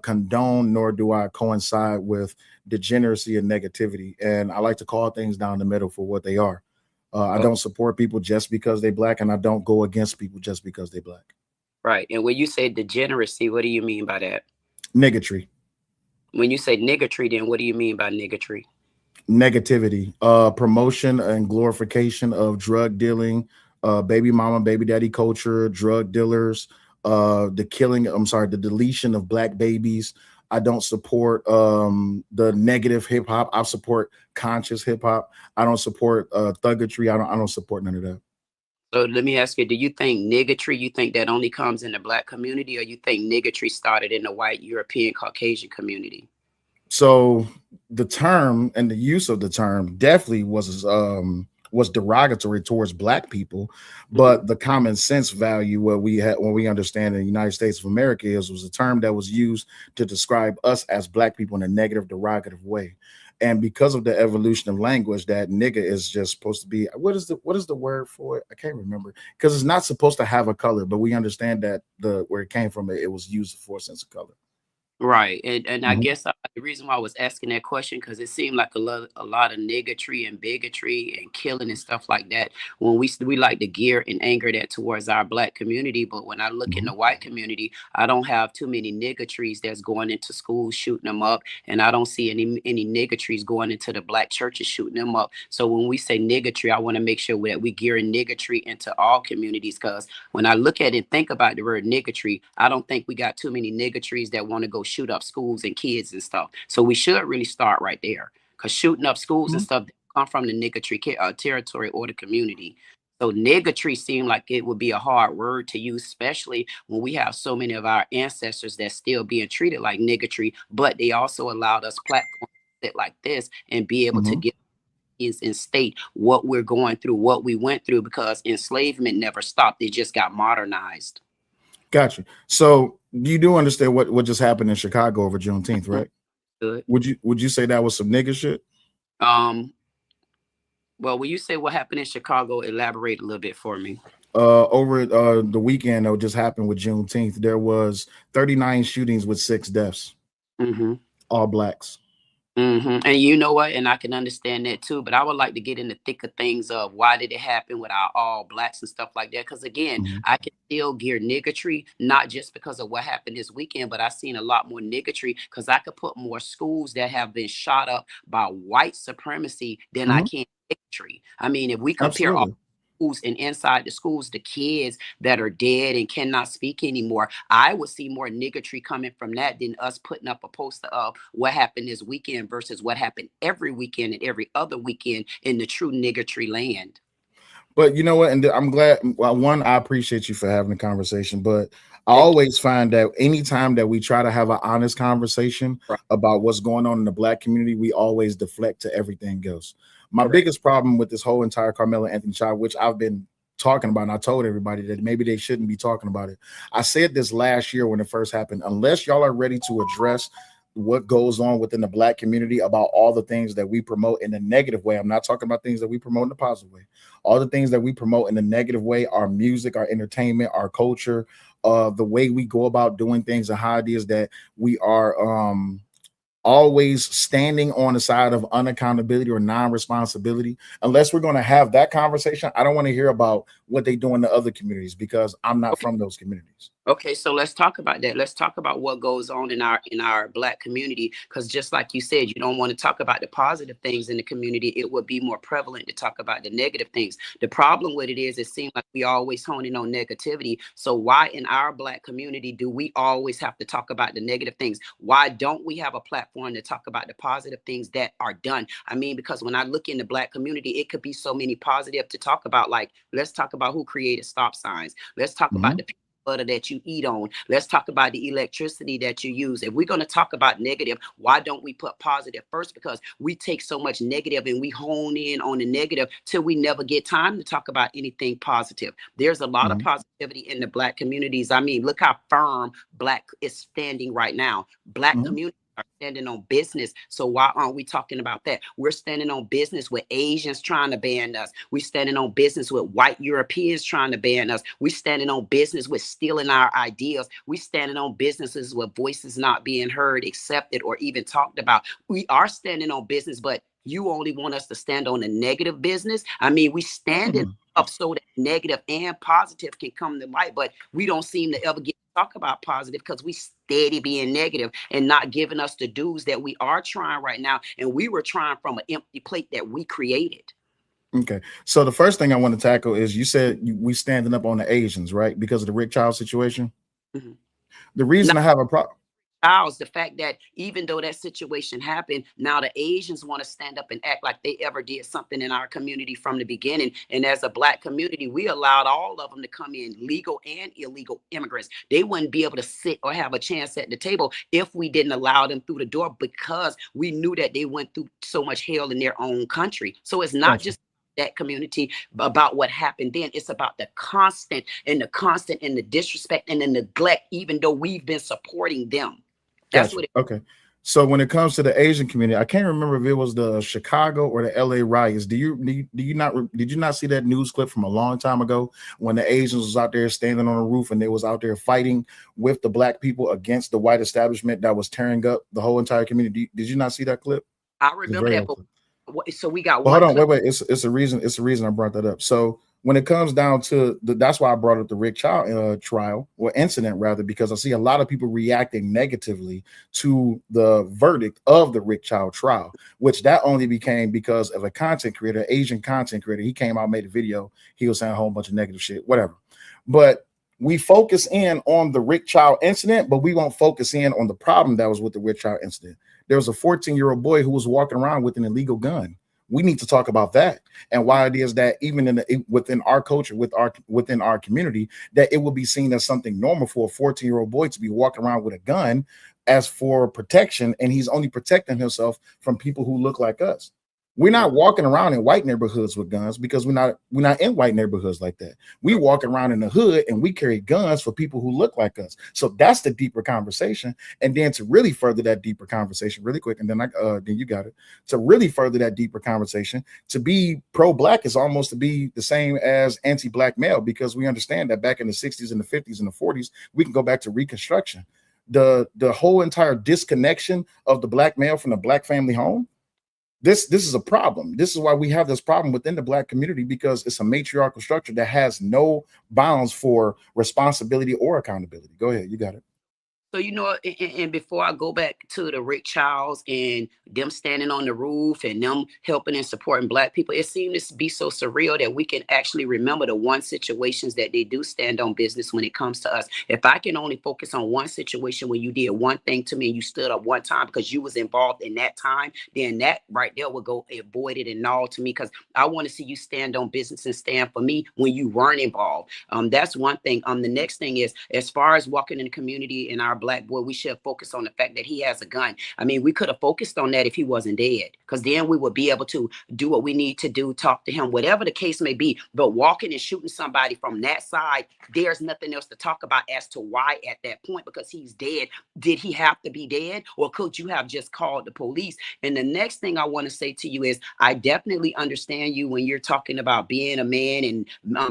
condone, nor do I coincide with degeneracy and negativity. And I like to call things down the middle for what they are. I don't support people just because they're Black, and I don't go against people just because they're Black. Right. And when you say degeneracy, what do you mean by that? Niggatry. When you say niggatry, then what do you mean by niggatry? Negativity, promotion and glorification of drug dealing, baby mama, baby daddy culture, drug dealers, the deletion of Black babies. I don't support the negative hip hop. I support conscious hip hop. I don't support thuggatry. I don't support none of that. So let me ask you, do you think niggatry, you think that only comes in the Black community, or you think niggatry started in the white European Caucasian community? So the term and the use of the term definitely was derogatory towards Black people, but the common sense value what we had when we understand in the United States of America was a term that was used to describe us as Black people in a negative, derogative way. And because of the evolution of language, that nigga is just supposed to be, what is the word for it? I can't remember, because it's not supposed to have a color, but we understand that where it came from, it was used for a sense of color. Right. And I guess the reason why I was asking that question, because it seemed like a lot of niggatry and bigotry and killing and stuff like that. When we like to gear and anger that towards our Black community. But when I look in the white community, I don't have too many niggatries that's going into schools shooting them up. And I don't see any niggatries going into the Black churches shooting them up. So when we say niggatry, I want to make sure that we gearing niggatry into all communities. Because when I look at it and think about the word niggatry, I don't think we got too many niggatries that want to go shoot up schools and kids and stuff. So we should really start right there, because shooting up schools and stuff come from the niggatry territory or the community. So niggatry seemed like it would be a hard word to use, especially when we have so many of our ancestors that's still being treated like niggatry, but they also allowed us platforms like this and be able to get and state what we're going through, what we went through, because enslavement never stopped. It just got modernized. Gotcha. So you do understand what just happened in Chicago over Juneteenth, right? Good. Would you say that was some nigga shit? Well, when you say what happened in Chicago, elaborate a little bit for me. Over the weekend that just happened with Juneteenth, there was 39 shootings with 6 deaths, all Blacks. And you know what? And I can understand that too. But I would like to get in the thick of things of why did it happen with our all Blacks and stuff like that? Because again, I can still gear niggatry, not just because of what happened this weekend, but I've seen a lot more niggatry because I could put more schools that have been shot up by white supremacy than I can niggatry. I mean, if we compare all schools and inside the schools, the kids that are dead and cannot speak anymore, I would see more niggatry coming from that than us putting up a poster of what happened this weekend versus what happened every weekend and every other weekend in the true niggatry land. But you know what? And I'm glad. Well, one, I appreciate you for having the conversation, but I always find that anytime that we try to have an honest conversation about what's going on in the Black community, we always deflect to everything else. My biggest problem with this whole entire Karmelo Anthony trial, which I've been talking about, and I told everybody that maybe they shouldn't be talking about it. I said this last year when it first happened. Unless y'all are ready to address what goes on within the Black community about all the things that we promote in a negative way. I'm not talking about things that we promote in a positive way. All the things that we promote in a negative way, our music, our entertainment, our culture, the way we go about doing things, and how it is that we are always standing on the side of unaccountability or non-responsibility. Unless we're going to have that conversation, I don't want to hear about what they do in the other communities, because I'm not from those communities. Okay, so let's talk about that. Let's talk about what goes on in our Black community, because just like you said, you don't want to talk about the positive things in the community. It would be more prevalent to talk about the negative things. The problem with it is, it seems like we always honing on negativity. So why in our Black community do we always have to talk about the negative things? Why don't we have a platform to talk about the positive things that are done? I mean, because when I look in the Black community, it could be so many positive to talk about. Like, let's talk about who created stop signs. Let's talk about the butter that you eat on. Let's talk about the electricity that you use. If we're going to talk about negative, why don't we put positive first? Because we take so much negative and we hone in on the negative till we never get time to talk about anything positive. There's a lot of positivity in the Black communities. I mean, look how firm Black is standing right now. Black communities are standing on business. So why aren't we talking about that? We're standing on business with Asians trying to ban us. We're standing on business with white Europeans trying to ban us. We're standing on business with stealing our ideas. We're standing on businesses with voices not being heard, accepted, or even talked about. We are standing on business, but you only want us to stand on the negative business. I mean, we standing up so that negative and positive can come to light, but we don't seem to ever get to talk about positive because we steady being negative and not giving us the dues that we are trying right now. And we were trying from an empty plate that we created. Okay. So the first thing I want to tackle is, you said we standing up on the Asians, right? Because of the Rick Child situation. The reason I have a problem. The fact that even though that situation happened, now the Asians want to stand up and act like they ever did something in our community from the beginning. And as a Black community, we allowed all of them to come in, legal and illegal immigrants. They wouldn't be able to sit or have a chance at the table if we didn't allow them through the door, because we knew that they went through so much hell in their own country. So it's not just that community about what happened then. It's about the constant and the disrespect and the neglect, even though we've been supporting them. That's what it is. Okay. So when it comes to the Asian community, I can't remember if it was the Chicago or the LA riots. Did you not see that news clip from a long time ago when the Asians was out there standing on a roof and they was out there fighting with the Black people against the white establishment that was tearing up the whole entire community? Did you not see that clip? I remember that. But so we got one. Hold on, wait. It's a reason I brought that up. So when it comes down to that's why I brought up the Rick Child trial, or incident rather, because I see a lot of people reacting negatively to the verdict of the Rick Child trial, which that only became because of a content creator, Asian content creator. He came out, made a video. He was saying a whole bunch of negative shit, whatever. But we focus in on the Rick Child incident, but we won't focus in on the problem that was with the Rick Child incident. There was a 14-year-old boy who was walking around with an illegal gun. We need to talk about that, and why it is that even within our culture, within our community, that it will be seen as something normal for a 14-year-old boy to be walking around with a gun as for protection, and he's only protecting himself from people who look like us. We're not walking around in white neighborhoods with guns because we're not in white neighborhoods like that. We walk around in the hood and we carry guns for people who look like us. So that's the deeper conversation. And then to really further that deeper conversation really quick, and then then you got it. To really further that deeper conversation, to be pro-Black is almost to be the same as anti-Black male, because we understand that back in the 60s and the 50s and the 40s, we can go back to Reconstruction. The whole entire disconnection of the Black male from the Black family home. This is a problem. This is why we have this problem within the Black community, because it's a matriarchal structure that has no bounds for responsibility or accountability. Go ahead, you got it. So, and before I go back to the Rick Childs and them standing on the roof and them helping and supporting Black people, it seems to be so surreal that we can actually remember the one situations that they do stand on business when it comes to us. If I can only focus on one situation where you did one thing to me and you stood up one time because you was involved in that time, then that right there would go avoided and all to me, because I want to see you stand on business and stand for me when you weren't involved. That's one thing. The next thing is, as far as walking in the community in our black boy, we should focus on the fact that he has a gun. I mean, we could have focused on that if he wasn't dead, because then we would be able to do what we need to do, talk to him, whatever the case may be. But walking and shooting somebody from that side, there's nothing else to talk about as to why at that point, because he's dead. Did he have to be dead, or could you have just called the police? And the next thing I want to say to you is, I definitely understand you when you're talking about being a man and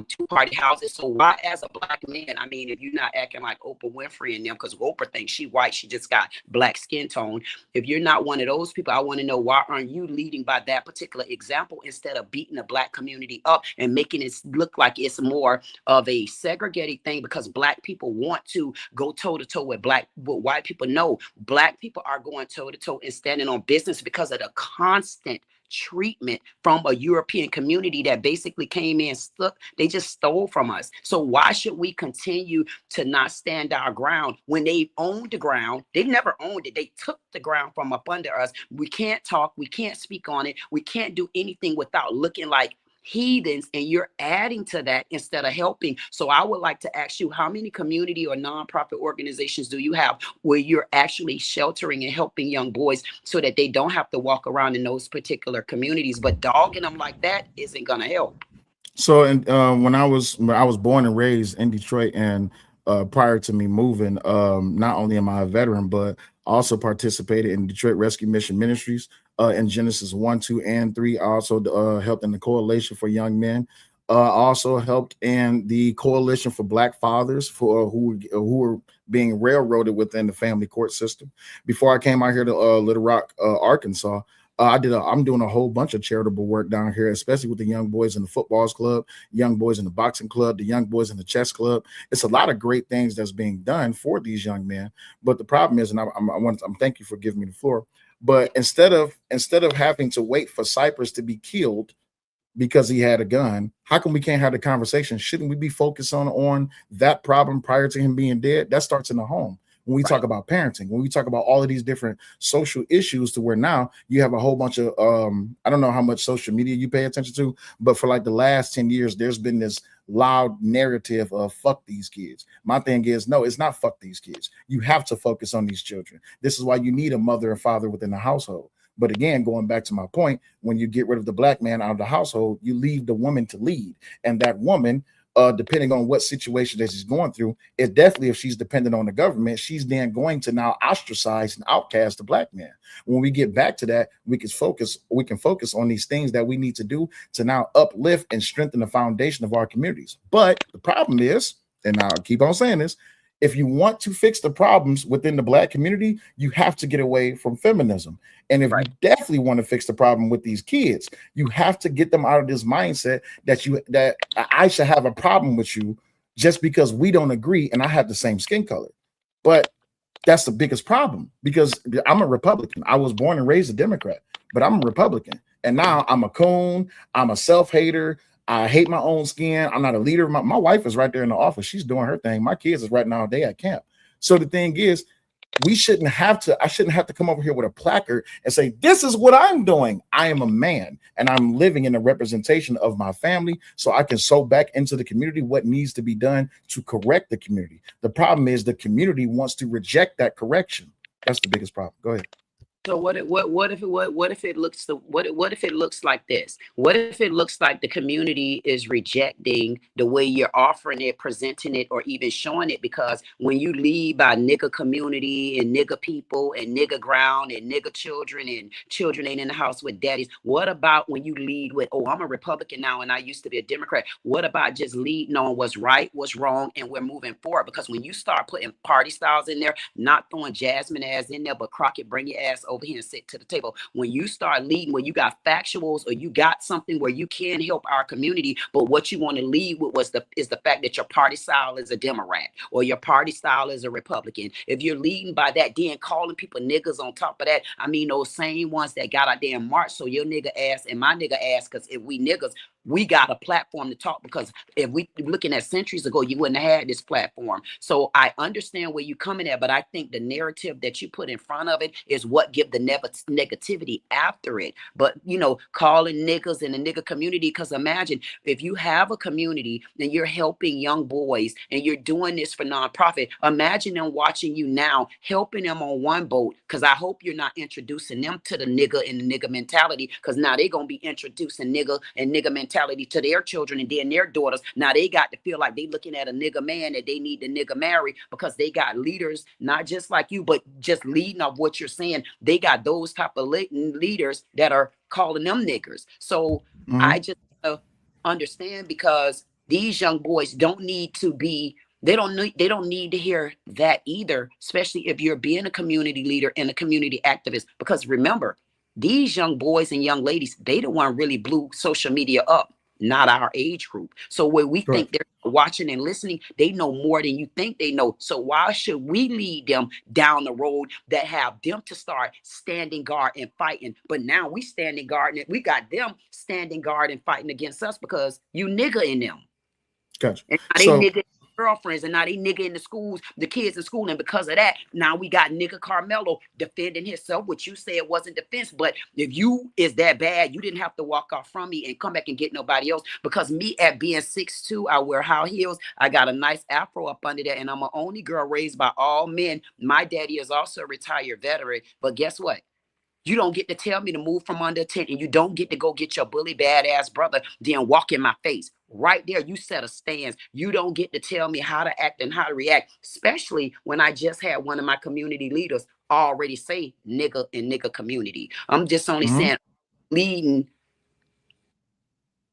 two-party houses. So why, as a black man, I mean, if you're not acting like Oprah Winfrey and them, because Oprah thinks she white, she just got black skin tone. If you're not one of those people, I want to know, why aren't you leading by that particular example instead of beating the black community up and making it look like it's more of a segregated thing because black people want to go toe-to-toe with white people? No, black people are going toe-to-toe and standing on business because of the constant treatment from a European community that basically came in stuck. They just stole from us. So why should we continue to not stand our ground when they owned the ground? They never owned it. They took the ground from up under us. We can't talk. We can't speak on it. We can't do anything without looking like heathens, and you're adding to that instead of helping. So I would like to ask you, how many community or nonprofit organizations do you have where you're actually sheltering and helping young boys so that they don't have to walk around in those particular communities? But dogging them like that isn't going to help. So, and when I was born and raised in Detroit, and prior to me moving, not only am I a veteran, but also participated in Detroit Rescue Mission Ministries in Genesis 1, 2, and 3. I also helped in the Coalition for Young Men. Also helped in the Coalition for Black Fathers for who were being railroaded within the family court system. Before I came out here to Little Rock, Arkansas, I'm doing a whole bunch of charitable work down here, especially with the young boys in the footballs club, young boys in the boxing club, the young boys in the chess club. It's a lot of great things that's being done for these young men. But the problem is, and I'm thank you for giving me the floor. But instead of having to wait for Cypress to be killed because he had a gun, how come we can't have the conversation? Shouldn't we be focused on that problem prior to him being dead? That starts in the home. When we talk about parenting, when we talk about all of these different social issues, to where now you have a whole bunch of, I don't know how much social media you pay attention to, but for like the last 10 years, there's been this loud narrative of fuck these kids. My thing is, no, it's not fuck these kids. You have to focus on these children. This is why you need a mother and father within the household. But again, going back to my point, when you get rid of the black man out of the household, you leave the woman to lead. And that woman, depending on what situation that she's going through, is definitely, if she's dependent on the government, she's then going to now ostracize and outcast the black man. When we get back to that, we can focus on these things that we need to do to now uplift and strengthen the foundation of our communities. But the problem is, and I'll keep on saying this, if you want to fix the problems within the black community, you have to get away from feminism. And if you definitely want to fix the problem with these kids, you have to get them out of this mindset that I should have a problem with you just because we don't agree and I have the same skin color. But that's the biggest problem, because I'm a Republican. I was born and raised a Democrat, but I'm a Republican. And now I'm a coon. I'm a self-hater. I hate my own skin. I'm not a leader. My wife is right there in the office. She's doing her thing. My kids is right now all day at camp. So the thing is, I shouldn't have to come over here with a placard and say, this is what I'm doing. I am a man and I'm living in a representation of my family, so I can sow back into the community what needs to be done to correct the community. The problem is the community wants to reject that correction. That's the biggest problem. Go ahead. So what if it looks like this? What if it looks like the community is rejecting the way you're offering it, presenting it, or even showing it? Because when you lead by nigga community and nigga people and nigga ground and nigga children, and children ain't in the house with daddies, what about when you lead with, oh, I'm a Republican now and I used to be a Democrat? What about just leading on what's right, what's wrong, and we're moving forward? Because when you start putting party styles in there, not throwing Jasmine ass in there, but Crockett, bring your ass over here and sit to the table. When you start leading, where you got factuals or you got something where you can help our community, but what you want to lead with is the fact that your party style is a Democrat or your party style is a Republican. If you're leading by that, then calling people niggas on top of that, I mean, those same ones that got out there and march, so your nigga ass and my nigga ass, because if we niggas, we got a platform to talk, because if we looking at centuries ago, you wouldn't have had this platform. So I understand where you're coming at, but I think the narrative that you put in front of it is what give the negativity after it. But calling niggas in the nigga community, because imagine if you have a community and you're helping young boys and you're doing this for nonprofit, imagine them watching you now, helping them on one boat, because I hope you're not introducing them to the nigga and the nigga mentality, because now they're going to be introducing nigga and nigga mentality to their children and then their daughters. Now they got to feel like they looking at a nigga man that they need to nigga marry, because they got leaders, not just like you, but just leading off what you're saying. They got those type of leaders that are calling them niggers. So I just understand, because these young boys don't need to be, they don't need to hear that either, especially if you're being a community leader and a community activist. Because remember, these young boys and young ladies, they the one really blew social media up, not our age group. So when we think they're watching and listening, they know more than you think they know. So why should we lead them down the road that have them to start standing guard and fighting? But now we standing guard and we got them standing guard and fighting against us because you nigga in them. Gotcha. And now they nigga girlfriends, and now they nigga in the schools, the kids in school, and because of that, now we got nigga Karmelo defending himself, which you said wasn't defense. But if you is that bad, you didn't have to walk off from me and come back and get nobody else. Because me at being 6'2", I wear high heels, I got a nice afro up under that, and I'm an only girl raised by all men. My daddy is also a retired veteran, but guess what? You don't get to tell me to move from under a tent, and you don't get to go get your bully badass brother, then walk in my face. Right there, you set a stance. You don't get to tell me how to act and how to react, especially when I just had one of my community leaders already say nigga and nigga community. I'm just only saying leading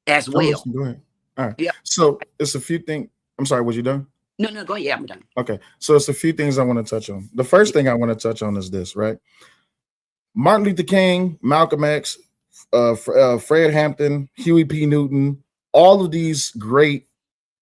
as well. Go ahead. All right. Yeah. So it's a few things. I'm sorry, was you done? No, go ahead. I'm done. Okay. So it's a few things I want to touch on. The first thing I want to touch on is this, right? Martin Luther King, Malcolm X, Fred Hampton, Huey P. Newton, all of these great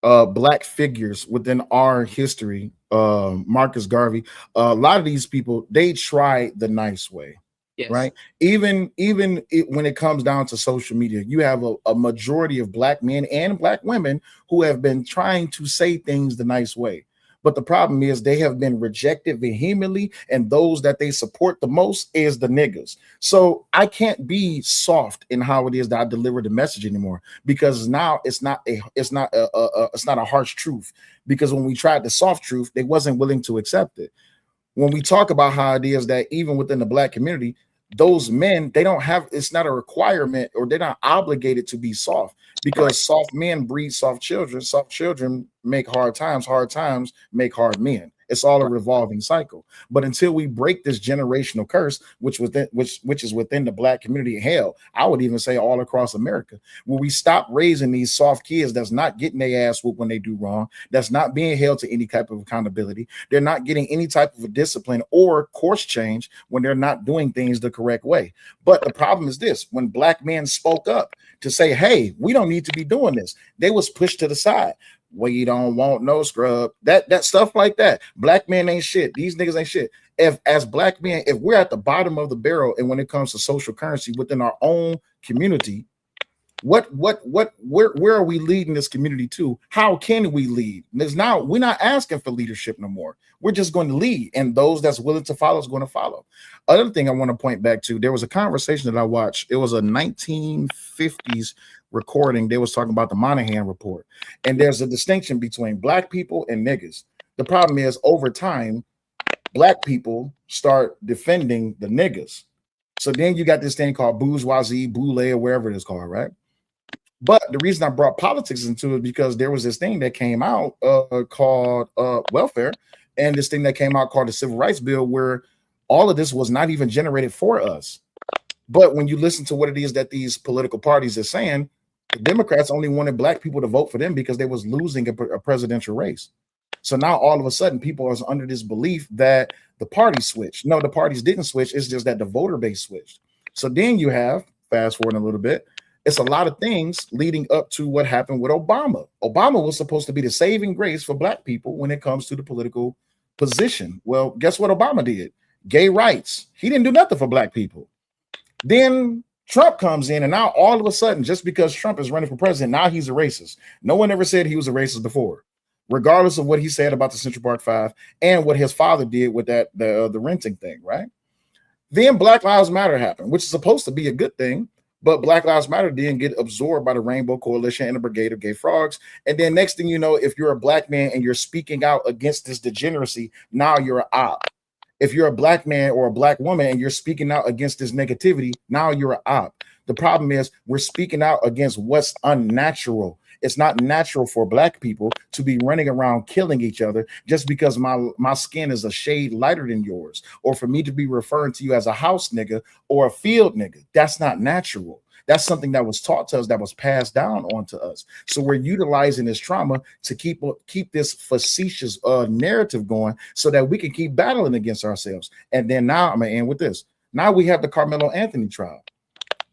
black figures within our history, Marcus Garvey, a lot of these people, they tried the nice way. Yes. Right. Even when it comes down to social media, you have a majority of black men and black women who have been trying to say things the nice way. But the problem is they have been rejected vehemently, and those that they support the most is the niggas. So I can't be soft in how it is that I deliver the message anymore, because now it's not a harsh truth. Because when we tried the soft truth, they wasn't willing to accept it. When we talk about how it is that even within the black community, those men, they don't have, it's not a requirement, or they're not obligated to be soft, because soft men breed soft children make hard times make hard men. It's all a revolving cycle. But until we break this generational curse, which is within the black community, hell, I would even say all across America, where we stop raising these soft kids that's not getting their ass whooped when they do wrong, that's not being held to any type of accountability, they're not getting any type of a discipline or course change when they're not doing things the correct way. But the problem is this: when black men spoke up to say, hey, we don't need to be doing this, they was pushed to the side. We don't want no scrub. That stuff like that. Black men ain't shit. These niggas ain't shit. If as black men, if we're at the bottom of the barrel, and when it comes to social currency within our own community, where are we leading this community to? How can we lead? We're not asking for leadership no more. We're just going to lead, and those that's willing to follow is going to follow. Other thing I want to point back to, there was a conversation that I watched. It was a 1950s recording. They was talking about the Moynihan report, and there's a distinction between black people and niggas. The problem is, over time, black people start defending the niggas. So then you got this thing called bourgeoisie, boule, or wherever it is called, right? But the reason I brought politics into it, because there was this thing that came out called welfare, and this thing that came out called the Civil Rights Bill, where all of this was not even generated for us. But when you listen to what it is that these political parties are saying, the Democrats only wanted black people to vote for them because they was losing a presidential race. So now all of a sudden people are under this belief that the party switched. No, the parties didn't switch. It's just that the voter base switched. So then you have, fast forward a little bit, it's a lot of things leading up to what happened with Obama. Obama was supposed to be the saving grace for black people when it comes to the political position. Well, guess what Obama did? Gay rights. He didn't do nothing for black people. Then Trump comes in, and now all of a sudden, just because Trump is running for president, now he's a racist. No one ever said he was a racist before, regardless of what he said about the Central Park Five and what his father did with that the renting thing, right? Then Black Lives Matter happened, which is supposed to be a good thing. But Black Lives Matter didn't get absorbed by the Rainbow Coalition and the Brigade of Gay Frogs. And then next thing you know, if you're a black man and you're speaking out against this degeneracy, now you're an op. If you're a black man or a black woman and you're speaking out against this negativity, now you're an op. The problem is we're speaking out against what's unnatural. It's not natural for black people to be running around killing each other just because my skin is a shade lighter than yours, or for me to be referring to you as a house nigga or a field nigga. That's not natural. That's something that was taught to us, that was passed down onto us. So we're utilizing this trauma to keep this facetious narrative going so that we can keep battling against ourselves. And then now I'm gonna end with this. Now we have the Karmelo Anthony trial.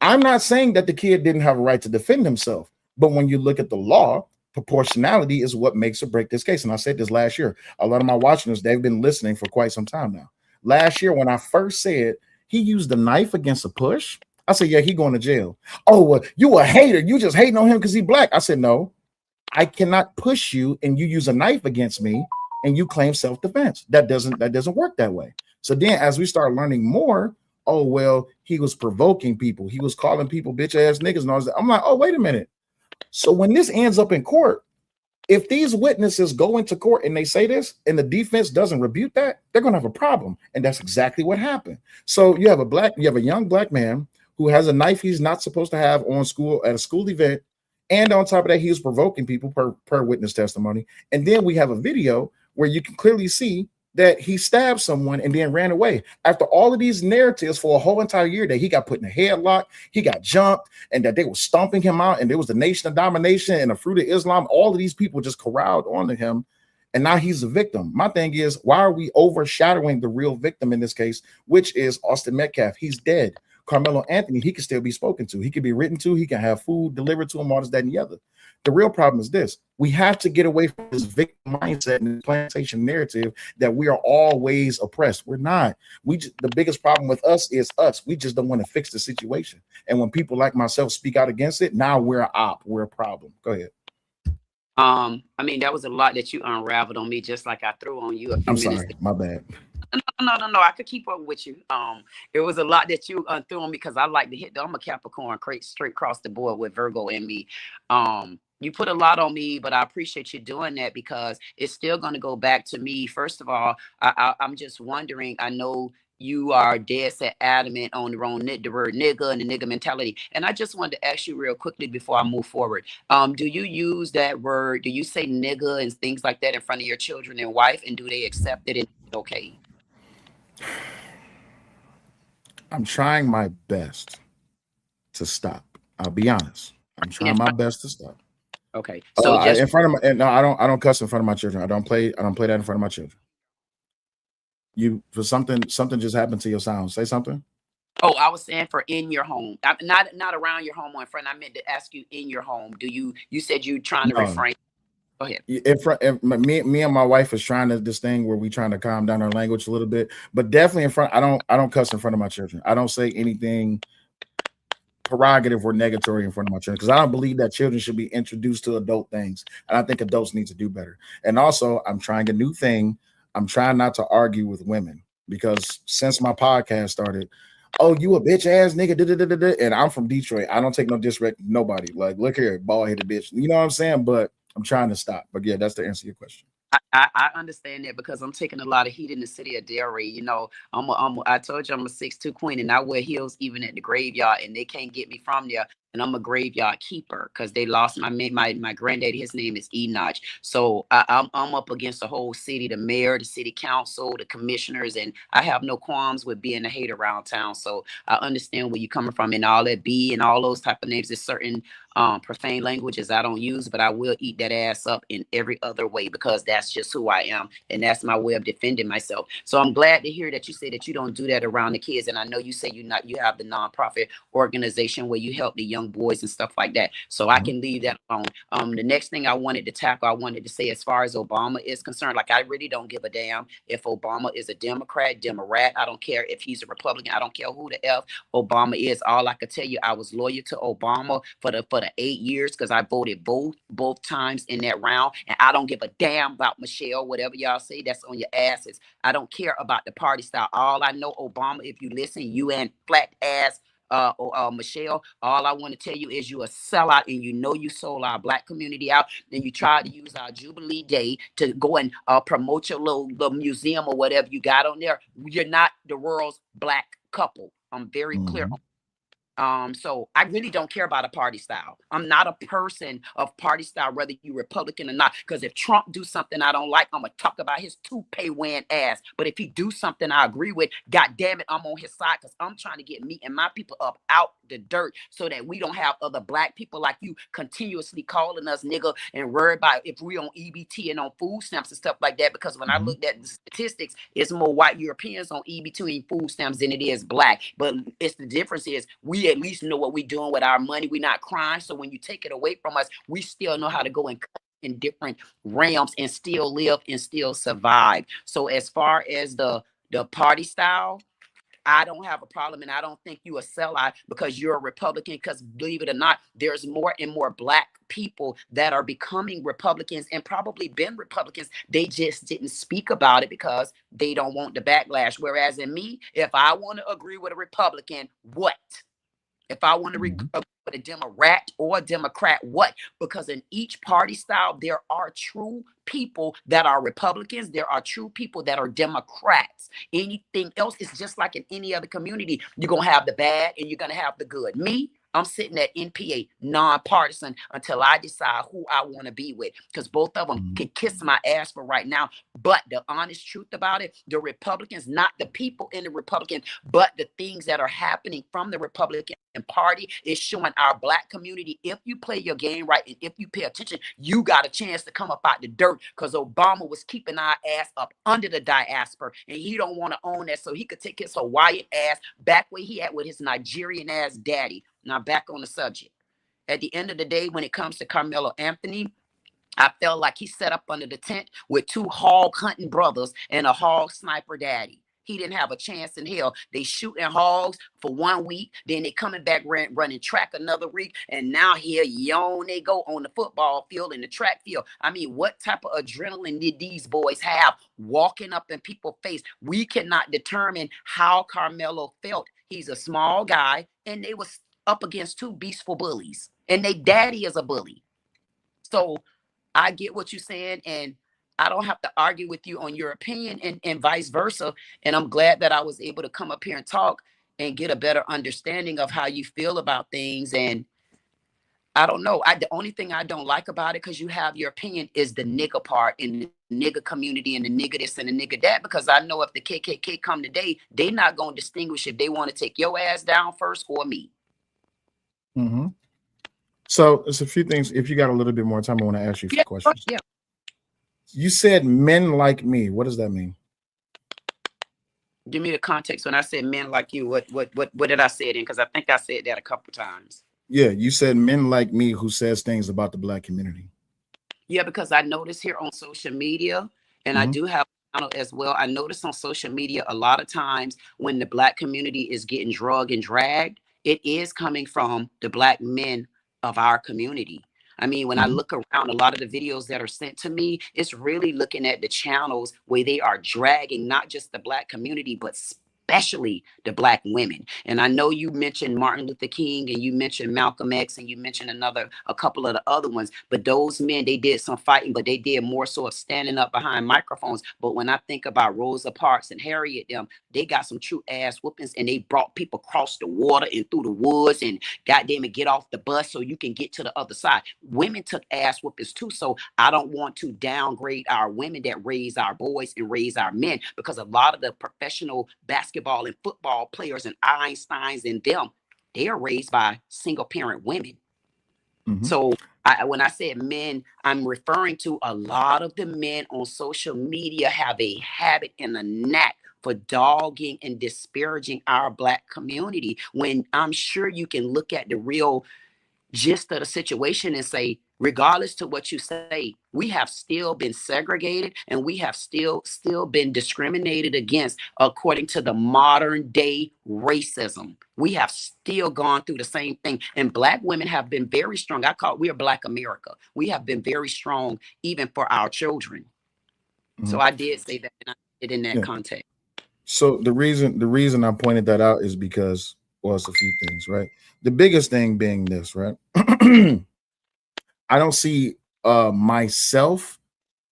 I'm not saying that the kid didn't have a right to defend himself, but when you look at the law, proportionality is what makes or break this case. And I said this last year. A lot of my watchers, they've been listening for quite some time now. Last year, when I first said he used a knife against a push, I said, yeah, he going to jail. Oh, well, you a hater. You just hating on him because he black. I said, no, I cannot push you and you use a knife against me and you claim self-defense. That doesn't work that way. So then as we start learning more, oh, well, he was provoking people. He was calling people bitch ass niggas and all that. I'm like, oh, wait a minute. So when this ends up in court, if these witnesses go into court and they say this and the defense doesn't rebuke that, they're going to have a problem. And that's exactly what happened. So you have a young black man who has a knife he's not supposed to have at a school event. And on top of that, he was provoking people per witness testimony. And then we have a video where you can clearly see that he stabbed someone and then ran away. After all of these narratives for a whole entire year that he got put in a headlock, he got jumped, and that they were stomping him out, and there was the Nation of Domination and the Fruit of Islam, all of these people just corralled onto him, and now he's a victim. My thing is, why are we overshadowing the real victim in this case, which is Austin Metcalf? He's dead. Karmelo Anthony, he can still be spoken to. He can be written to. He can have food delivered to him, all this, that, and the other. The real problem is this. We have to get away from this victim mindset and this plantation narrative that we are always oppressed. We're not. The biggest problem with us is us. We just don't want to fix the situation. And when people like myself speak out against it, now we're an op. We're a problem. Go ahead. I mean, that was a lot that you unraveled on me, just like I threw on you a few I'm minutes sorry. My bad. No. I could keep up with you. It was a lot that you threw on me because I like to hit. I'm a Capricorn, straight across the board with Virgo and me. You put a lot on me, but I appreciate you doing that because it's still going to go back to me. First of all, I'm just wondering. I know you are dead set adamant on the word nigga and the nigga mentality. And I just wanted to ask you real quickly before I move forward. Do you use that word? Do you say nigga and things like that in front of your children and wife? And do they accept it? And okay. I'm trying my best to stop. I'll be honest. I'm trying my best to stop. Okay. So in front of my, no, I don't cuss in front of my children. I don't play that in front of my children. Something just happened to your sound. Say something. Oh, I was saying for in your home. Not around your home or in front. I meant to ask you in your home. You said you trying to refrain. Go ahead. Me and my wife is trying to this thing where we trying to calm down our language a little bit, but definitely in front. I don't cuss in front of my children. I don't say anything prerogative or negatory in front of my children because I don't believe that children should be introduced to adult things, and I think adults need to do better. And also, I'm trying a new thing. I'm trying not to argue with women because since my podcast started, oh, you a bitch ass nigga, and I'm from Detroit. I don't take no disrespect to nobody. Like, look here, bald headed bitch. You know what I'm saying? But I'm trying to stop. But yeah, that's to answer your question. I understand that because I'm taking a lot of heat in the city of Delray. You know, I told you I'm a 6'2" queen and I wear heels even at the graveyard and they can't get me from there. And I'm a graveyard keeper because they lost my granddaddy. His name is Enoch. So I'm up against the whole city, the mayor, the city council, the commissioners, and I have no qualms with being a hater around town. So I understand where you're coming from and all that B and all those type of names. There's certain profane languages I don't use, but I will eat that ass up in every other way because that's just who I am. And that's my way of defending myself. So I'm glad to hear that you say that you don't do that around the kids. And I know you say you have the nonprofit organization where you help the young young boys and stuff like that. So I can leave that alone. The next thing I wanted to tackle, I wanted to say, as far as Obama is concerned, like, I really don't give a damn if Obama is a Democrat. I don't care if he's a Republican. I don't care who the F Obama is. All I could tell you, I was loyal to Obama for the 8 years because I voted both times in that round, and I don't give a damn about Michelle. Whatever y'all say, that's on your asses. I don't care about the party style. All I know, Obama, if you listen, you and flat ass Michelle, all I want to tell you is you a sellout, and you know you sold our black community out, and you tried to use our Jubilee Day to go and promote your little museum or whatever you got on there. You're not the world's black couple. I'm very clear on. So I really don't care about a party style. I'm not a person of party style, whether you Republican or not. Because if Trump do something I don't like, I'm gonna talk about his toupee wearing ass. But if he do something I agree with, God damn it, I'm on his side, because I'm trying to get me and my people up out the dirt so that we don't have other black people like you continuously calling us nigga and worried about if we on EBT and on food stamps and stuff like that. Because when I looked at the statistics, it's more white Europeans on EBT and food stamps than it is black. But it's the difference is we at least know what we're doing with our money. We're not crying. So when you take it away from us, we still know how to go and cut in different realms and still live and still survive. So as far as the party style, I don't have a problem, and I don't think you a sellout because you're a Republican, because believe it or not, there's more and more black people that are becoming Republicans and probably been Republicans. They just didn't speak about it because they don't want the backlash. Whereas in me, if I want to agree with a Republican, what? If I want to agree with a Democrat or a Democrat, what? Because in each party style, there are true people that are Republicans. There are true people that are Democrats. Anything else is just like in any other community. You're going to have the bad and you're going to have the good. Me, I'm sitting at NPA, nonpartisan, until I decide who I want to be with, because both of them can kiss my ass for right now. But the honest truth about it, the Republicans, not the people in the Republican, but the things that are happening from the Republican Party is showing our black community, if you play your game right and if you pay attention, you got a chance to come up out the dirt, because Obama was keeping our ass up under the diaspora, and he don't want to own that so he could take his Hawaiian ass back where he at with his Nigerian ass daddy. Now back on the subject. At the end of the day, when it comes to Karmelo Anthony, I felt like he set up under the tent with two hog hunting brothers and a hog sniper daddy. He didn't have a chance in hell. They shooting hogs for 1 week, then they coming back running track another week, and now here they go on the football field and the track field. I mean, what type of adrenaline did these boys have walking up in people's face? We cannot determine how Karmelo felt. He's a small guy, and they was up against two beastful bullies, and they daddy is a bully. So I get what you're saying, and I don't have to argue with you on your opinion, and vice versa. And I'm glad that I was able to come up here and talk and get a better understanding of how you feel about things. And I don't know. The only thing I don't like about it, because you have your opinion, is the nigga part in the nigga community and the nigga this and the nigga that. Because I know if the KKK come today, they not going to distinguish if they want to take your ass down first or me. So there's a few things. If you got a little bit more time, I want to ask you some questions. Yeah. You said men like me. What does that mean? Give me the context when I said men like you. What did I say it in? Because I think I said that a couple times. Yeah, you said men like me who says things about the black community. Yeah, because I notice here on social media, and I do have a channel as well. I notice on social media a lot of times when the black community is getting drugged and dragged, it is coming from the black men of our community. I mean, when I look around, a lot of the videos that are sent to me, it's really looking at the channels where they are dragging not just the black community, but especially the black women. And I know you mentioned Martin Luther King, and you mentioned Malcolm X, and you mentioned a couple of the other ones, but those men, they did some fighting, but they did more so of standing up behind microphones. But when I think about Rosa Parks and Harriet, they got some true ass whoopings, and they brought people across the water and through the woods, and goddamn it, get off the bus so you can get to the other side. Women took ass whoopings too. So I don't want to downgrade our women that raise our boys and raise our men, because a lot of the professional basketball and football players and Einsteins and them, they are raised by single parent women. So when I said men, I'm referring to a lot of the men on social media have a habit and a knack for dogging and disparaging our black community, when I'm sure you can look at the real gist of the situation and say, regardless to what you say, we have still been segregated and we have still been discriminated against according to the modern day racism. We have still gone through the same thing. And Black women have been very strong. We are Black America. We have been very strong even for our children. So I did say that, and I did in that context. So the reason I pointed that out is because, well, it's a few things, right? The biggest thing being this, right? I don't see myself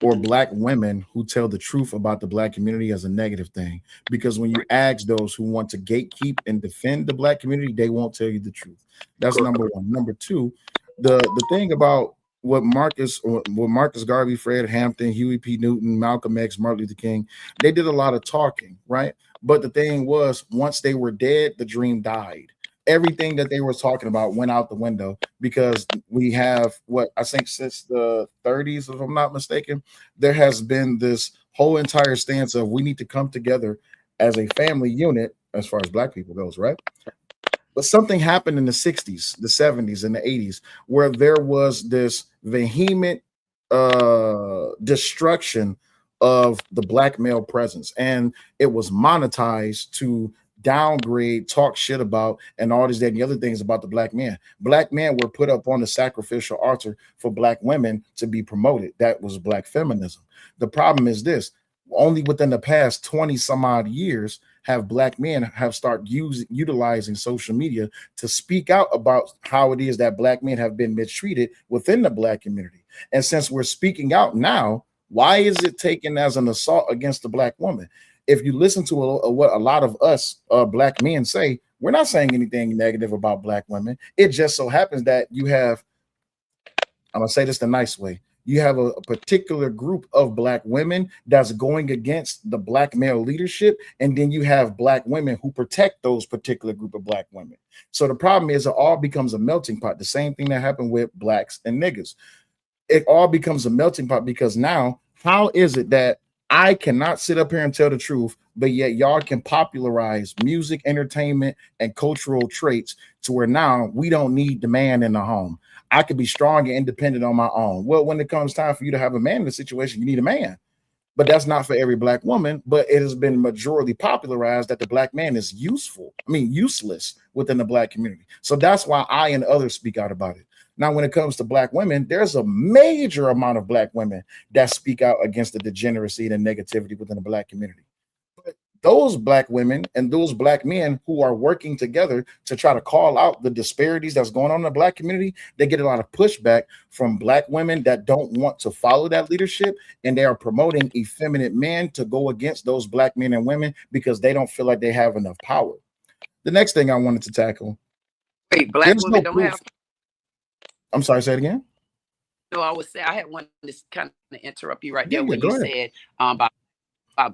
or Black women who tell the truth about the Black community as a negative thing, because when you ask those who want to gatekeep and defend the Black community, they won't tell you the truth. That's number one. Number two, the thing about what Marcus Garvey, Fred Hampton, Huey P. Newton, Malcolm X, Martin Luther King, they did a lot of talking, right? But the thing was, once they were dead, the dream died. Everything that they were talking about went out the window, because we have, what I think since the 30s, if I'm not mistaken, there has been this whole entire stance of we need to come together as a family unit as far as Black people goes, right? But something happened in the 60s, the 70s, and the 80s where there was this vehement destruction of the Black male presence, and it was monetized to downgrade, talk shit about, and all this, that, and the other things about the Black man. Black men were put up on the sacrificial altar for Black women to be promoted. That was Black feminism. The problem is this: only within the past 20 some odd years have Black men have started utilizing social media to speak out about how it is that Black men have been mistreated within the Black community. And since we're speaking out now, why is it taken as an assault against the Black woman? If you listen to what a lot of us Black men say, we're not saying anything negative about Black women. It just so happens that you have, I'm gonna say this the nice way, you have a particular group of Black women that's going against the Black male leadership, and then you have Black women who protect those particular group of Black women. So the problem is it all becomes a melting pot. The same thing that happened with Blacks and niggas. It all becomes a melting pot, because now, how is it that I cannot sit up here and tell the truth, but yet y'all can popularize music, entertainment, and cultural traits to where now we don't need the man in the home? I could be strong and independent on my own. Well, when it comes time for you to have a man in the situation, you need a man. But that's not for every Black woman. But it has been majority popularized that the Black man is useless within the Black community. So that's why I and others speak out about it. Now, when it comes to Black women, there's a major amount of Black women that speak out against the degeneracy and negativity within the Black community. But those Black women and those Black men who are working together to try to call out the disparities that's going on in the Black community, they get a lot of pushback from Black women that don't want to follow that leadership, and they are promoting effeminate men to go against those Black men and women because they don't feel like they have enough power. The next thing I wanted to tackle. Wait, Black women don't have. I'm sorry, say it again. No, I would say I had one to kind of interrupt you right there when you said about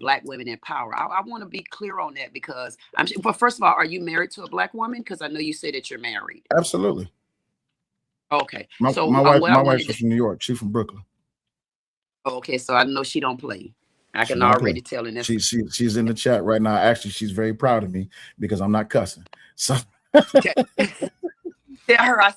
Black women in power. I want to be clear on that, because but first of all, are you married to a Black woman? Because I know you said that you're married. Absolutely. Okay. My wife's from New York. She's from Brooklyn. Okay, so I know she don't play. I can already tell in this. She's in the chat right now. Actually, she's very proud of me because I'm not cussing. So okay. Tell her I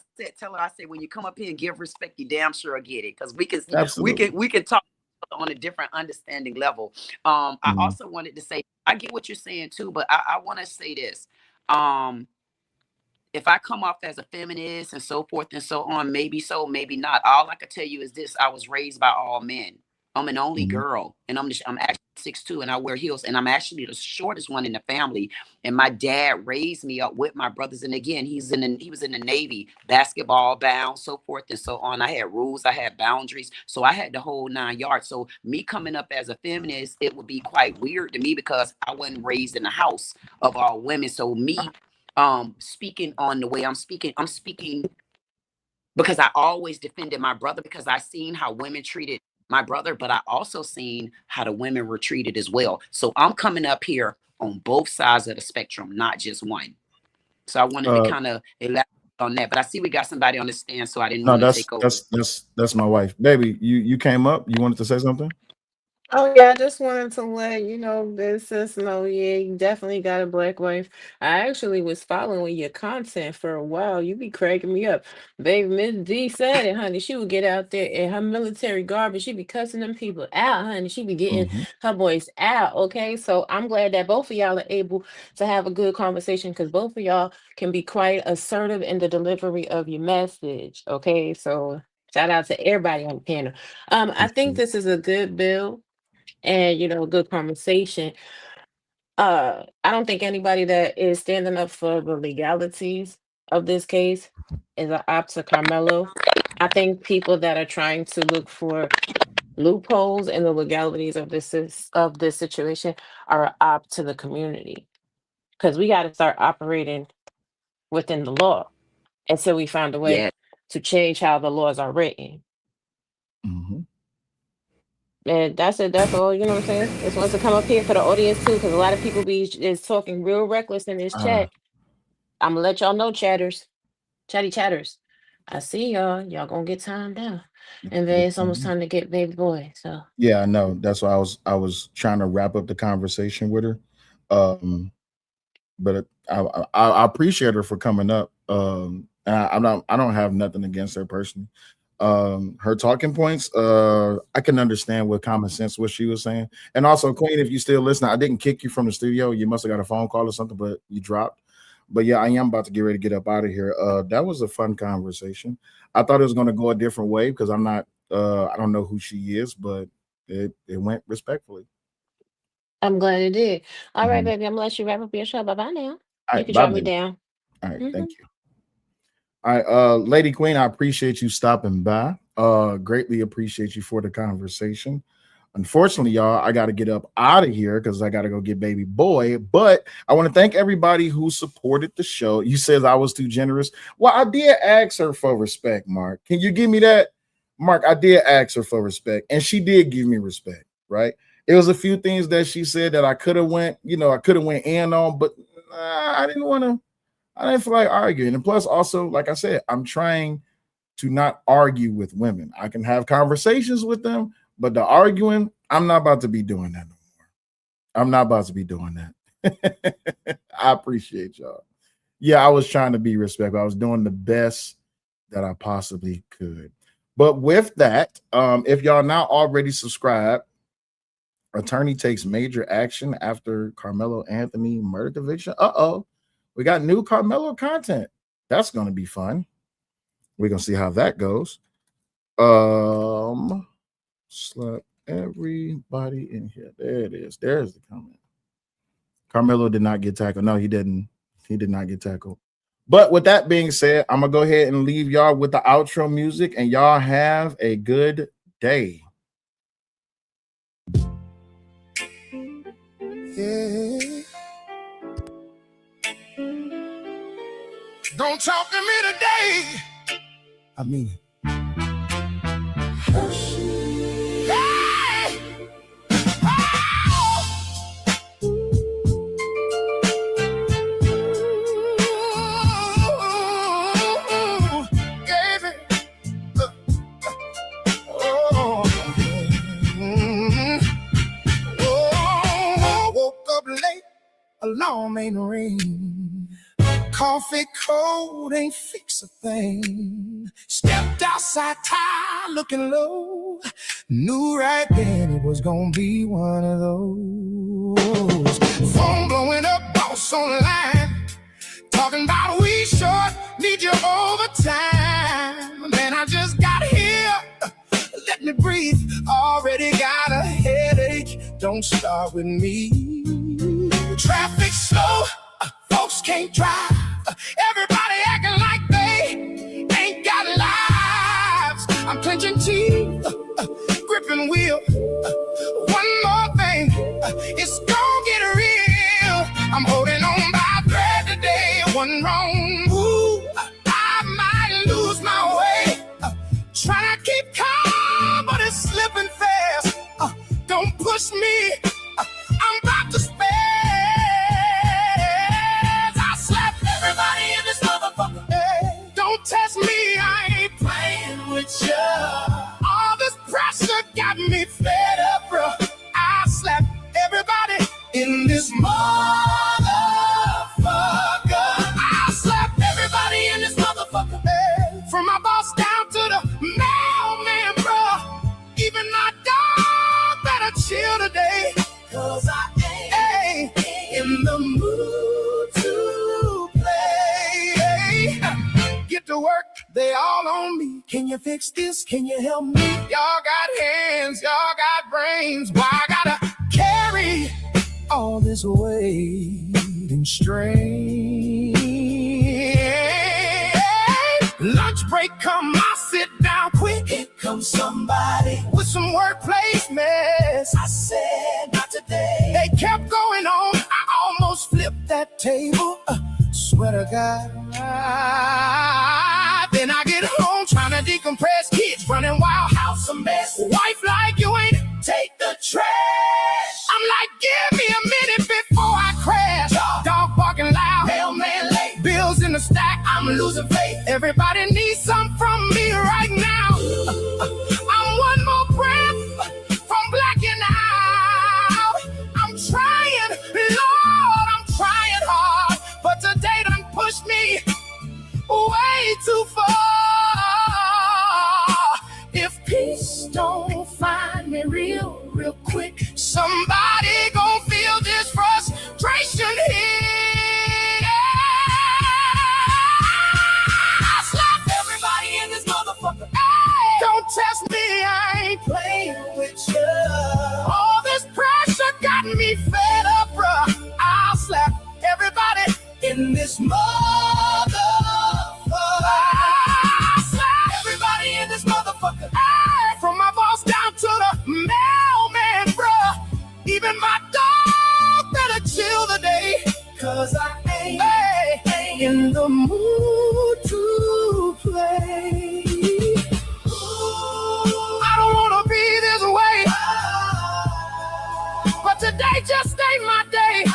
said, when you come up here and give respect, you damn sure get it, because we can talk on a different understanding level. I also wanted to say, I get what you're saying too, but I want to say this. If I come off as a feminist and so forth and so on, maybe so, maybe not. All I can tell you is this: I was raised by all men. I'm an only girl, and I'm actually 6'2", and I wear heels, and I'm actually the shortest one in the family. And my dad raised me up with my brothers. And again, he was in the Navy, basketball bound, so forth and so on. I had rules, I had boundaries, so I had the whole 9 yards. So me coming up as a feminist, it would be quite weird to me because I wasn't raised in a house of all women. So me speaking on the way I'm speaking because I always defended my brother, because I seen how women treated my brother, but I also seen how the women were treated as well. So I'm coming up here on both sides of the spectrum, not just one. So I wanted to kind of elaborate on that, but I see we got somebody on the stand, so I didn't want to take over. That's my wife. Baby, you came up, you wanted to say something? Oh yeah, I just wanted to let you know this sis know, yeah, you definitely got a black wife. I actually was following your content for a while. You be cracking me up. Baby Miss D said it, honey. She would get out there in her military garb and she be cussing them people out, honey. She be getting Mm-hmm. her boys out. Okay. So I'm glad that both of y'all are able to have a good conversation because both of y'all can be quite assertive in the delivery of your message. Okay. So shout out to everybody on the panel. I think Appreciate it. this is a good bill and a good conversation. I don't think anybody that is standing up for the legalities of this case is an op to Carmelo. I think people that are trying to look for loopholes in the legalities of this situation are an op to the community because we got to start operating within the law until we find a way Yeah. to change how the laws are written. Mm-hmm. And that's it. That's all. You know what I'm saying? Just wants to come up here for the audience too, because a lot of people is talking real reckless in this Uh, chat. I'm gonna let y'all know, chatty chatters. I see y'all. Y'all gonna get timed down, and then it's almost time to get baby boy. So yeah, I know. That's why I was trying to wrap up the conversation with her. Um, but I appreciate her for coming up. And I don't have nothing against her personally. Her talking points, I can understand with common sense what she was saying. And also, Queen, if you still listening, I didn't kick you from the studio. You must have got a phone call or something, but you dropped. But yeah, I am about to get ready to get up out of here. That was a fun conversation. I thought it was going to go a different way because I don't know who she is, but it went respectfully. I'm glad it did. All right, Mhm. baby. I'm gonna let you wrap up your show. Bye bye now. All You right, can bye, drop me baby. down. All right, Hmm. thank you. All right, Lady Queen, I appreciate you stopping by. Greatly appreciate you for the conversation. Unfortunately, y'all, I got to get up out of here because I got to go get baby boy. But I want to thank everybody who supported the show. You says I was too generous. Well, I did ask her for respect, Mark. Can you give me that? Mark, I did ask her for respect, and she did give me respect, right? It was a few things that she said that I could have went in on, but I didn't want to. I didn't feel like arguing. And plus, also, like I said, I'm trying to not argue with women. I can have conversations with them, but the arguing, I'm not about to be doing that no more. I'm not about to be doing that. I appreciate y'all. Yeah, I was trying to be respectful. I was doing the best that I possibly could. But with that, if y'all not already subscribed, attorney takes major action after Carmelo Anthony murder conviction. Uh-oh. We got new Carmelo content. That's going to be fun. We're going to see how that goes. Slap everybody in here. There it is. There's the comment. Carmelo did not get tackled. No, he didn't. He did not get tackled. But with that being said, I'm going to go ahead and leave y'all with the outro music, and y'all have a good day. Yeah. Don't talk to me today. I mean it. Hey! Oh! Gave it. Oh. Oh, woke up late, alarm ain't ring. Coffee cold ain't fix a thing. Stepped outside, tired, looking low. Knew right then it was gonna be one of those. Phone blowing up, boss online. Talking about we short, need you overtime. Man, I just got here. Let me breathe. Already got a headache. Don't start with me. Traffic slow. Folks can't drive. Everybody acting like they ain't got lives. I'm clenching teeth, gripping wheel. One more thing, it's gonna get real. I'm holding on by a thread today. One wrong move, I might lose my way. Trying to keep calm, but it's slipping fast. Don't push me, I'm about to spaz. I slap everybody in this motherfucker. Hey, don't test me, I ain't playing with ya. All this pressure got me fed up, bro. this motherfucker. I'll slap everybody in this motherfucker. From my boss down to the mailman, bruh. Even my dog better chill today. Cause I ain't in the mood to play. Get to work, they all on me. Can you fix this? Can you help me? Y'all got hands, y'all got brains. Why I gotta carry all this weight and strain? Lunch break come, I sit down quick. Here comes somebody with some workplace mess. I said, not today. They kept going on, I almost flipped that table. Swear to God. Then I get home trying to decompress. Kids running wild, house a mess. Wife like, you ain't take the trash. I'm like, give me a minute before I crash. Dog barking loud, mailman late. Bills in the stack, I'm losing faith. Everybody needs something from me right now. I'm one more breath from blacking out. I'm trying, Lord, I'm trying hard. But today done pushed me way too far. If peace don't find me real quick, somebody gon' feel this frustration here. I slap everybody in this motherfucker. Hey, don't test me, I ain't playing with you. All this pressure got me fed up, bruh. I'll slap everybody in this motherfucker. I'll slap everybody in this motherfucker. Hey, from my boss down to the mailman, bruh. Even my dog better chill today. Cause I ain't in the mood to play. I don't wanna be this way, but today just ain't my day.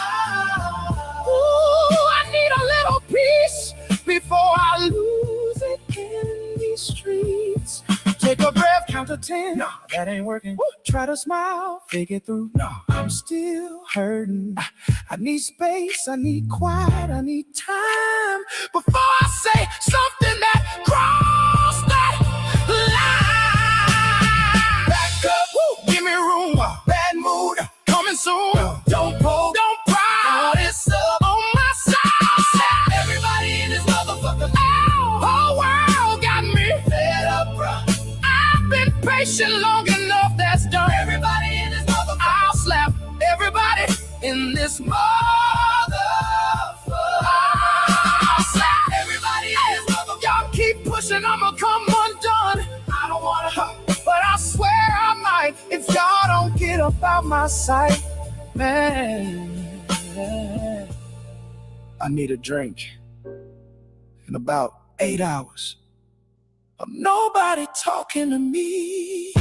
Ooh, I need a little peace before I lose it in these streets. Take a breath, count to 10. No, that ain't working. Woo. Try to smile, fake it through. No, I'm still hurting. I need space, I need quiet, I need time before I say something that crossed that line. Back up, woo. Give me room. Bad mood coming soon. Don't poke, don't pry. It's up on my side. Everybody in this motherfucker. Whole world got me fed up, bruh. I've been patient long enough, that's done. Everybody in this motherfucker. I'll slap everybody in this motherfucker. I'll slap everybody in this motherfucker. Y'all keep pushing, I'ma come undone. I don't wanna hurt, but I swear I might if y'all don't get up out my sight. Man, I need a drink in about 8 hours of nobody talking to me.